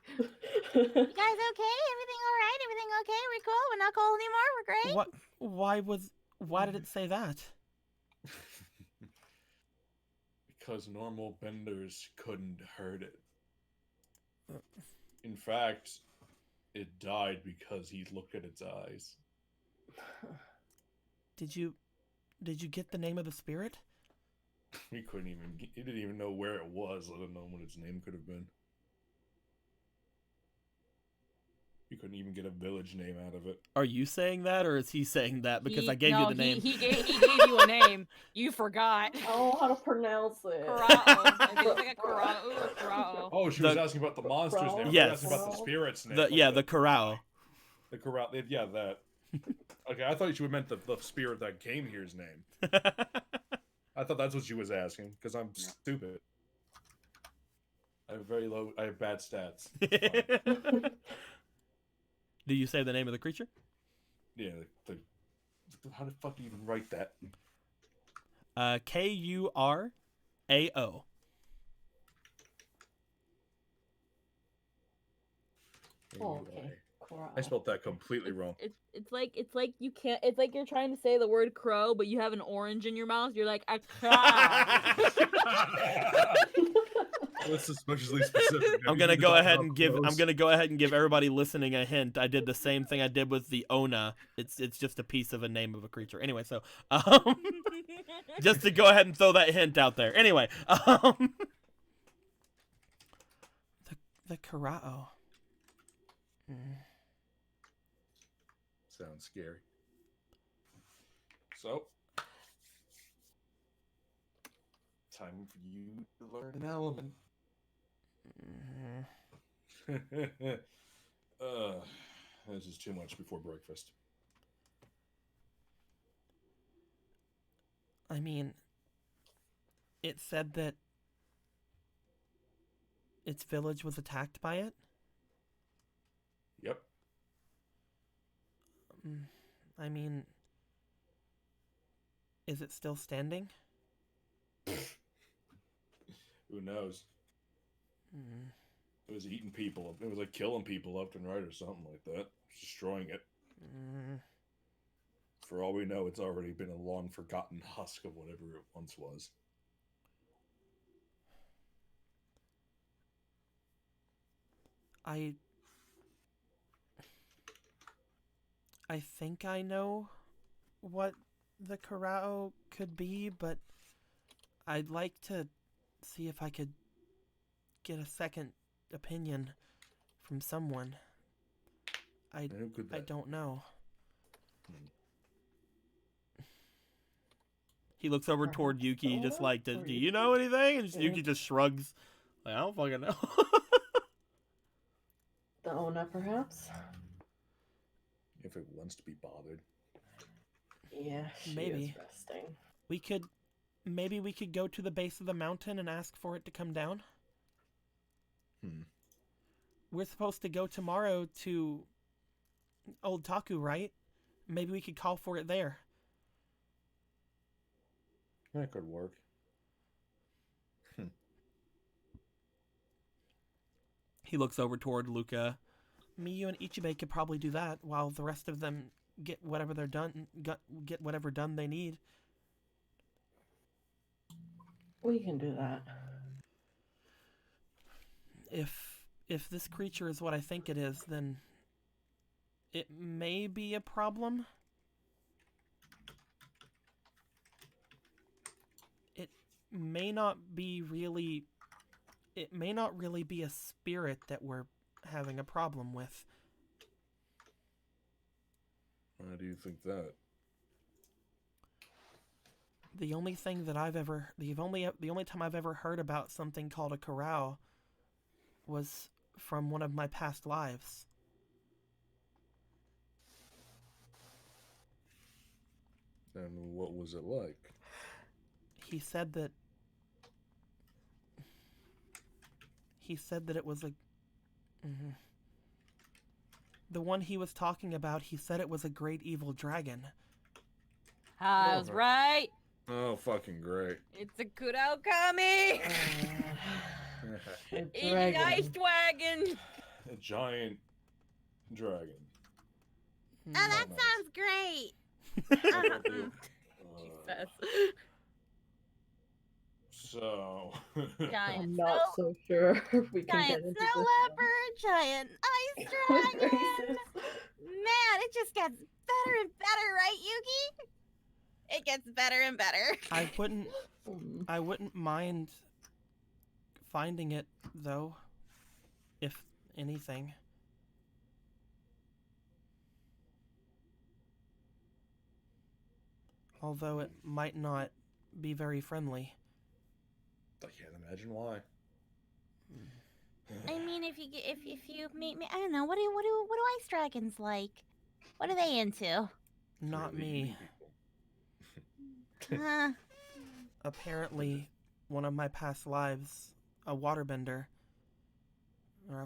guys okay? Everything all right? Everything okay? We're cool. We're not cold anymore. We're great. Why did it say that? Because normal benders couldn't hurt it. In fact, it died because he looked at its eyes. Did you get the name of the spirit? He didn't even know where it was, let alone what its name could have been. He couldn't even get a village name out of it. Are you saying that, or is he saying that? Because I gave you the name. He gave you a name. You forgot. I don't know how to pronounce it. Karao. Like a Karao or Karao. Oh, she was asking about the monster's name. Yes. I was asking about the spirit's name. The Karao. The Karao. Yeah, that. Okay, I thought you meant the spirit that came here's name. I thought that's what she was asking, because I'm stupid. I have bad stats. Do you say the name of the creature? Yeah, how the fuck do you even write that? Kurao. Oh, okay. I spelled that completely wrong. It's like you can't. It's like you're trying to say the word crow, but you have an orange in your mouth. You're like a crow. That's especially specific. I'm gonna go ahead and give everybody listening a hint. I did the same thing I did with the Ona. It's just a piece of a name of a creature. Anyway, so just to go ahead and throw that hint out there. Anyway, the Kurao. Sounds scary. So, time for you to learn an element. This is too much before breakfast. I mean, it said that its village was attacked by it? Yep. I mean, is it still standing? Who knows? It was eating people. It was like killing people left and right or something like that. Destroying it. For all we know, it's already been a long forgotten husk of whatever it once was. I think I know what the Karao could be, but I'd like to see if I could get a second opinion from someone. I don't know. He looks over toward Yuki, just like, do you know anything? And Yuki just shrugs. Like, I don't fucking know. The Ona, perhaps? If it wants to be bothered. Yeah, she Maybe. is resting. Maybe we could go to the base of the mountain and ask for it to come down. We're supposed to go tomorrow to Old Taku, right? Maybe we could call for it there. That could work. He looks over toward Luca. Miyu and Ichibe could probably do that while the rest of them get whatever they're done, get whatever done they need. We can do that. If this creature is what I think it is, then it may be a problem. It may not really be a spirit that we're having a problem with. Why do you think that? The only time I've ever heard about something called a Karao was from one of my past lives. And what was it like? He said that it was the one he was talking about. He said it was a great evil dragon. I was right. Oh, fucking great. It's a Kurao Kami! Eating ice dragon! A giant dragon. Oh, that sounds great. Jesus. So... Giant I'm not so sure if we can get Giant into snow this leopard, giant ice one. dragon. Graces. Man, it just gets better and better, right, Yuki? It gets better and better. I wouldn't mind finding it though, if anything. Although it might not be very friendly. I can't imagine why. I mean, if you meet me, I don't know. What do ice dragons like? What are they into? Not me. Apparently, one of my past lives, a waterbender,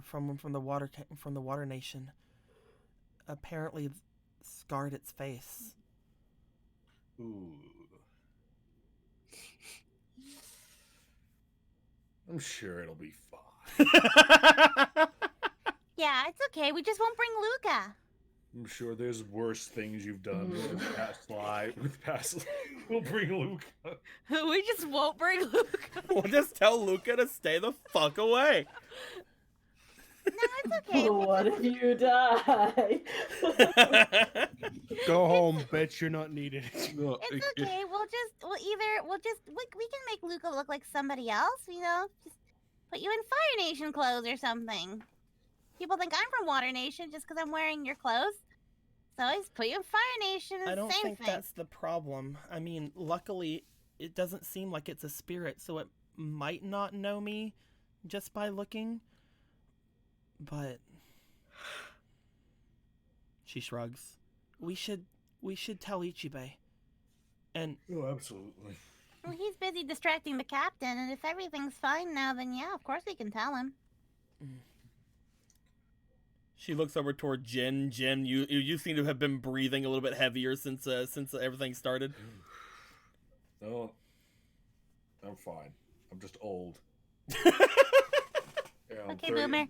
from the water nation, apparently scarred its face. Ooh. I'm sure it'll be fine. Yeah, it's okay. We just won't bring Luca. I'm sure there's worse things you've done with past life. We'll bring Luca. We just won't bring Luca. We'll just tell Luca to stay the fuck away. No, it's okay. What if you die? Go home, bitch. You're not needed. It's okay. We can make Luca look like somebody else. You know, just put you in Fire Nation clothes or something. People think I'm from Water Nation just because I'm wearing your clothes. So I just put you in Fire Nation. I don't same think thing. that's the problem. I mean, luckily, it doesn't seem like it's a spirit, so it might not know me just by looking. But she shrugs. We should tell Ichibe. And oh, absolutely. Well, he's busy distracting the captain, and if everything's fine now, then yeah, of course we can tell him. she looks over toward Jin. Jin, you seem to have been breathing a little bit heavier since everything started. No, I'm fine. I'm just old. Yeah, I'm Okay, 30 Boomer.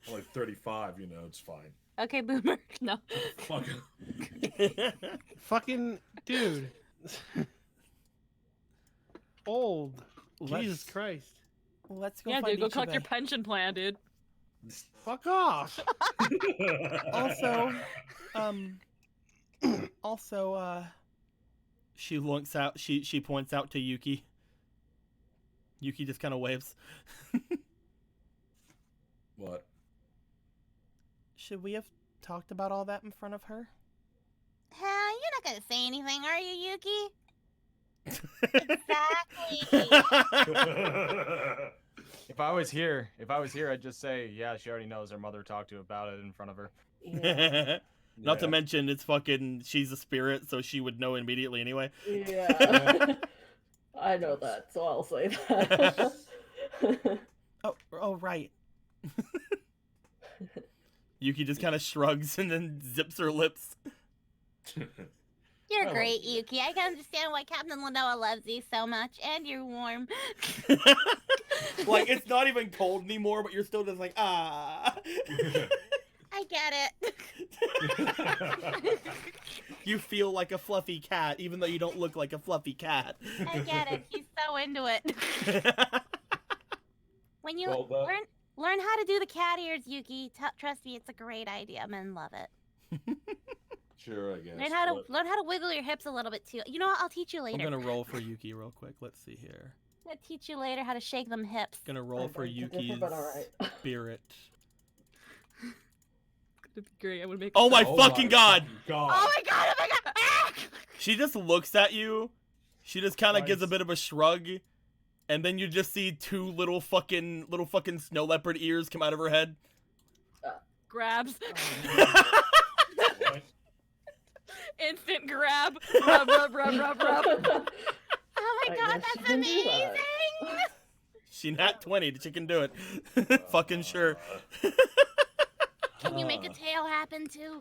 I'm like 35, you know, it's fine. Okay, Boomer. No. Fucking. Fucking dude. Old. Jesus Christ. Let's go Yeah, find dude, go collect your Ichibei. pension plan, dude. Fuck off. Also, she looks out. She points out to Yuki. Yuki just kind of waves. What? Should we have talked about all that in front of her? You're not gonna say anything, are you, Yuki? Exactly. If I was here, I'd just say, yeah, she already knows her mother talked to about it in front of her. Yeah. Not to mention, it's fucking. She's a spirit, so she would know immediately anyway. Yeah. I know that, so I'll say that. Oh, right. Yuki just kind of shrugs and then zips her lips. You're great, Yuki. I can understand why Captain Lenoa loves you so much, and you're warm. Like, it's not even cold anymore, but you're still just like, ah. I get it. You feel like a fluffy cat, even though you don't look like a fluffy cat. I get it. He's so into it. When you learn how to do the cat ears, Yuki, trust me, it's a great idea. Men love it. Sure, I guess. Learn how to wiggle your hips a little bit too. You know what? I'll teach you later. I'm gonna roll for Yuki real quick. Let's see here. I'm gonna teach you later how to shake them hips. Gonna roll for Yuki's spirit. It's gonna be great. I would make. Oh my fucking god! Oh my god! Oh my god! Ah! She just looks at you. She just kind of gives a bit of a shrug, and then you just see two little fucking snow leopard ears come out of her head. Grabs. What? Instant grab. Rub, rub, rub, rub, rub. Oh my god, that's amazing! She nat 20. She can do it. Fucking sure. Can you make a tail happen too?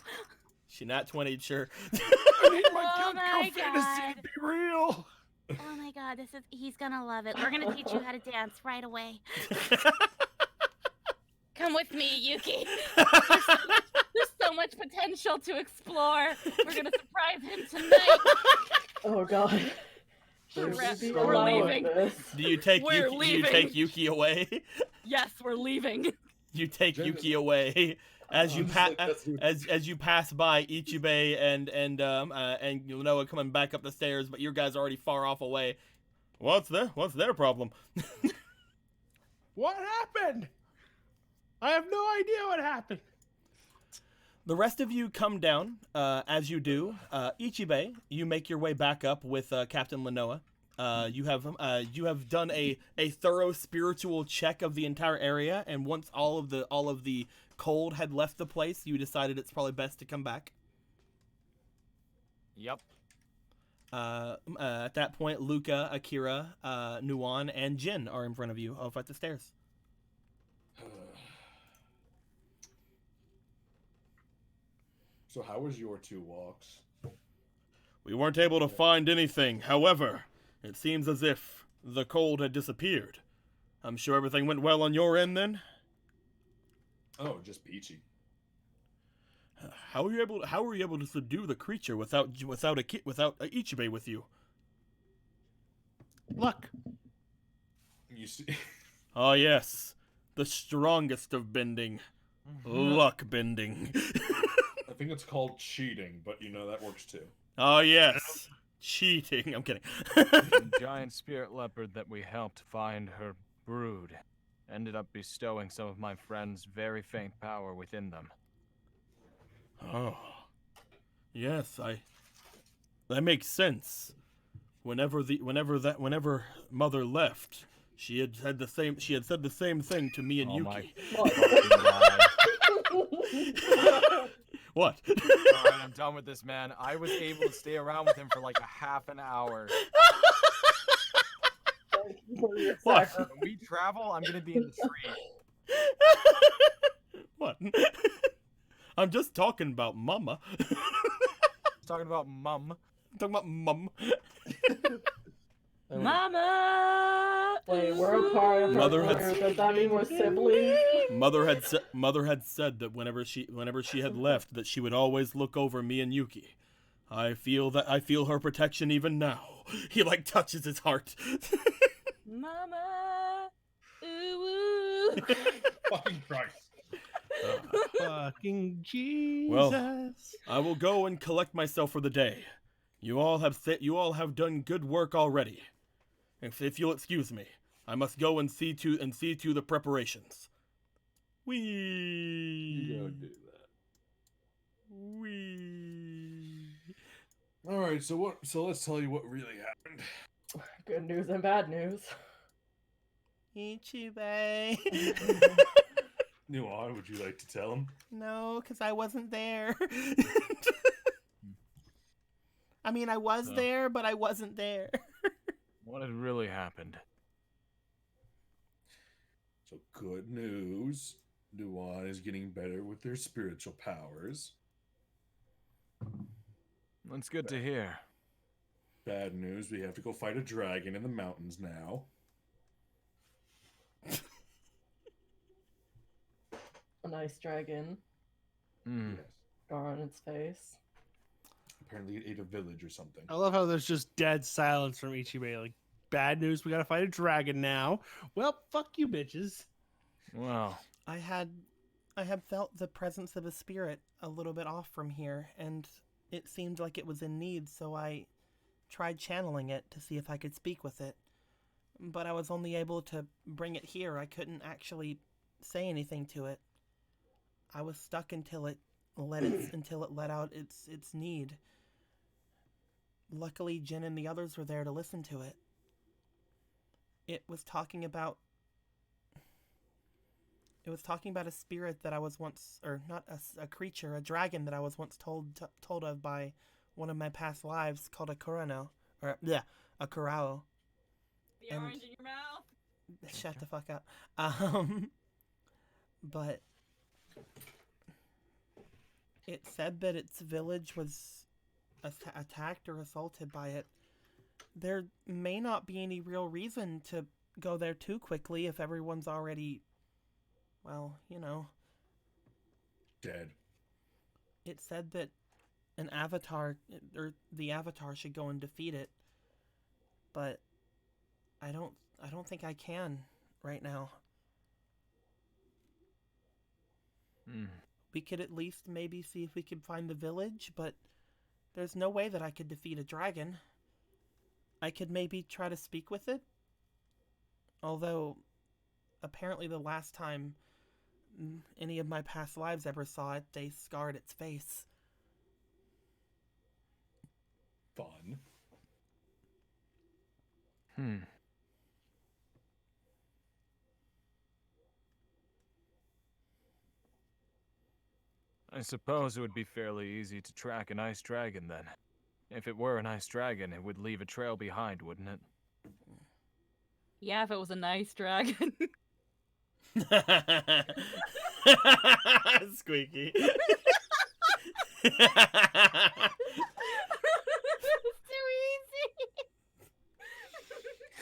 She nat 20. Sure. Oh my god! Be real. Oh my god, he's gonna love it. We're gonna teach you how to dance right away. Come with me, Yuki. There's so much potential to explore. We're gonna surprise him tonight. Oh god. We're leaving. Do you take We're Yuki? Do you leaving. take Yuki away? Yes, we're leaving. You take Yuki away as you as you pass by Ichibei and Lenoa coming back up the stairs, but your guys are already far off away. What's their problem? What happened? I have no idea what happened. The rest of you come down. As you do, Ichibei, you make your way back up with Captain Lenoa. You have done a thorough spiritual check of the entire area, and once all of the cold had left the place, you decided it's probably best to come back. Yep. At that point, Luca, Akira, Nuwan, and Jin are in front of you, off at the stairs. So how was your 2 walks? We weren't able to find anything. However, it seems as if the cold had disappeared. I'm sure everything went well on your end then? Oh, just peachy. How were you able to subdue the creature without Ichibei with you? Look. You see. Ah, yes. The strongest of bending. Luck bending. I think it's called cheating, but you know that works too. Oh, yes. Cheating. I'm kidding. The giant spirit leopard that we helped find her brood ended up bestowing some of my friends' very faint power within them. Oh. Yes, that makes sense. Whenever Mother left, she had said the same thing to me and Yuki. What? Alright, I'm done with this, man. I was able to stay around with him for like a half an hour. What? When we travel, I'm gonna be in the tree. What? I'm just talking about Mama. Talking about Mum. I'm talking about Mum. Mama! Wait, we're a part of Mother her had- group. Does that mean we're siblings? Mother had said that whenever she had left, that she would always look over me and Yuki. I feel her protection even now. He like touches his heart. Mama. Ooh, ooh. Fucking Christ. Fucking Jesus. Well, I will go and collect myself for the day. You all have done good work already. If you'll excuse me, I must go and see to the preparations. You gotta do that. All right, so let's tell you what really happened. Good news and bad news. Ichibei. Nuon, would you like to tell him? No, because I wasn't there. I mean, I was there, but I wasn't there. What had really happened? So good news. Nuon is getting better with their spiritual powers. That's good to hear. Bad news, we have to go fight a dragon in the mountains now. A nice dragon. Hmm. Yes. Scar on its face. Apparently it ate a village or something. I love how there's just dead silence from Ichibei. Like, bad news, we gotta fight a dragon now. Well, fuck you, bitches. Well, I had felt the presence of a spirit a little bit off from here, and it seemed like it was in need, so I tried channeling it to see if I could speak with it. But I was only able to bring it here. I couldn't actually say anything to it. I was stuck until it let out its need. Luckily, Jin and the others were there to listen to it. It was talking about a spirit that I was once, or not a creature, a dragon that I was once told of by one of my past lives, called a Kurano, or a Kurao. The orange in your mouth. Shut the fuck up. But it said that its village was attacked or assaulted by it. There may not be any real reason to go there too quickly if everyone's already, well, Dead. It said that an avatar, or the avatar, should go and defeat it. But I don't think I can right now. We could at least maybe see if we could find the village, but there's no way that I could defeat a dragon. I could maybe try to speak with it. Although, apparently the last time any of my past lives ever saw it, they scarred its face. Fun. I suppose it would be fairly easy to track an ice dragon then. If it were an ice dragon, it would leave a trail behind, wouldn't it? Yeah, if it was a nice dragon. Squeaky. It's too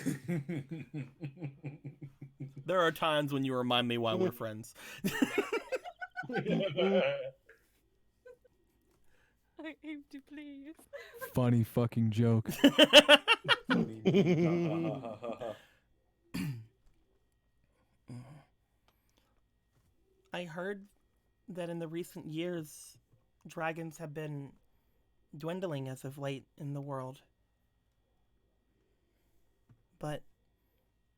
easy. There are times when you remind me why we're friends. I aim to please. Funny fucking joke. I heard that in the recent years, dragons have been dwindling as of late in the world. But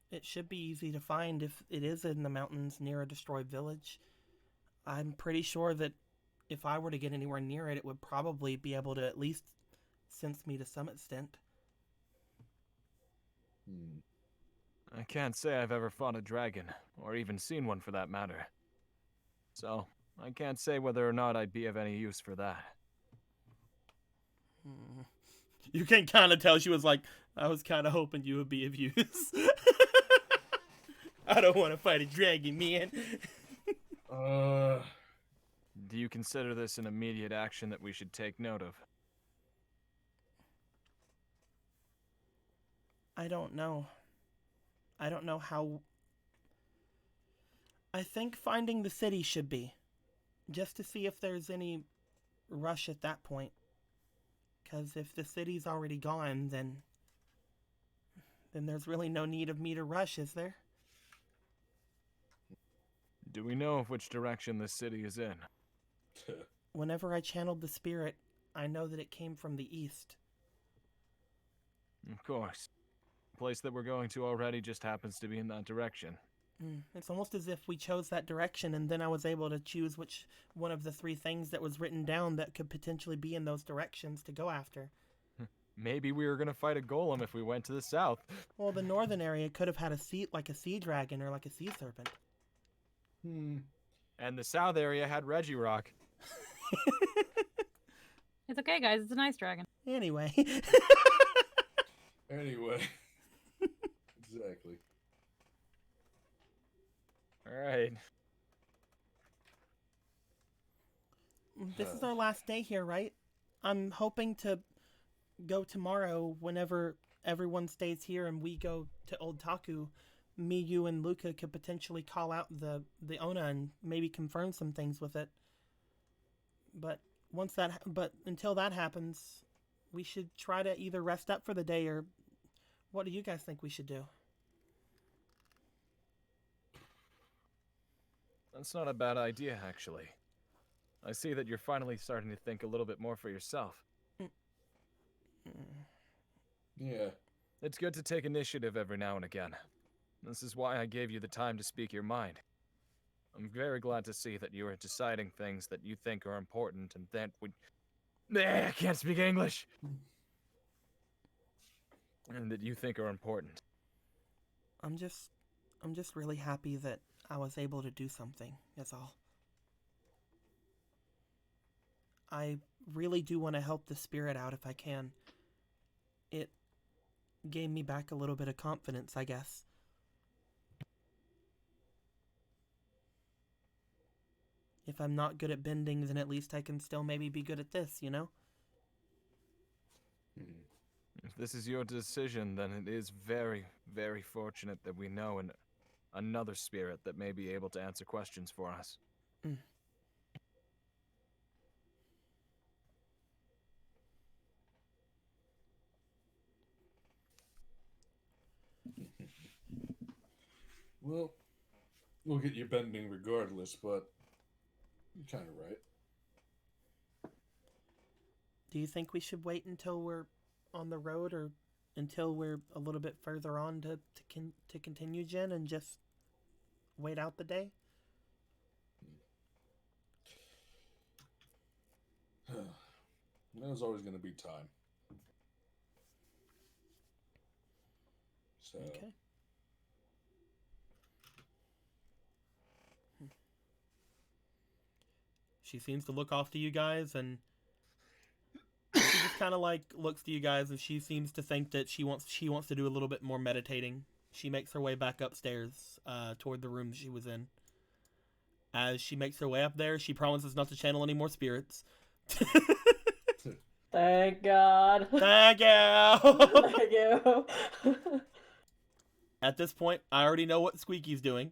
it should be easy to find if it is in the mountains near a destroyed village. I'm pretty sure that if I were to get anywhere near it, it would probably be able to at least sense me to some extent. I can't say I've ever fought a dragon, or even seen one for that matter. So, I can't say whether or not I'd be of any use for that. You can kind of tell she was like, I was kind of hoping you would be of use. I don't want to fight a dragon, man. Do you consider this an immediate action that we should take note of? I don't know. I don't know how... I think finding the city should be. Just to see if there's any rush at that point. Because if the city's already gone, then there's really no need of me to rush, is there? Do we know which direction the city is in? Whenever I channeled the spirit, I know that it came from the east. Of course. The place that we're going to already just happens to be in that direction. It's almost as if we chose that direction and then I was able to choose which one of the 3 things that was written down that could potentially be in those directions to go after. Maybe we were gonna fight a golem if we went to the south. Well, the northern area could have had a sea dragon or like a sea serpent. And the south area had Regirock. It's okay, guys. It's a nice dragon. Anyway. Anyway. Exactly. Alright. This is our last day here, right? I'm hoping to go tomorrow whenever everyone stays here and we go to Old Taku. Me, you, and Luca could potentially call out the Ona and maybe confirm some things with it. But until that happens, we should try to either rest up for the day or what do you guys think we should do? That's not a bad idea, actually. I see that you're finally starting to think a little bit more for yourself. Yeah. It's good to take initiative every now and again. This is why I gave you the time to speak your mind. I'm very glad to see that you are deciding things that you think are important and that would... I can't speak English! And that you think are important. I'm just really happy that I was able to do something, that's all. I really do want to help the spirit out if I can. It gave me back a little bit of confidence, I guess. If I'm not good at bending, then at least I can still maybe be good at this, you know? If this is your decision, then it is very, very fortunate that we know another spirit that may be able to answer questions for us. Well, we'll get you bending regardless, but you're kind of right. Do you think we should wait until we're on the road or until we're a little bit further on to continue, Jen, and just wait out the day? There's always going to be time. So. Okay. She seems to look off to you guys, and she just kind of like looks to you guys, and she seems to think that she wants to do a little bit more meditating. She makes her way back upstairs, toward the room she was in. As she makes her way up there, she promises not to channel any more spirits. Thank God. Thank you. Thank you. At this point, I already know what Squeaky's doing.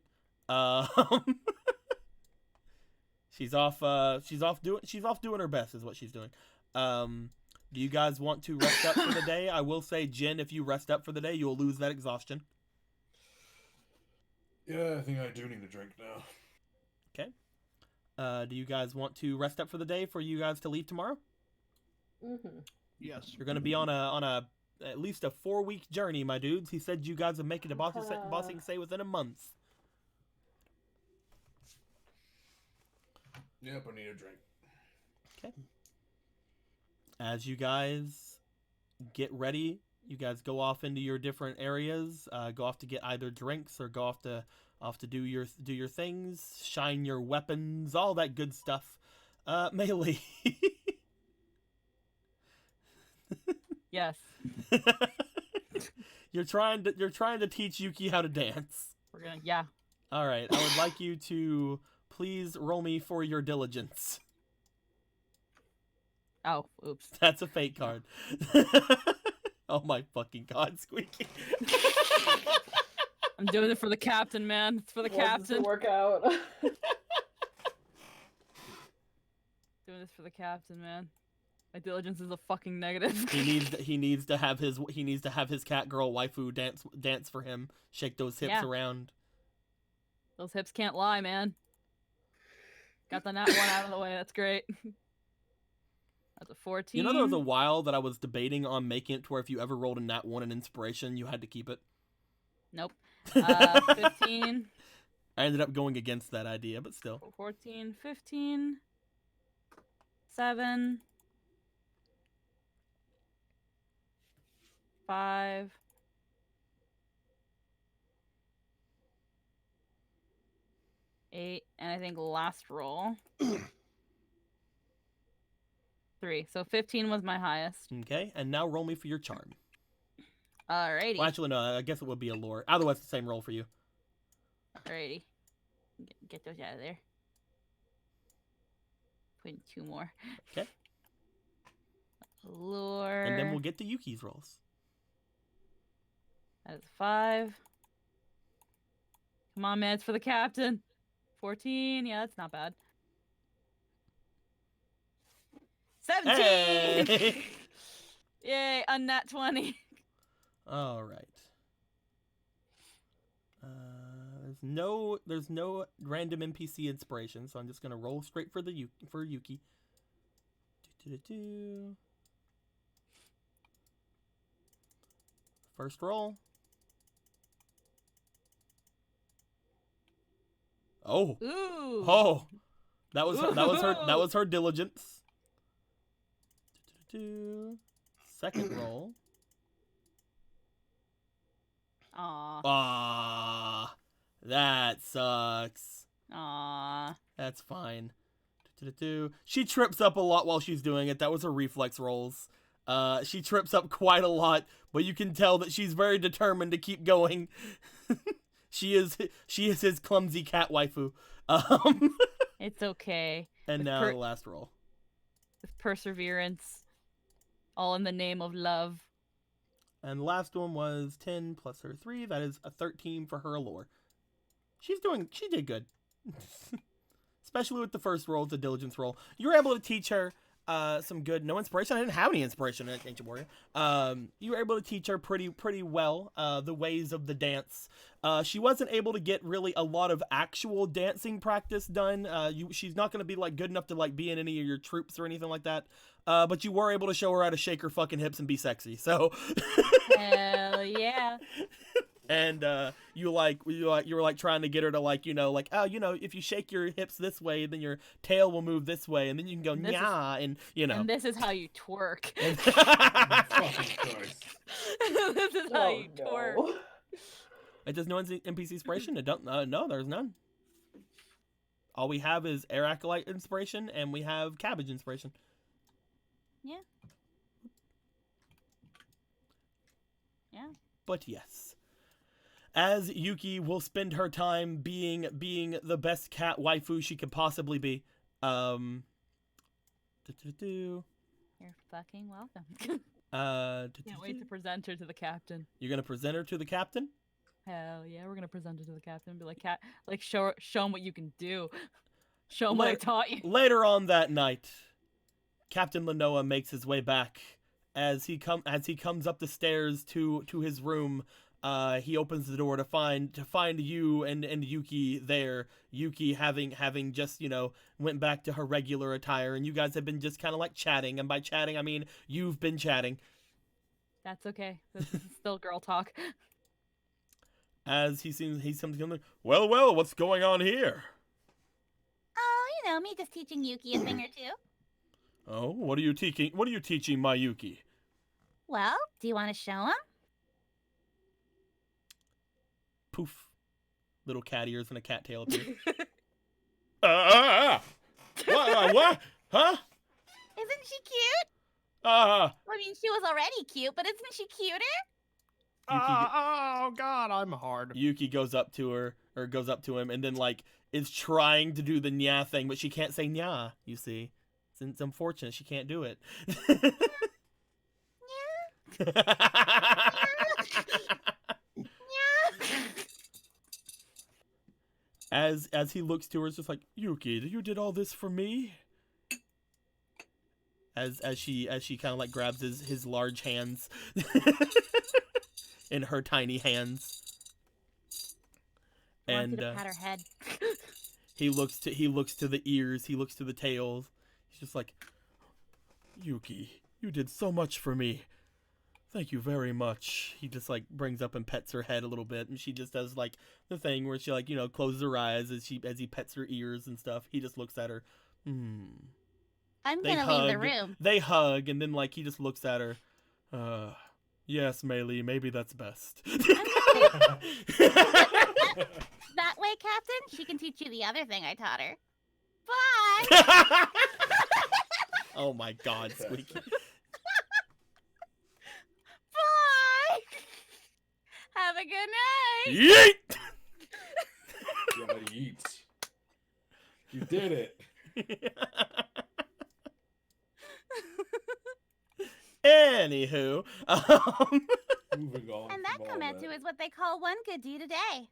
She's off doing her best, is what she's doing. Do you guys want to rest up for the day? I will say, Jen, if you rest up for the day, you'll lose that exhaustion. Yeah, I think I do need a drink now. Okay. Do you guys want to rest up for the day for you guys to leave tomorrow? Mm-hmm. Yes. You're going to be on a at least a 4-week journey, my dudes. He said you guys would make it to Bossing Say within a month. Yep, I need a drink. Okay. As you guys get ready, you guys go off into your different areas. Go off to get either drinks or go off to do your things, shine your weapons, all that good stuff. Melee. Yes. You're trying to teach Yuki how to dance. Yeah. All right. I would like you to please roll me for your diligence. Oh, oops. That's a fake card. Oh my fucking God, Squeaky. I'm doing it for the captain, man. It's for the captain. Work out. Doing this for the captain, man. My diligence is a fucking negative. He needs to have his cat girl waifu dance for him. Shake those hips around. Those hips can't lie, man. Got the nat 1 out of the way. That's great. That's a 14. You know, there was a while that I was debating on making it to where if you ever rolled a nat 1 in inspiration, you had to keep it. Nope. 15. I ended up going against that idea, but still. 14, 15. 7. 5. 8, and I think last roll 3. So 15 was my highest. Okay, and now roll me for your charm. Alrighty. Well, actually, no, I guess it would be a lore. Otherwise, it's the same roll for you. Alrighty. Get those out of there. Put in 2 more. Okay. Lore. And then we'll get to Yuki's rolls. That is 5. Come on, man, it's for the captain. 14. Yeah, that's not bad. 17. Hey! Yay, unnat 20. All right. There's no random NPC inspiration, so I'm just gonna roll straight for Yuki. First roll. Oh. Ooh. Oh. That was her diligence. Second roll. Aw. That sucks. Aw. That's fine. She trips up a lot while she's doing it. That was her reflex rolls. She trips up quite a lot, but you can tell that she's very determined to keep going. She is his clumsy cat waifu. It's okay. And With now the last roll. With perseverance. All in the name of love. And the last one was 10 plus her 3. That is a 13 for her allure. She did good. Especially with the first roll, the diligence roll. You were able to teach her some good, no inspiration. I didn't have any inspiration in Ancient Warrior. You were able to teach her pretty well the ways of the dance. She wasn't able to get really a lot of actual dancing practice done. She's not going to be like good enough to like be in any of your troops or anything like that. But you were able to show her how to shake her fucking hips and be sexy. So hell yeah. And you were like trying to get her to like, if you shake your hips this way, then your tail will move this way, and then you can go nya, and And this is how you twerk. Fucking Christ. This is how you twerk. It does no NPC inspiration. No, there's none. All we have is Air Acolyte inspiration, and we have Cabbage inspiration. Yeah. Yeah. But yes. As Yuki will spend her time being the best cat waifu she could possibly be. You're fucking welcome. Can't wait to present her to the captain. You're gonna present her to the captain? Hell yeah, we're gonna present her to the captain. Be like, show him what you can do. Show him what I taught you. Later on that night, Captain Lenoa makes his way back. As he comes up the stairs to his room. He opens the door to find you and Yuki there. Yuki having just, went back to her regular attire, and you guys have been just kind of like chatting. And by chatting, I mean you've been chatting. That's okay. This is still girl talk. As he's something like, well, what's going on here? Oh, me just teaching Yuki a thing or two. Oh, what are you teaching my Yuki? Well, do you want to show him? Poof. Little cat ears and a cat tail appear. What? Huh? Isn't she cute? I mean, she was already cute, but isn't she cuter? Oh God, I'm hard. Yuki goes up to him, and then like is trying to do the nya thing, but she can't say nya. You see, it's unfortunate she can't do it. As he looks to her, it's just like, Yuki, you did all this for me? As she kind of like grabs his large hands in her tiny hands. I want you And to pat her head. he looks to the ears, he looks to the tails. He's just like, Yuki, you did so much for me. Thank you very much. He just like brings up and pets her head a little bit, and she just does like the thing where she like, you know, closes her eyes as he pets her ears and stuff. He just looks at her. I'm They gonna leave the hug. room. They hug, and then like he just looks at her. Yes, Meili, maybe that's best. That way, Captain, she can teach you the other thing I taught her. Bye! Oh my God, Squeaky. Bye! Have a good night! Yeet! Yeah, yeet. You did it. Anywho, Moving on. And that from all Kometsu is what they call one good deed a day.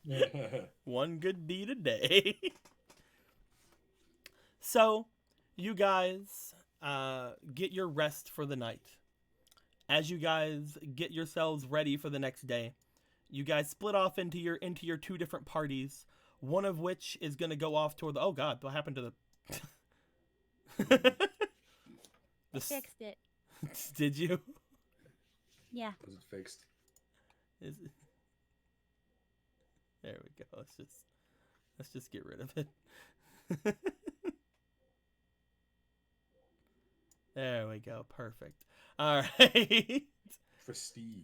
that. one good deed a day. So, you guys get your rest for the night. As you guys get yourselves ready for the next day, you guys split off into your 2 different parties. One of which is gonna go off toward the. Oh God, what happened to the? I fixed it. Did you? Yeah. Was it fixed? Is it? There we go. Let's just get rid of it. There we go. Perfect. All right. Prestige.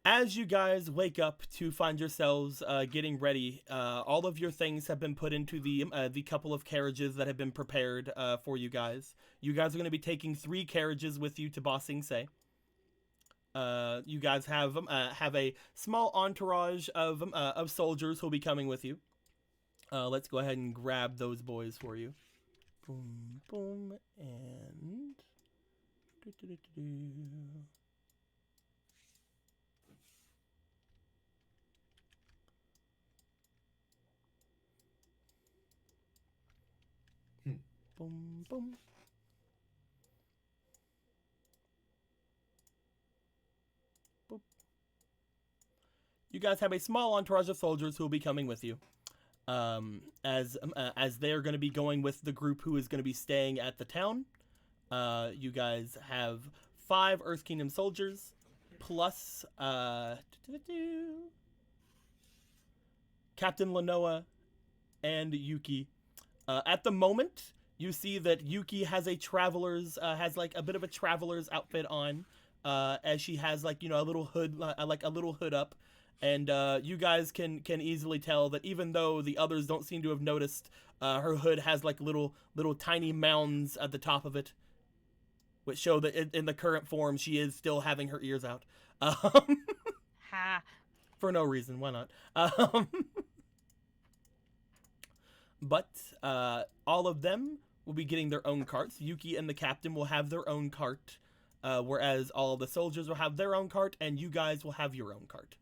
As you guys wake up to find yourselves getting ready, all of your things have been put into the couple of carriages that have been prepared for you guys. You guys are going to be taking 3 carriages with you to Ba Sing Se. You guys have a small entourage of soldiers who'll be coming with you. Let's go ahead and grab those boys for you. Boom, boom, and. Boom, boom. Boop. You guys have a small entourage of soldiers who will be coming with you. As they're going to be going with the group who is going to be staying at the town. You guys have 5 Earth Kingdom soldiers, plus Captain Lanoa and Yuki. At the moment, you see that Yuki has a traveler's, has like a bit of a traveler's outfit on, as she has like, you know, a little hood, like a little hood up. And you guys can easily tell that even though the others don't seem to have noticed, her hood has like little tiny mounds at the top of it, which show that in the current form she is still having her ears out. Ha. For no reason, why not? But all of them will be getting their own carts. Yuki and the captain will have their own cart, whereas all of the soldiers will have their own cart, and you guys will have your own cart.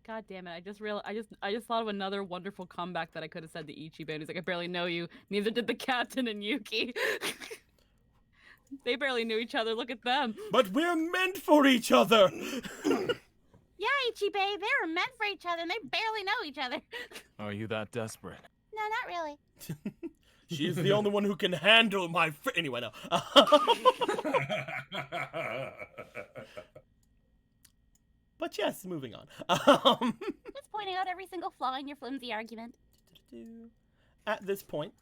God damn it! I just thought of another wonderful comeback that I could have said to Ichiban. He's like, I barely know you. Neither did the captain and Yuki. They barely knew each other. Look at them. But we're meant for each other. Yeah, Ichibe, they were meant for each other and they barely know each other. Are you that desperate? No, not really. She's the only one who can handle my anyway, no. But yes, moving on. Just pointing out every single flaw in your flimsy argument. At this point,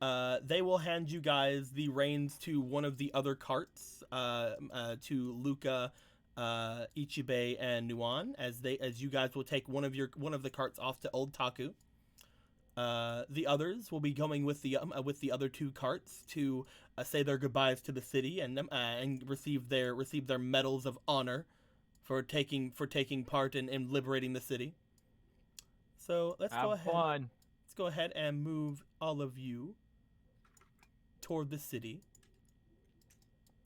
they will hand you guys the reins to one of the other carts, to Luca, Ichibe, and Nuan, as you guys will take one of the carts off to Old Taku. The others will be going with the other 2 carts to say their goodbyes to the city and receive their medals of honor for taking part in liberating the city. So let's go ahead. Fun. Let's go ahead and move all of you toward the city.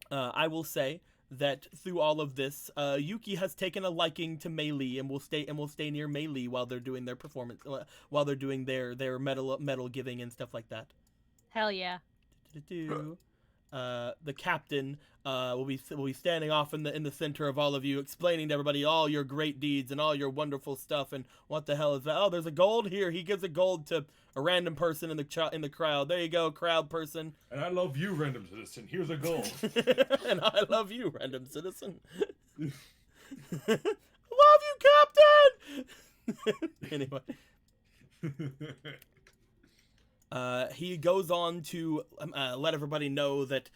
I will say that through all of this, Yuki has taken a liking to Mei Li and will stay near Mei Li while they're doing their performance, while they're doing their medal giving and stuff like that. Hell yeah. The captain will be standing off in the center of all of you, explaining to everybody all your great deeds and all your wonderful stuff. And what the hell is that? Oh, there's a gold here. He gives a gold to a random person in the crowd. There you go, crowd person. And I love you, random citizen. Here's a gold. And I love you, random citizen. Love you, Captain. Anyway. He goes on to let everybody know that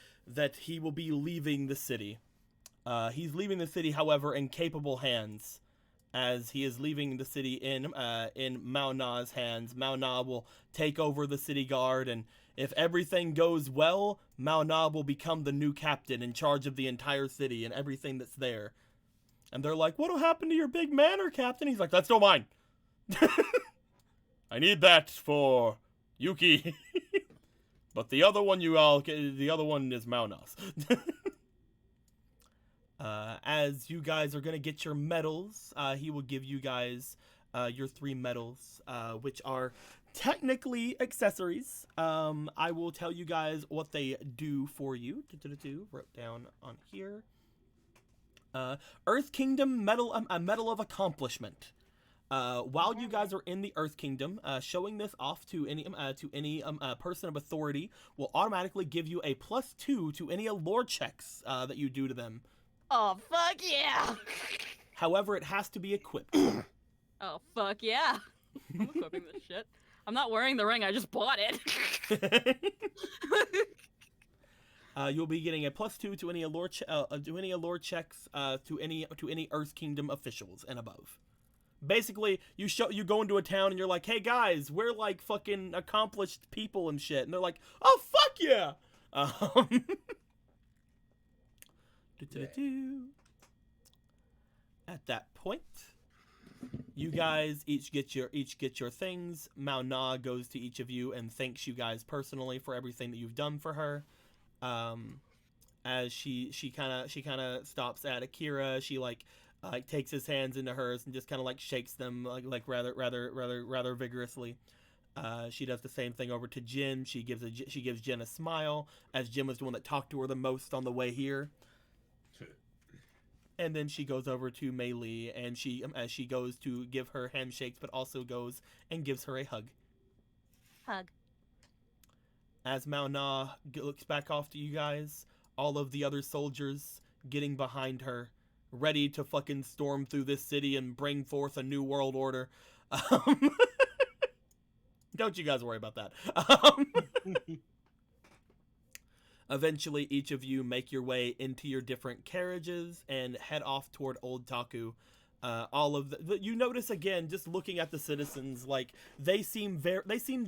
he will be leaving the city. He's leaving the city, however, in capable hands, as he is leaving the city in Mao Na's hands. Mao Na will take over the city guard, and if everything goes well, Mao Na will become the new captain in charge of the entire city and everything that's there. And they're like, "What'll happen to your big manor, Captain?" He's like, "That's still mine. I need that for Yuki." But the other one the other one is Mao Na's. As you guys are gonna get your medals, he will give you guys your 3 medals, which are technically accessories. I will tell you guys what they do for you. Wrote down on here. Earth Kingdom medal, a medal of accomplishment. While you guys are in the Earth Kingdom, showing this off to any person of authority will automatically give you a +2 to any allure checks that you do to them. Oh, fuck yeah! However, it has to be equipped. Oh, fuck yeah! I'm equipping this shit. I'm not wearing the ring, I just bought it. You'll be getting a +2 to any allure checks to any Earth Kingdom officials and above. Basically, you go into a town and you're like, "Hey guys, we're like fucking accomplished people and shit," and they're like, "Oh fuck yeah!" At that point, you guys each get your things. Mao Na goes to each of you and thanks you guys personally for everything that you've done for her. As she kind of stops at Akira, she like takes his hands into hers and just kind of like shakes them like rather vigorously. She does the same thing over to Jin. She gives Jin a smile, as Jin was the one that talked to her the most on the way here. And then she goes over to Mei Li, and as she goes to give her handshakes, but also goes and gives her a hug. Hug. As Mao Na looks back off to you guys, all of the other soldiers getting behind her, ready to fucking storm through this city and bring forth a new world order. Don't you guys worry about that. Eventually, each of you make your way into your different carriages and head off toward Old Taku. All of you notice again, just looking at the citizens, like they seem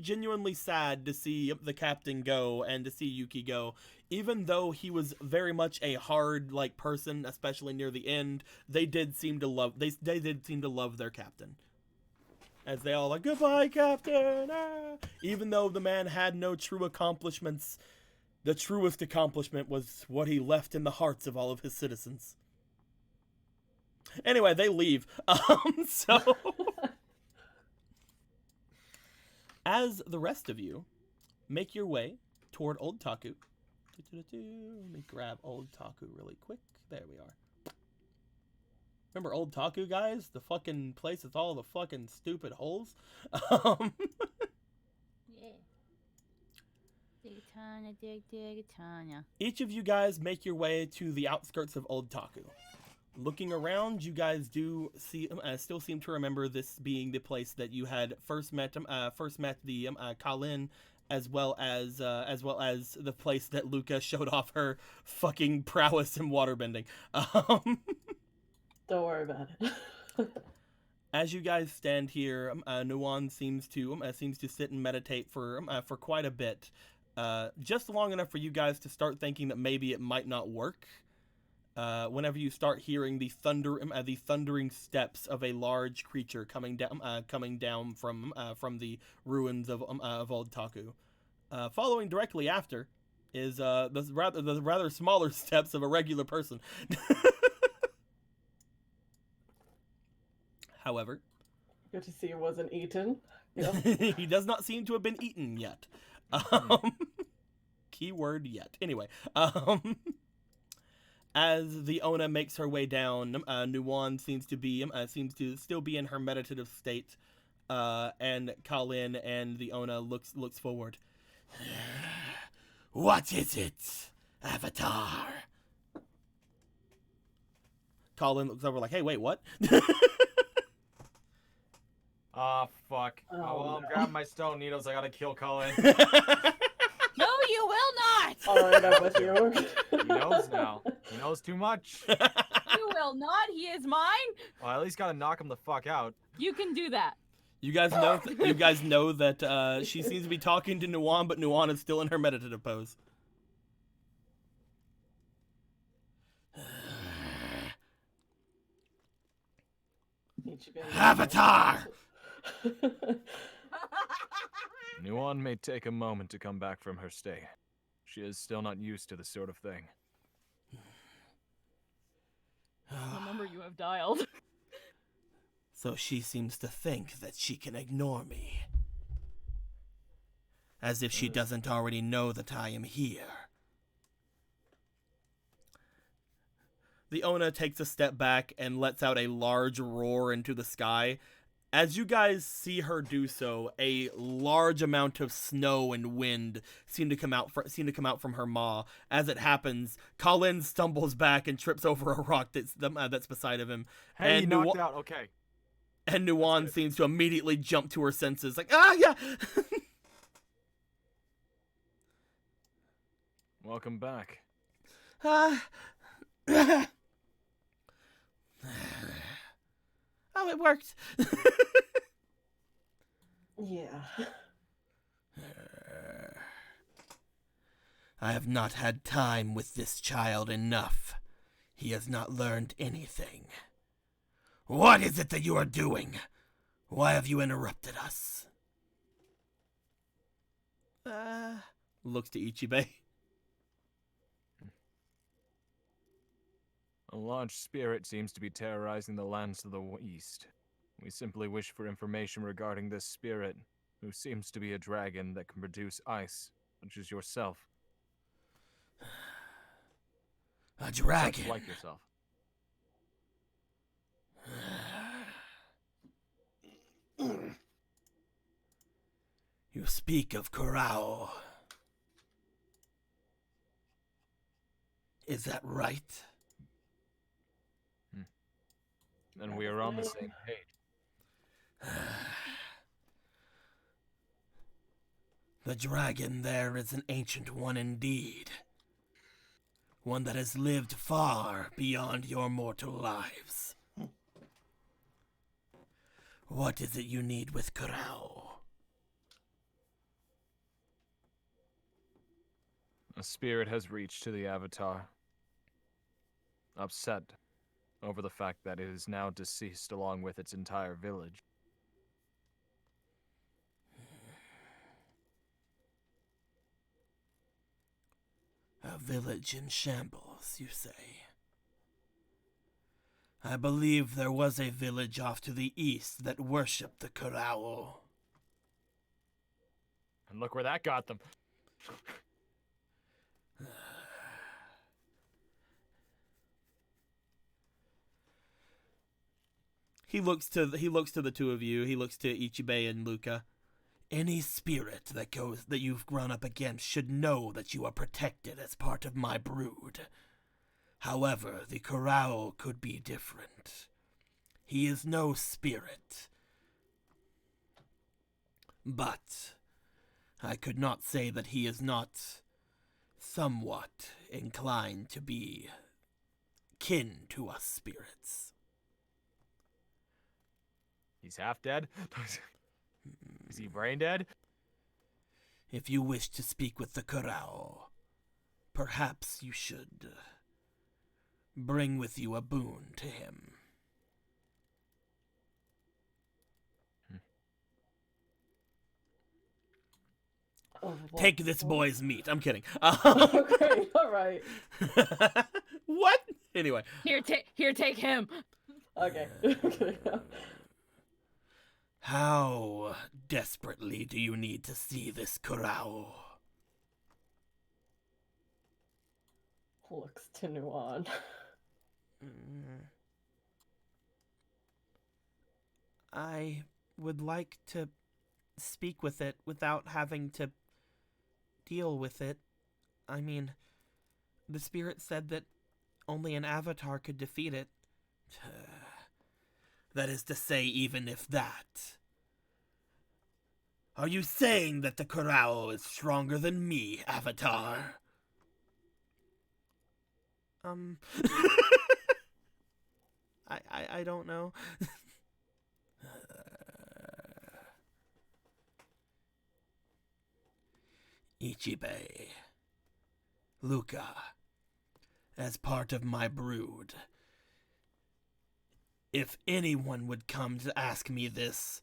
genuinely sad to see the captain go and to see Yuki go. Even though he was very much a hard person, especially near the end, they did seem to love their captain. As they all like, "Goodbye, Captain!" Ah! Even though the man had no true accomplishments, the truest accomplishment was what he left in the hearts of all of his citizens. Anyway, they leave. So, as the rest of you make your way toward Old Taku, let me grab Old Taku really quick. There we are. Remember Old Taku, guys? The fucking place with all the fucking stupid holes? Yeah. Dig-tanya. Each of you guys make your way to the outskirts of Old Taku. Looking around, you guys do still seem to remember this being the place that you had first met the Kalin, as well as the place that Luca showed off her fucking prowess in waterbending. Don't worry about it. As you guys stand here, Nuwan seems to sit and meditate for quite a bit, just long enough for you guys to start thinking that maybe it might not work. Whenever you start hearing the thundering steps of a large creature coming down from the ruins of Old Taku, following directly after is the rather smaller steps of a regular person. However, Good to see it wasn't eaten. Yep. he does not seem to have been eaten yet. Keyword yet. Anyway, as the Ona makes her way down, Nuwan seems to still be in her meditative state, and Colin and the Ona looks forward. What is it, Avatar? Colin looks over like, hey, wait, what? Ah, fuck. Oh, well, I'm no. grabbing my stone needles. I gotta kill Colin. No, you will not. All right, I'm with you. He knows now. He knows too much. You will not. He is mine. Well, I at least gotta knock him the fuck out. You can do that. You guys know that she seems to be talking to Nuwan, but Nuwan is still in her meditative pose. Avatar! Nuwan may take a moment to come back from her stay. She is still not used to this sort of thing. The number you have dialed. So she seems to think that she can ignore me. As if she doesn't already know that I am here. The Ona takes a step back and lets out a large roar into the sky. As you guys see her do so, a large amount of snow and wind seem to come out from her maw. As it happens, Colin stumbles back and trips over a rock that's beside of him. Hey, and you knocked out. Okay. And Nuwan seems to immediately jump to her senses, like, ah, yeah! Welcome back. Oh, it worked. Yeah. I have not had time with this child enough. He has not learned anything. What is it that you are doing? Why have you interrupted us? Looks to Ichibe. A large spirit seems to be terrorizing the lands to the east. We simply wish for information regarding this spirit, who seems to be a dragon that can produce ice, such as yourself. A dragon? Such like yourself. You speak of Kurao. Is that right? Then we are on the same page. The dragon there is an ancient one indeed. One that has lived far beyond your mortal lives. What is it you need with Kurao? A spirit has reached to the Avatar. Upset over the fact that it is now deceased along with its entire village. A village in shambles, you say? I believe there was a village off to the east that worshipped the Kurao. And look where that got them. He looks to the two of you. He looks to Ichibe and Luca. Any spirit that you've run up against should know that you are protected as part of my brood. However, the Kurao could be different. He is no spirit. But I could not say that he is not somewhat inclined to be kin to us spirits. He's half dead? Is he brain dead? If you wish to speak with the Kurao, perhaps you should bring with you a boon to him. Take this boy's meat. I'm kidding. Okay, all right. What? Anyway. Here, take him. Okay. How desperately do you need to see this Kurao? Looks to Nuan. I would like to speak with it without having to deal with it. I mean, the spirit said that only an avatar could defeat it. That is to say, even if that. Are you saying that the Kurao is stronger than me, Avatar? I don't know. Ichibe. Luca. As part of my brood. If anyone would come to ask me this,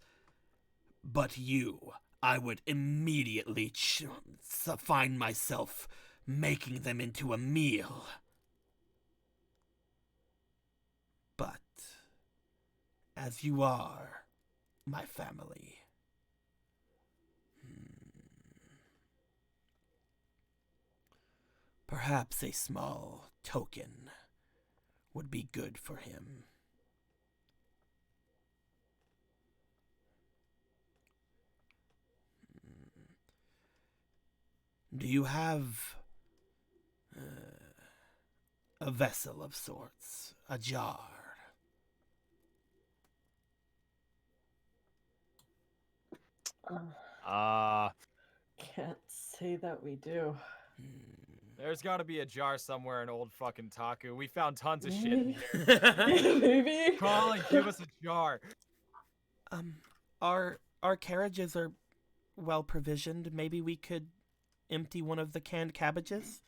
but you, I would immediately find myself making them into a meal. But, as you are my family, perhaps a small token would be good for him. Do you have a vessel of sorts, a jar? Can't say that we do. There's gotta be a jar somewhere in old fucking Taku. We found tons of shit in here. Maybe? Call and give us a jar. Our carriages are well provisioned. Maybe we could empty one of the canned cabbages?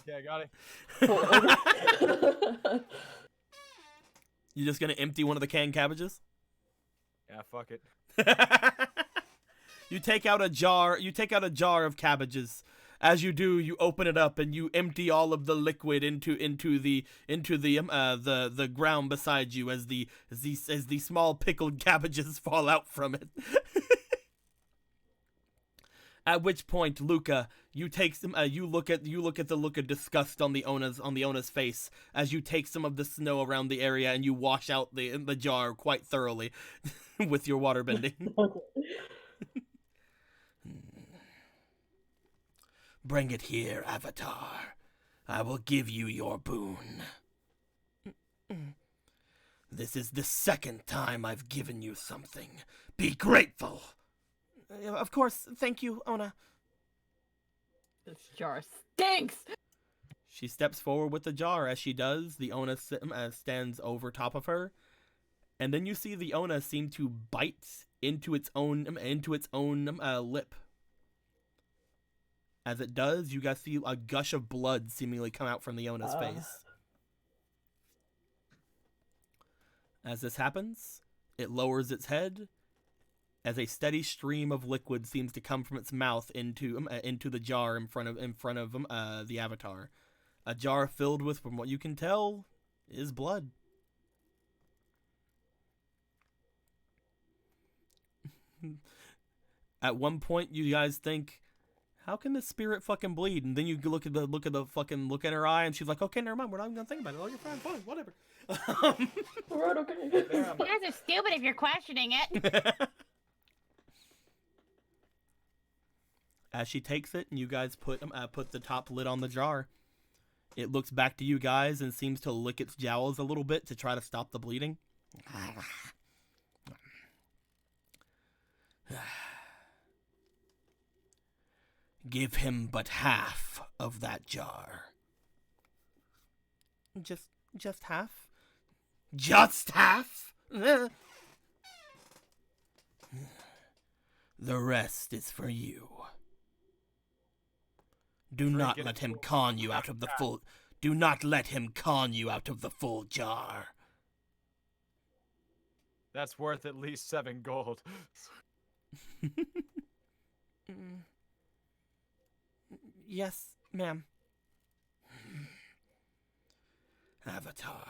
Yeah, I got it. You just gonna empty one of the canned cabbages? Yeah, fuck it. You take out a jar of cabbages. As you do, you open it up and you empty all of the liquid into the ground beside you as the small pickled cabbages fall out from it. At which point, Luca, you take some. You look at the look of disgust on the Ona's face as you take some of the snow around the area and you wash out the jar quite thoroughly with your water bending. Bring it here, Avatar. I will give you your boon. This is the second time I've given you something. Be grateful. Of course, thank you, Ona. This jar stinks! She steps forward with the jar. As she does, the Ona stands over top of her. And then you see the Ona seem to bite into its own lip. As it does, you guys see a gush of blood seemingly come out from the Ona's face. As this happens, it lowers its head as a steady stream of liquid seems to come from its mouth into the jar in front of the Avatar. A jar filled with, from what you can tell, is blood. At one point, you guys think, how can the spirit fucking bleed? And then you look at in her eye, and she's like, okay, never mind. We're not even gonna think about it. Oh, you're fine, whatever. Right, okay. You guys are stupid if you're questioning it. As she takes it, and you guys put the top lid on the jar, it looks back to you guys and seems to lick its jowls a little bit to try to stop the bleeding. Give him but half of that jar. Just half? Just half? The rest is for you. Do not let him con you out of the full. Do not let him con you out of the full jar. That's worth at least 7 gold. Yes, ma'am. Avatar.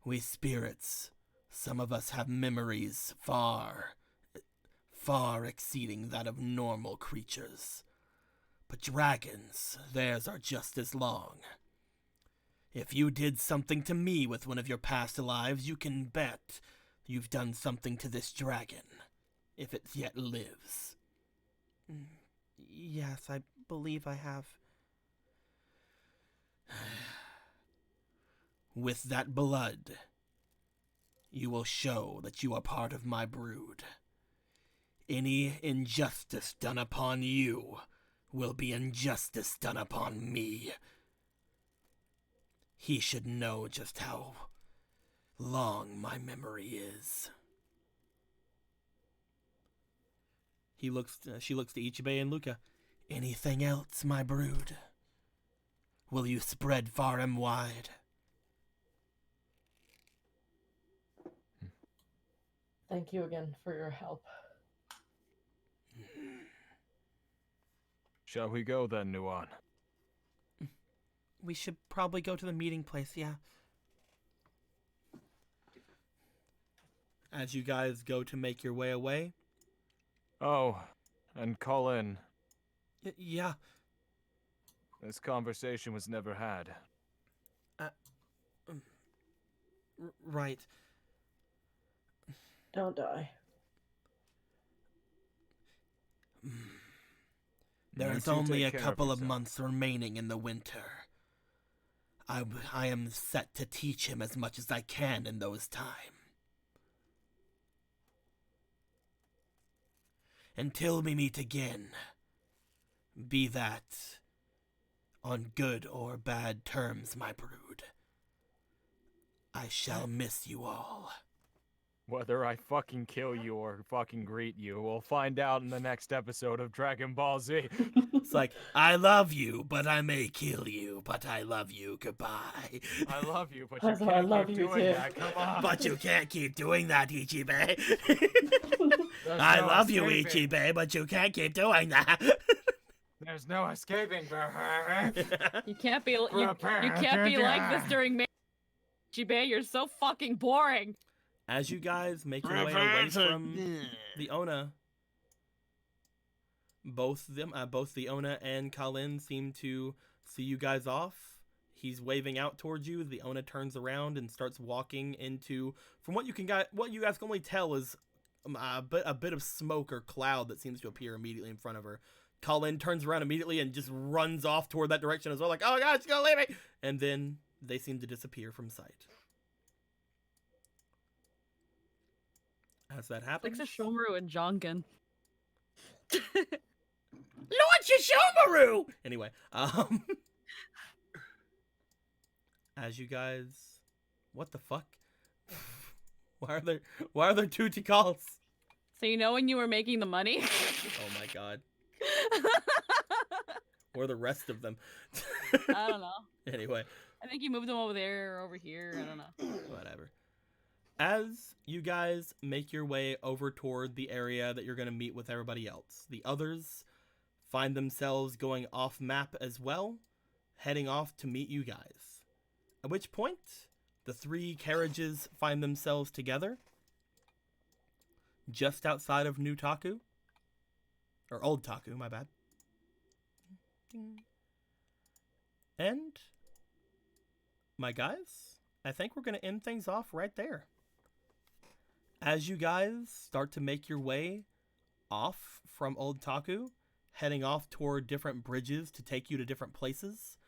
We spirits, some of us have memories far exceeding that of normal creatures. But dragons, theirs are just as long. If you did something to me with one of your past lives, you can bet you've done something to this dragon, if it yet lives. Yes, I believe I have. With that blood, you will show that you are part of my brood. Any injustice done upon you will be injustice done upon me. He should know just how long my memory is. She looks to Ichibe and Luca. Anything else, my brood? Will you spread far and wide? Thank you again for your help. Shall we go then, Nuan? We should probably go to the meeting place, yeah. As you guys go to make your way away. Oh, and Colin. Yeah. This conversation was never had. Right. Don't die. There's only a couple of months remaining in the winter. I am set to teach him as much as I can in those time. Until we meet again, be that on good or bad terms, my brood, I shall miss you all. Whether I fucking kill you or fucking greet you, we'll find out in the next episode of Dragon Ball Z. It's like, I love you, but I may kill you, but I love you, goodbye. I love you, but you Also, I can't love keep you doing too. that, come on. But you can't keep doing that, Ichibe. There's I no love you, escaping. Ichibe, but you can't keep doing that. There's no escaping. You can't be you can't be like this during me. Ichibe, you're so fucking boring. As you guys make your way away from the Ona, both the Ona and Kalin seem to see you guys off. He's waving out towards you. The Ona turns around and starts walking into, from what you guys can only tell is a bit of smoke or cloud that seems to appear immediately in front of her. Kalin turns around immediately and just runs off toward that direction as well, like, oh god, she's gonna leave me! And then they seem to disappear from sight. As that happens, Like Sesshomaru and Jongen. Lord Shishomaru! Anyway, as you guys, what the fuck? Why are there two Tikals? So you know when you were making the money? Oh my god. Or the rest of them. I don't know. Anyway, I think you moved them over there or over here. I don't know. whatever. As you guys make your way over toward the area that you're going to meet with everybody else, the others find themselves going off map as well, heading off to meet you guys. At which point, the three carriages find themselves together just outside of New Taku. Or Old Taku, my bad. And, my guys, I think we're going to end things off right there. As you guys start to make your way off from Old Taku, heading off toward different bridges to take you to different places,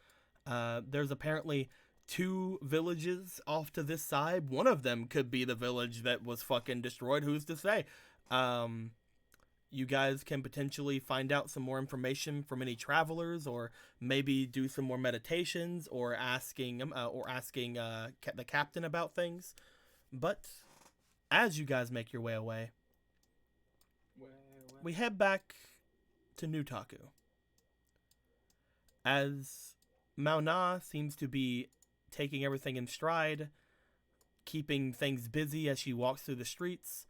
there's apparently 2 villages off to this side. One of them could be the village that was fucking destroyed, who's to say? You guys can potentially find out some more information from any travelers, or maybe do some more meditations, or asking the captain about things. But as you guys make your way away, we head back to New Taku. As Mauna seems to be taking everything in stride, keeping things busy as she walks through the streets.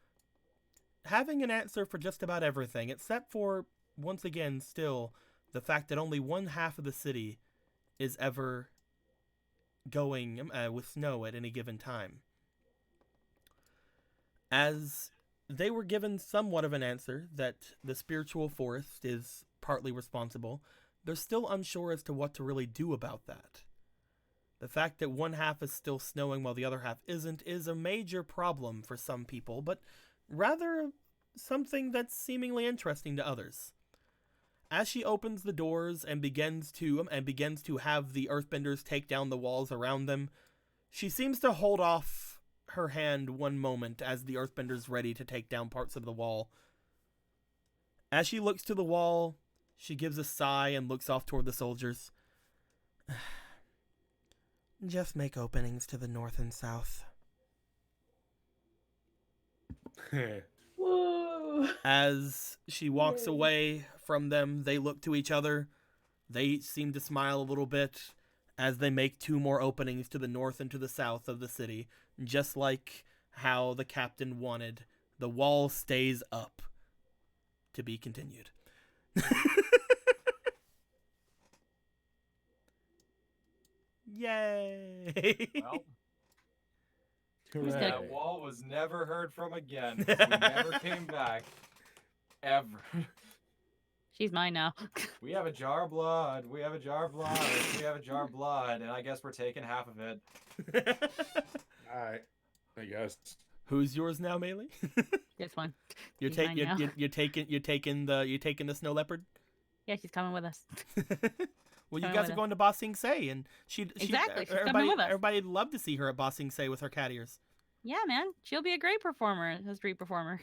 having an answer for just about everything, except for, once again, still, the fact that only one half of the city is ever going with snow at any given time. As they were given somewhat of an answer that the spiritual forest is partly responsible, they're still unsure as to what to really do about that. The fact that one half is still snowing while the other half isn't is a major problem for some people, but rather something that's seemingly interesting to others. As she opens the doors and begins to have the earthbenders take down the walls around them, she seems to hold off her hand one moment as the earthbender's ready to take down parts of the wall. As she looks to the wall, she gives a sigh and looks off toward the soldiers. Just make openings to the north and south. Whoa. As she walks away from them, they look to each other. They each seem to smile a little bit as they make 2 more openings to the north and to the south of the city, just like how the captain wanted. The wall stays up. To be continued. Yay! Well, Who's that gonna- wall was never heard from again. We never came back. Ever. She's mine now. We have a jar of blood. We have a jar of blood. We have a jar of blood, and I guess we're taking half of it. Alright. I guess. Who's yours now, Melee? This one. You're She's mine taking now. you're taking the snow leopard. Yeah, she's coming with us. Well, you Coming guys with are us. going to Ba Sing Se, and Exactly, she's coming everybody with us. everybody'd love to see her at Ba Sing Se with her cat ears. Yeah, man. She'll be a great performer, a street performer.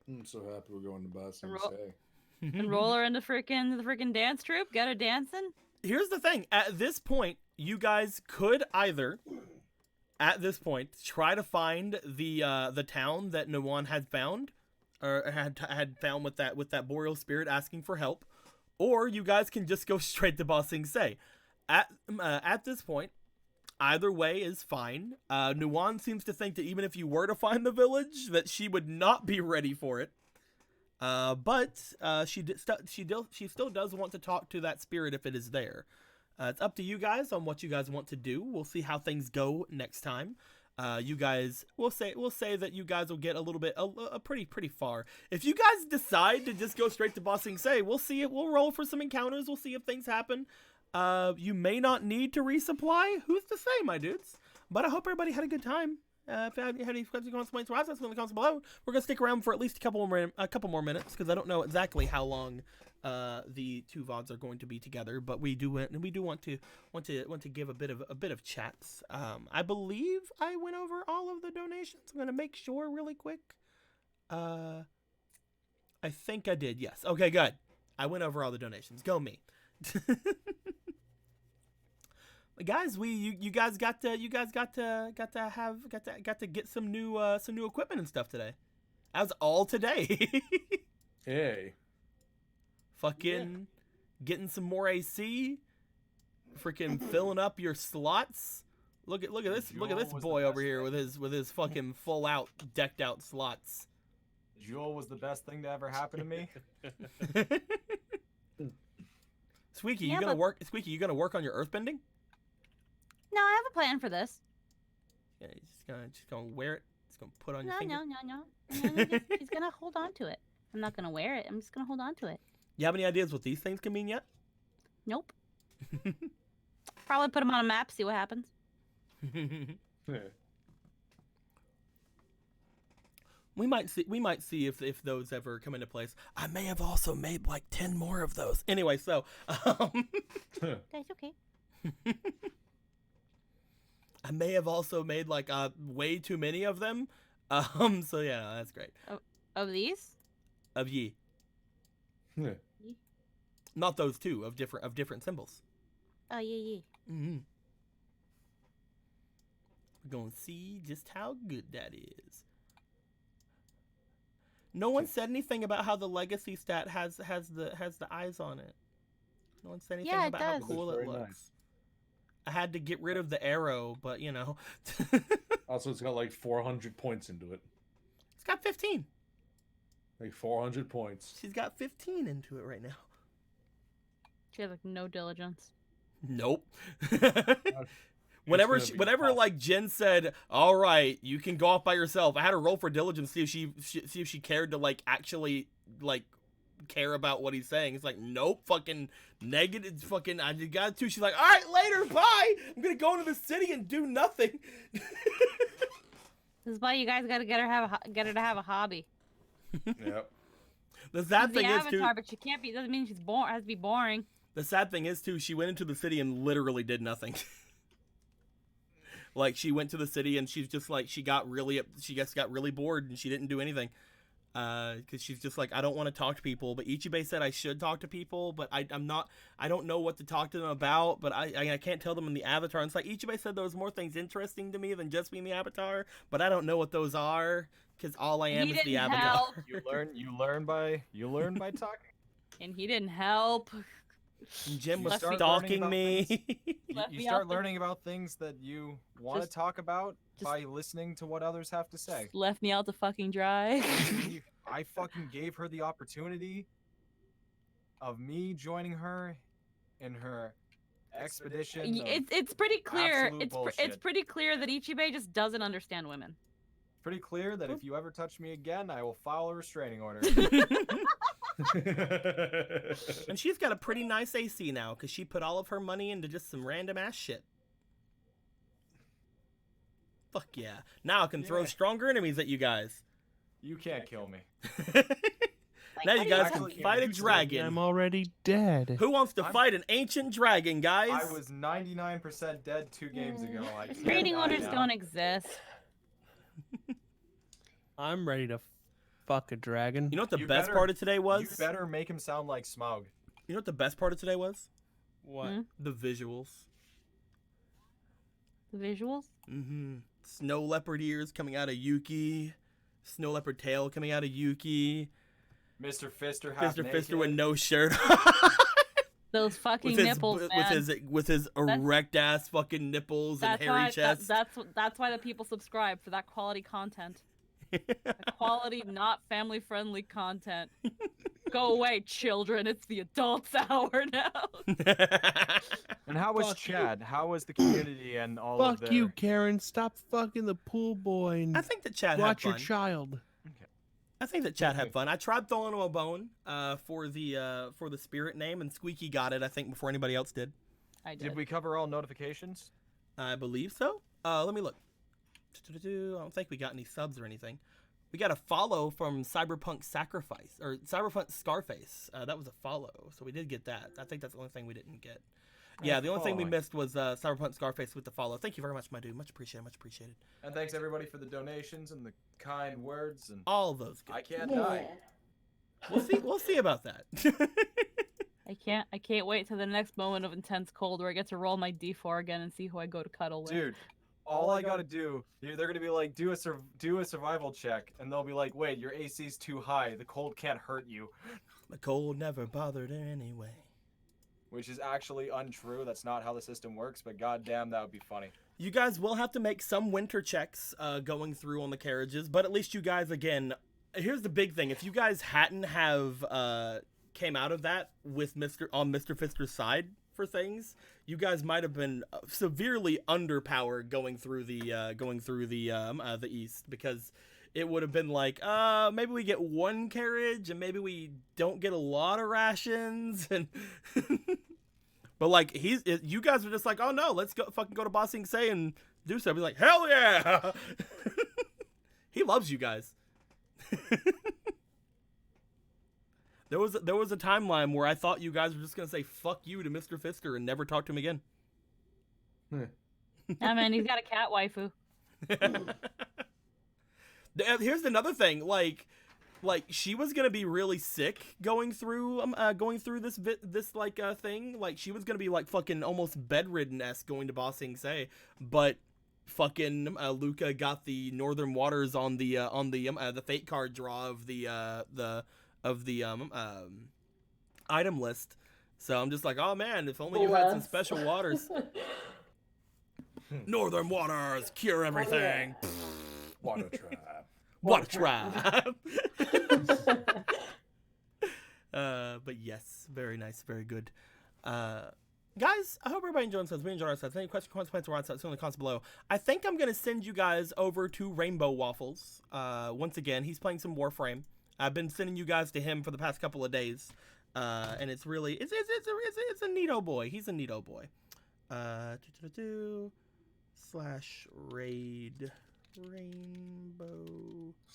I'm so happy we're going to Boston. Ro- And roll her into the freaking dance troupe, get her dancing. Here's the thing: at this point, you guys could either, at this point, try to find the town that Nuwan had found, or had found with that boreal spirit asking for help, or you guys can just go straight to Ba Sing Se. At this point, either way is fine. Nuwan seems to think that even if you were to find the village, that she would not be ready for it. But she still does want to talk to that spirit if it is there. It's up to you guys on what you guys want to do. We'll see how things go next time. You guys, we'll say that you guys will get a little bit, pretty far. If you guys decide to just go straight to Ba Sing Se, we'll see it. We'll roll for some encounters. We'll see if things happen. You may not need to resupply. Who's to say, my dudes? But I hope everybody had a good time. If you had any questions, comments, or that's in the comments below. We're gonna stick around for at least a couple more minutes because I don't know exactly how long the 2 VODs are going to be together, but we do want to give a bit of chats. I believe I went over all of the donations. I'm gonna make sure really quick. I think I did. Yes. Okay. Good. I went over all the donations. Go me. Guys, you guys got to get some new equipment and stuff today. That was all today. Hey. Fucking getting some more AC. Freaking filling up your slots. Look at this Jewel was the boy over best here thing. with his fucking full out decked out slots. Jewel was the best thing to ever happen to me. Squeaky, Yeah, you gonna but- work? Squeaky, you gonna work on your earthbending? No, I have a plan for this. Yeah, you're just gonna wear it. Just gonna put on your No, finger. no. She's gonna hold on to it. I'm not gonna wear it. I'm just gonna hold on to it. You have any ideas what these things can mean yet? Nope. Probably put them on a map, see what happens. We might see if those ever come into place. I may have also made like 10 more of those. Anyway, so That's okay. I may have also made like way too many of them. So yeah, that's great. Of these? Of ye. Not those two of different symbols. Oh, yeah. Mm-hmm. We're gonna see just how good that is. No one said anything about how the legacy stat has the eyes on it. No one said anything Yeah, it about how does. cool It's it very looks. nice. I had to get rid of the arrow, but you know. Also, it's got like 400 points into it. It's got 15. Like 400 points. She's got 15 into it right now. She has like no diligence. Nope. gonna be Whenever tough. like Jen said, "All right, you can go off by yourself," I had to roll for diligence see if she cared to like actually like care about what he's saying. It's like, nope, fucking negative, fucking. I got to. She's like, "All right, later, bye. I'm gonna go into the city and do nothing." This is why you guys gotta get her to have a hobby. Yep. The sad She's the thing is too. avatar, but she can't be. Doesn't mean she's has to be boring. The sad thing is too. She went into the city and literally did nothing. Like she went to the city and she's just like she got really bored and she didn't do anything. Because she's just like, I don't want to talk to people, but Ichibei said I should talk to people, but I don't know what to talk to them about, but I can't tell them in the avatar. And it's like, Ichibei said there was more things interesting to me than just being the avatar, but I don't know what those are, because all I am He is the didn't avatar. help. You learn by talking. And he didn't help. And Jim You was start learning stalking about me. Left You me start out the- learning about things that you want to Just- talk about just- by listening to what others have to say. Left me out to fucking dry. I fucking gave her the opportunity of me joining her in her expedition. of- It's pretty clear. absolute It's bullshit. pretty clear that Ichibei just doesn't understand women. pretty clear that if you ever touch me again, I will file a restraining order. And she's got a pretty nice AC now, because she put all of her money into just some random ass shit. Fuck yeah. Now I can throw Yeah. stronger enemies at you guys. You can't kill me. Now you guys Actually, can fight a you said dragon. I'm already dead. Who wants to I'm- fight an ancient dragon, guys? I was 99% dead 2 games ago. I can't Restraining die orders now. don't exist. I'm ready to fuck a dragon. You know what the You best better- part of today was? You better make him sound like Smaug. You know what the best part of today was? What? Hmm? The visuals. The visuals. Mm-hmm. Snow leopard ears coming out of Yuki. Snow leopard tail coming out of Yuki. Mr. Fister half Fister naked. Fister with no shirt. Those fucking with his nipples, man. with his erect ass fucking nipples and That's hairy why. chest. That's why the people subscribe for that quality content. The quality, not family-friendly content. Go away, children. It's the adults' hour now. And how was Fuck you. Chad? How was the community and all of Fuck their... you, Karen. Stop fucking the pool boy and I think that Chad watch had your fun. child. I think that Chad had fun. I tried throwing him a bone for the spirit name, and Squeaky got it, I think, before anybody else did. I did. Did we cover all notifications? I believe so. Let me look. I don't think we got any subs or anything. We got a follow from Cyberpunk Sacrifice, or Cyberpunk Scarface. That was a follow, so we did get that. I think that's the only thing we didn't get. Yeah, the only thing we following. missed was Cyberpunk Scarface with the follow. Thank you very much, my dude. Much appreciated, much appreciated. And thanks everybody for the donations and the kind words. And All those good. I can't die. We'll see about that. I can't wait till the next moment of intense cold where I get to roll my D4 again and see who I go to cuddle with. Dude, all I gotta do, they're gonna be like, do a survival check, and they'll be like, wait, your AC's too high. The cold can't hurt you. The cold never bothered her anyway. Which is actually untrue. That's not how the system works, but goddamn, that would be funny. You guys will have to make some winter checks going through on the carriages, but at least you guys, again, here's the big thing. If you guys hadn't have came out of that with Mr. Fister's side for things, you guys might have been severely underpowered going through the east, because it would have been like, maybe we get one carriage and maybe we don't get a lot of rations, and but like you guys are just like, oh no, let's go to Ba Sing Se and do something. Like, hell yeah. He loves you guys. There was a timeline where I thought you guys were just gonna say fuck you to Mr. Fister and never talk to him again. Yeah, man, he's got a cat waifu. Here's another thing, like she was gonna be really sick going through this thing. Like she was gonna be like fucking almost bedridden-esque going to Ba Sing Se, but fucking Luca got the Northern Waters on the fate card draw of the item list. So I'm just like, oh man, if only you had some Bless. special waters. Northern Waters cure everything. Water trap. Water Tribe. But yes, very nice, very good. Guys, I hope everybody enjoyed themselves. We enjoyed ourselves. Any questions, comments, or answers in the comments below. I think I'm gonna send you guys over to Rainbow Waffles. Once again, he's playing some Warframe. I've been sending you guys to him for the past couple of days, and it's really it's a neato boy. He's a neato boy. /raid Rainbow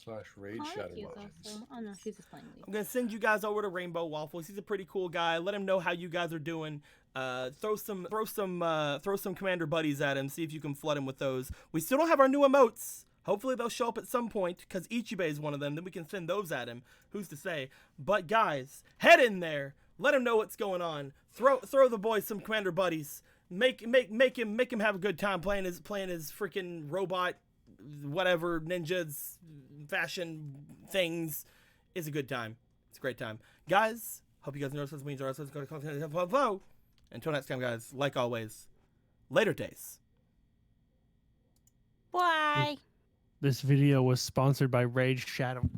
/raid Shadow Legends. Oh no, she's just playing League. I'm gonna send you guys over to Rainbow Waffles. He's a pretty cool guy. Let him know how you guys are doing. Throw some commander buddies at him. See if you can flood him with those. We still don't have our new emotes. Hopefully they'll show up at some point because Ichibe is one of them. Then we can send those at him. Who's to say? But guys, head in there. Let him know what's going on. Throw the boy some commander buddies. Make him have a good time playing his freaking robot, whatever ninjas, fashion things. Is a good time. It's a great time, guys. Hope you guys know this means our flow. Until next time, guys. Like always, later days. Bye. This video was sponsored by Raid Shadow.